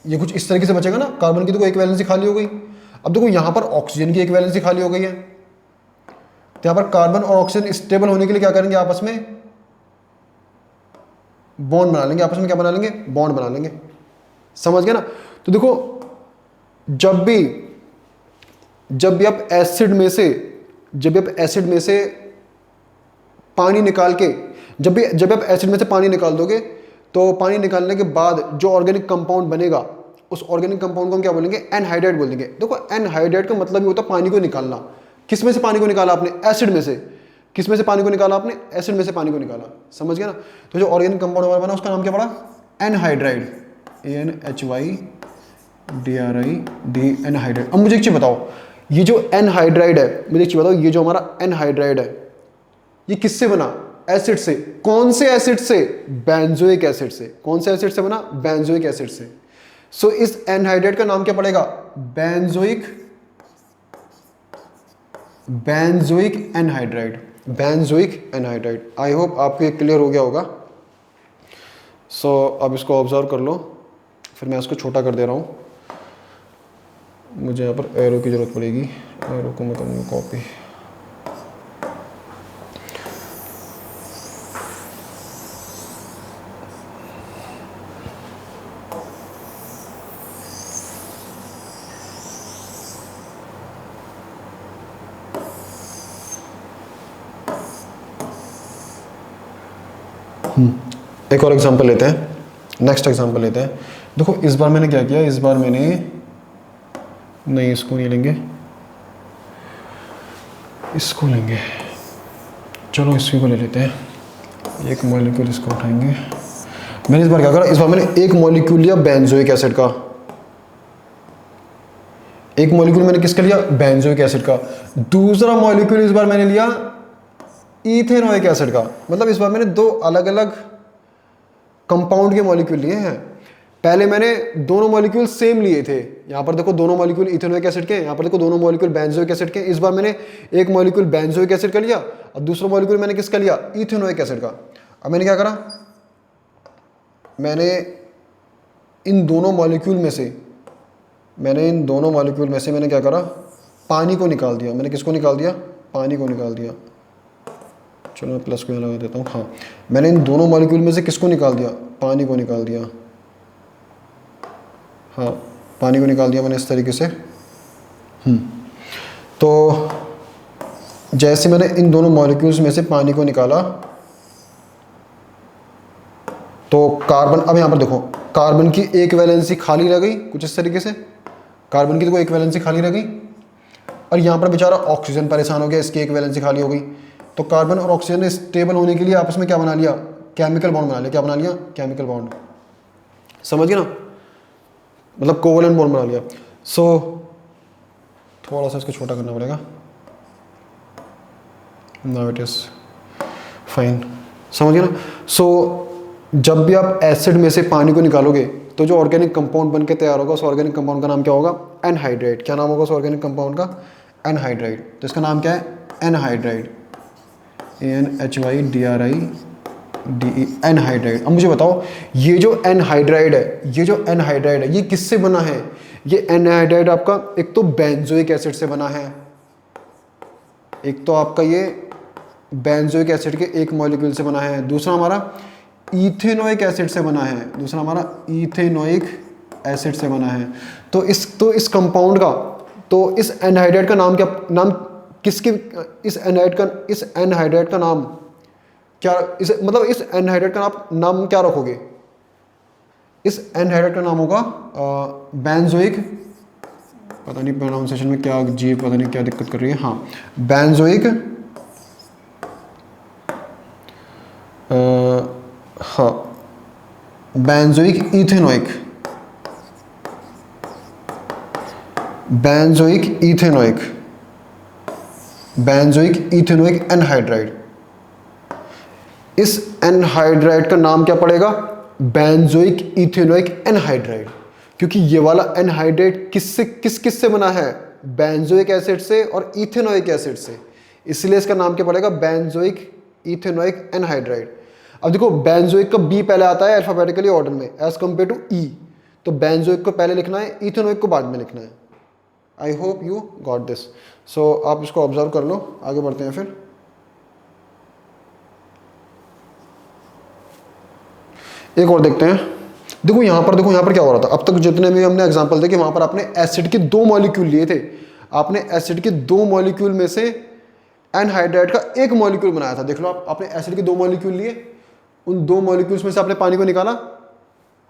ये कुछ इस तरीके से बचेगा ना। कार्बन की देखो एक वैलेंसी खाली हो गई। अब देखो यहाँ पर ऑक्सीजन की एक वैलेंसी खाली हो गई है, तो यहाँ पर कार्बन और ऑक्सीजन स्टेबल होने के लिए क्या करेंगे, आपस में बॉन्ड बना लेंगे। आपस में क्या बना लेंगे, बॉन्ड बना लेंगे। समझ गए ना। तो देखो जब भी आप एसिड में से पानी निकाल के, जब आप एसिड में से पानी निकाल दोगे, तो पानी निकालने के बाद जो ऑर्गेनिक कंपाउंड बनेगा, उस ऑर्गेनिक कंपाउंड को हम क्या बोलेंगे, एनहाइड्राइड बोल देंगे। देखो एनहाइड्राइड का मतलब ही होता है पानी को निकालना। किस में से पानी को निकाला आपने, एसिड में से। किस में से पानी को निकाला आपने, एसिड में से पानी को निकाला। समझ गया ना। तो जो ऑर्गेनिक कंपाउंड हमारा बना उसका नाम क्या पड़ा, एनहाइड्राइड, ANHYDRID, एनहाइड्राइड। अब मुझे एक चीज बताओ, ये जो एनहाइड्राइड है, मुझे एक चीज बताओ, ये जो हमारा एनहाइड्राइड है, ये किससे बना, एसिड से। कौन से एसिड से, बेंजोइक एसिड से। कौन से एसिड से बना, बेंजोइक एसिड से। सो इस एनहाइड्राइड का नाम क्या पड़ेगा, बेंजोइक एनहाइड्राइड। Benzoic anhydride. आई होप आपको ये क्लियर हो गया होगा। सो अब इसको ऑब्जर्व कर लो, फिर मैं इसको छोटा कर दे रहा हूँ। मुझे यहाँ पर एरो की ज़रूरत पड़ेगी, एरो को मैं करूँगा कॉपी। एक और एग्जांपल लेते हैं, नेक्स्ट एग्जांपल लेते हैं। देखो इस बार मैंने क्या किया, इस बार मैंने नहीं, इसको नहीं लेंगे, इसको लेंगे। चलो इसी को ले लेते हैं, एक मॉलिक्यूल इसको उठाएंगे। मैंने इस बार क्या करा, इस बार मैंने एक मॉलिक्यूल लिया बेंजोइक एसिड का। एक मॉलिक्यूल मैंने किसका लिया, बेंजोइक एसिड का। दूसरा मॉलिक्यूल इस बार मैंने लिया इथेनोइक एसिड का। मतलब इस बार मैंने 2 अलग अलग कंपाउंड के मॉलिक्यूल लिए हैं। पहले मैंने दोनों मॉलिक्यूल सेम लिए थे। यहाँ पर देखो दोनों मॉलिक्यूल इथेनोइक एसिड के, यहाँ पर देखो दोनों मॉलिक्यूल बेंजोइक एसिड के। इस बार मैंने एक मॉलिक्यूल बेंजोइक एसिड का लिया और दूसरा मॉलिक्यूल मैंने किसका लिया, इथेनोइक एसिड का। अब मैंने क्या करा, मैंने इन दोनों मॉलिक्यूल में से मैंने क्या करा, पानी को निकाल दिया। मैंने किसको निकाल दिया, पानी को निकाल दिया। चलो मैं प्लस को यहाँ लगा देता हूँ। हाँ, मैंने इन दोनों मॉलिक्यूल में से किसको निकाल दिया, पानी को निकाल दिया। हाँ, पानी को निकाल दिया मैंने इस तरीके से। तो जैसे मैंने इन दोनों मॉलिक्यूल्स में से पानी को निकाला, तो कार्बन, अब यहाँ पर देखो कार्बन की एक वैलेंसी खाली रह गई कुछ इस तरीके से। कार्बन की देखो एक वैलेंसी खाली रह गई, और यहाँ पर बेचारा ऑक्सीजन परेशान हो गया, इसकी एक वैलेंसी खाली हो गई। तो कार्बन और ऑक्सीजन ने स्टेबल होने के लिए आपस में क्या बना लिया, केमिकल बॉन्ड बना लिया। क्या बना लिया, केमिकल बॉन्ड। समझ गए ना, मतलब कोवलेंट बॉन्ड बना लिया। सो थोड़ा सा इसको छोटा करना पड़ेगा। Now it is fine. समझ गए ना। सो जब भी आप एसिड में से पानी को निकालोगे, तो जो ऑर्गेनिक कंपाउंड बनके तैयार होगा, उस ऑर्गेनिक कंपाउंड का नाम क्या होगा, एनहाइड्राइड। क्या नाम होगा उस ऑर्गेनिक कंपाउंड का, एनहाइड्राइड। तो इसका नाम क्या है, एनहाइड्राइड, ANHYDRIDE, एनहाइड्राइड। अब मुझे बताओ, ये जो एनहाइड्राइड है, ये किससे बना है। ये एनहाइड्राइड आपका एक तो बेंजोइक एसिड से बना है, एक तो आपका ये बेंजोइक एसिड के एक मॉलिक्यूल से बना है। दूसरा हमारा इथेनोइक एसिड से बना है, तो इस कंपाउंड का, तो इस एनहाइड्राइड का नाम क्या, नाम किसके, इस एनहाइड्राइड का नाम क्या, मतलब इस एनहाइड्राइड का नाम क्या रखोगे। इस एनहाइड्राइड का नाम होगा बेंजोइक, पता नहीं प्रोनाउंसिएशन में क्या जी, पता नहीं क्या दिक्कत कर रही है। हाँ, बेंजोइक, हाँ, benzoic ethanoic, benzoic ethanoic anhydride. इस एनहाइड्राइड का नाम क्या पड़ेगा, बेंजोइक इथेनोइक एनहाइड्राइड, क्योंकि ये वाला एनहाइड्राइड किस से बना है, बेंजोइक एसिड से और इथेनोइक एसिड से, इसलिए इसका नाम क्या पड़ेगा, बेंजोइक इथेनोइक एनहाइड्राइड। अब देखो बेंजोइक का बी पहले आता है अल्फाबेटिकली ऑर्डर में एज कंपेयर टू ई, तो बेंजोइक को पहले लिखना है, इथेनोइक को बाद में लिखना है। I hope you got this. So आप इसको ऑब्जर्व कर लो, आगे बढ़ते हैं फिर। एक और देखते हैं। देखो यहाँ पर क्या हो रहा था, अब तक जितने भी हमने एग्जांपल देखे वहां पर आपने एसिड के 2 मॉलिक्यूल लिए थे, आपने एसिड के 2 मॉलिक्यूल में से एनहाइड्राइड का 1 मॉलिक्यूल बनाया था। देख लो आपने एसिड के 2 मॉलिक्यूल लिए, उन 2 मॉलिक्यूल्स में से आपने पानी को निकाला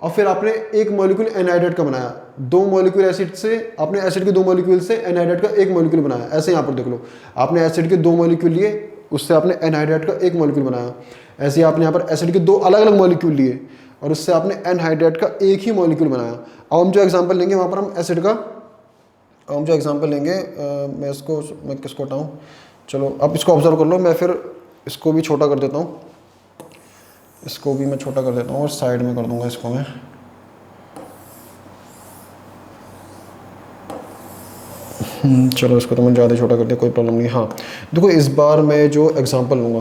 और फिर आपने 1 मॉलिक्यूल एनहाइड्राइड का बनाया। 2 मॉलिक्यूल एसिड से आपने एसिड के 2 मॉलिक्यूल से एनहाइड्राइड का 1 मॉलिक्यूल बनाया। ऐसे यहाँ पर देख लो, आपने एसिड के 2 मॉलिक्यूल लिए, उससे आपने एनहाइड्राइड का 1 मॉलिक्यूल बनाया। ऐसे ही आपने यहाँ पर एसिड के 2 अलग अलग मॉलिक्यूल लिए और उससे आपने एनहाइड्राइड का 1 ही मॉलिक्यूल बनाया। अब हम जो एग्जाम्पल लेंगे वहाँ पर हम एसिड का, हम जो एग्जाम्पल लेंगे मैं किसको हटाऊँ, चलो अब इसको ऑब्जर्व कर लो। मैं फिर इसको भी छोटा कर देता हूँ, इसको भी मैं छोटा कर देता हूँ और साइड में कर दूंगा इसको मैं। चलो इसको तो मैंने ज़्यादा छोटा कर दिया, कोई प्रॉब्लम नहीं। हाँ देखो इस बार मैं जो एग्जांपल लूँगा,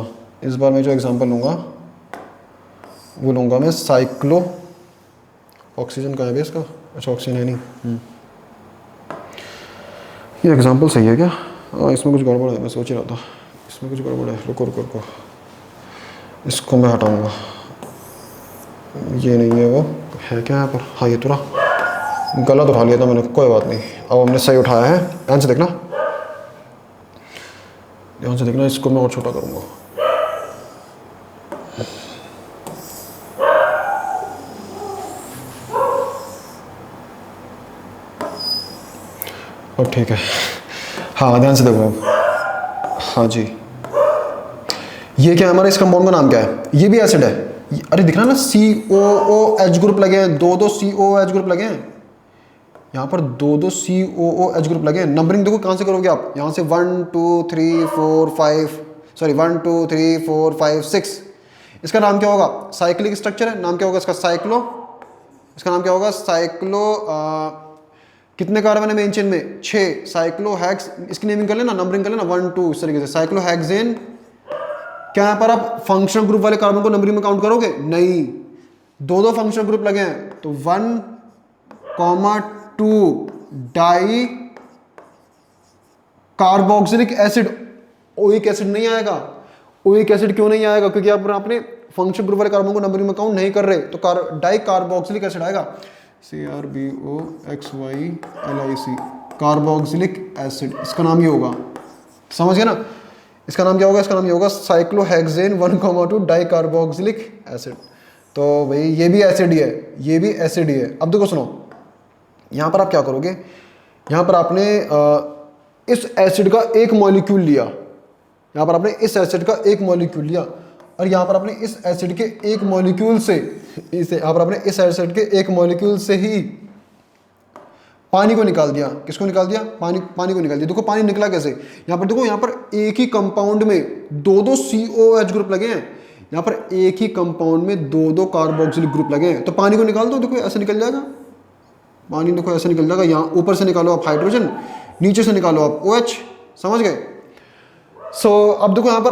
वो लूँगा मैं साइक्लो, ऑक्सीजन कहाँ है भी इसका, अच्छा ऑक्सीजन है नहीं। ये एग्जांपल सही है क्या? इसमें कुछ गड़बड़ है, मैं सोच ही रहा था इसमें कुछ गड़बड़ है। रुको, इसको मैं हटाऊँगा, ये नहीं है, वो है क्या यहाँ पर, हाँ ये तो रहा, गलत उठा लिया था मैंने, कोई बात नहीं। अब हमने सही उठाया है, ध्यान से देखना, इसको मैं और छोटा करूँगा। और ठीक है, हाँ ध्यान से देखो, हाँ जी, ये क्या है हमारा, इस कंपाउंड का नाम क्या है, ये भी एसिड है। अरे दिख रहा है ना, COOH ग्रुप लगे हैं, 2 COOH ग्रुप लगे हैं, यहाँ पर 2 COOH ग्रुप लगे हैं। नंबरिंग देखो कहाँ से करोगे आप, यहाँ से 1 2 3 4 5, सॉरी 1 2 3 4 5 6। इसका नाम क्या होगा, साइक्लिक स्ट्रक्चर है, नाम क्या होगा इसका, साइक्लो। इसका नाम क्या होगा, साइक्लो। कितने कार्बन है मेन चेन में, 6, साइक्लोहेक्स। इसकी नेमिंग कर लेना, नंबरिंग कर लेना 1 2 इस तरीके से, साइक्लोहेक्सेन। क्या यहाँ पर आप फंक्शनल ग्रुप वाले कार्बन को नंबरिंग में काउंट करोगे, नहीं, 2 फंक्शनल ग्रुप लगे हैं, तो 1,2 di carboxylic acid. Oic acid नहीं आएगा। ओइक एसिड क्यों नहीं आएगा, क्योंकि आप अपने फंक्शनल ग्रुप वाले कार्बन को नंबरिंग में काउंट नहीं कर रहे, तो डाई कार्बोक्सिलिक एसिड आएगा, CRBOXYLIC, कार्बोक्सिलिक एसिड, इसका नाम ये होगा, समझ गया ना। इसका नाम क्या होगा, इसका नाम ये होगा साइक्लोहेक्सेन 1,2 डाई कार्बोक्सिलिक एसिड। तो भाई ये भी एसिड ही है, ये भी एसिड ही है। अब देखो सुनो, यहाँ पर आप क्या करोगे, यहाँ पर आपने इस एसिड का 1 मॉलिक्यूल लिया, यहाँ पर आपने इस एसिड का 1 मॉलिक्यूल लिया, और यहाँ पर आपने इस एसिड के 1 मॉलिक्यूल से, यहाँ पर आपने इस एसिड के 1 मॉलिक्यूल से ही पानी को निकाल दिया। किसको निकाल दिया, पानी को निकाल दिया। देखो पानी निकला कैसे, यहाँ पर देखो, यहाँ पर एक ही कंपाउंड में 2 COH ग्रुप लगे हैं, यहाँ पर एक ही कंपाउंड में 2 कार्बोक्सिलिक ग्रुप लगे हैं, तो पानी को निकाल दो, देखो ऐसे निकल जाएगा पानी, देखो ऐसे निकल जाएगा। यहाँ ऊपर से निकालो आप हाइड्रोजन, नीचे से निकालो आप OH, समझ गए। सो अब देखो यहाँ पर,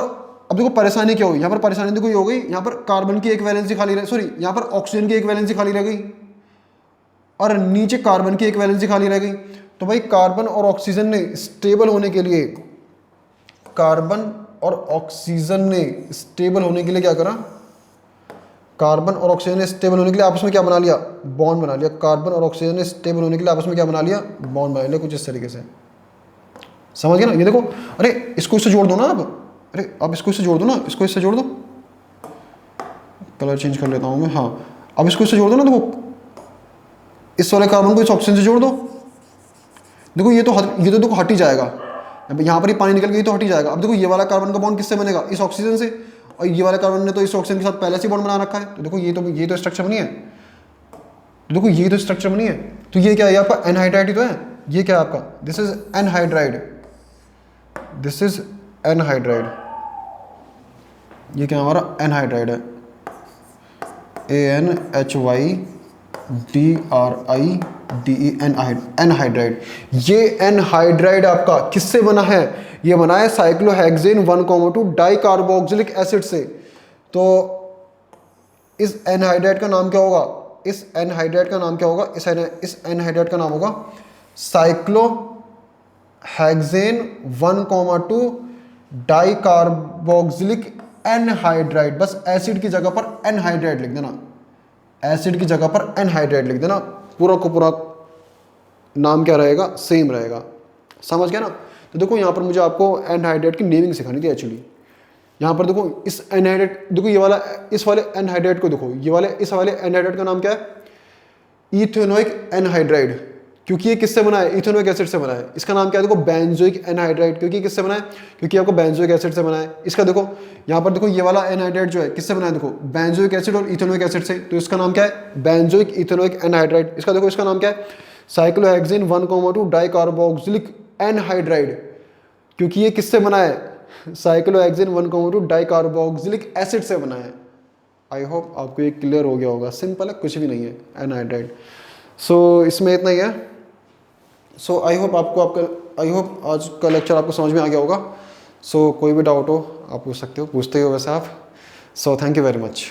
अब देखो परेशानी क्या हुई, यहाँ पर परेशानी देखो ये हो गई, यहाँ पर कार्बन की एक वैलेंसी खाली रह, सॉरी यहाँ पर ऑक्सीजन की एक वैलेंसी खाली रह गई और नीचे कार्बन की एक वैलेंसी खाली रह गई। तो भाई कार्बन और ऑक्सीजन ने स्टेबल होने के लिए, कार्बन और ऑक्सीजन ने स्टेबल होने के लिए क्या करा, कार्बन और ऑक्सीजन ने स्टेबल होने के लिए आपस में क्या बना लिया, बॉन्ड बना लिया। कार्बन और ऑक्सीजन ने स्टेबल होने के लिए आपस में क्या बना लिया, बॉन्ड बना लिया, कुछ इस तरीके से, समझ गए ना। ये देखो, अरे इसको इससे जोड़ दो ना, अरे अब इसको इससे जोड़ दो ना, इसको इससे जोड़ दो, कलर चेंज कर लेता हूँ मैं, हाँ अब इसको इससे जोड़ दो ना, देखो इस वाले कार्बन को इस ऑक्सीजन से जोड़ दो, देखो ये तो देखो हट ही जाएगा, यहाँ पर ही पानी निकल गई तो हट ही जाएगा। अब देखो ये वाला कार्बन का बॉन्ड किससे बनेगा, इस ऑक्सीजन से, और ये वाले कार्बन ने तो इस ऑक्सीजन के साथ पहले से बॉन्ड बना रखा है, तो देखो ये तो स्ट्रक्चर बनी है, तो देखो ये तो स्ट्रक्चर बनी है। तो ये क्या है, आपका एनहाइड्राइड ही तो है, ये क्या है आपका, this is anhydride, this is anhydride, ये क्या हमारा एनहाइड्राइड है, ANHYDRIDEN एनहाइड्राइड। ये एनहाइड्राइड आपका किससे बना है? ये बना है साइक्लोहेक्सेन 1,2 डाइकार्बोक्सिलिक एसिड से। तो इस एनहाइड्राइड का नाम क्या होगा? इस एनहाइड्राइड का नाम क्या होगा? इस एनहाइड्राइड का नाम होगा साइक्लोहेक्सेन 1,2 डाइकार्बोक्सिलिक एनहाइड्राइड। बस एसिड की जगह पर एनहाइड्राइड लिख देना, एसिड की जगह पर एनहाइड्राइड लिख देना, पूरा को पूरा नाम क्या रहेगा? सेम रहेगा। समझ गया ना? तो देखो यहाँ पर मुझे आपको एनहाइड्राइड की नेमिंग सिखानी थी एक्चुअली। यहाँ पर देखो इस एनहाइड्राइड, देखो ये वाला, इस वाले एनहाइड्राइड को देखो, ये वाले इस वाले एनहाइड्राइड का नाम क्या है? Ethanoic anhydride. क्योंकि ये किससे बना है? इथेनोइक एसिड से बना है। इसका नाम क्या है? देखो बेंजोइक एनहाइड्राइड। क्योंकि किससे बना है? क्योंकि आपको बेंजोइक एसिड से बना है। इसका देखो यहाँ पर देखो ये वाला एनहाइड्राइड जो है किससे बना है? देखो बेंजोइक एसिड और इथेनोइक एसिड से। तो इसका नाम क्या है? Benzoic ethanoic anhydride. इसका देखो इसका नाम क्या है? Cyclohexane 1,2 dicarboxylic anhydride. क्योंकि ये किससे बना है? साइक्लोहेक्सेन 1,2 डाइकार्बोक्सिलिक एसिड से बना है। आई होप आपको ये क्लियर हो गया होगा। सिंपल है, कुछ भी नहीं है एनहाइड्राइड। सो इसमें इतना ही है। सो आई होप आज का लेक्चर आपको समझ में आ गया होगा। सो कोई भी डाउट हो आप पूछ सकते हो, पूछते ही हो वैसे आप। So thank you very much.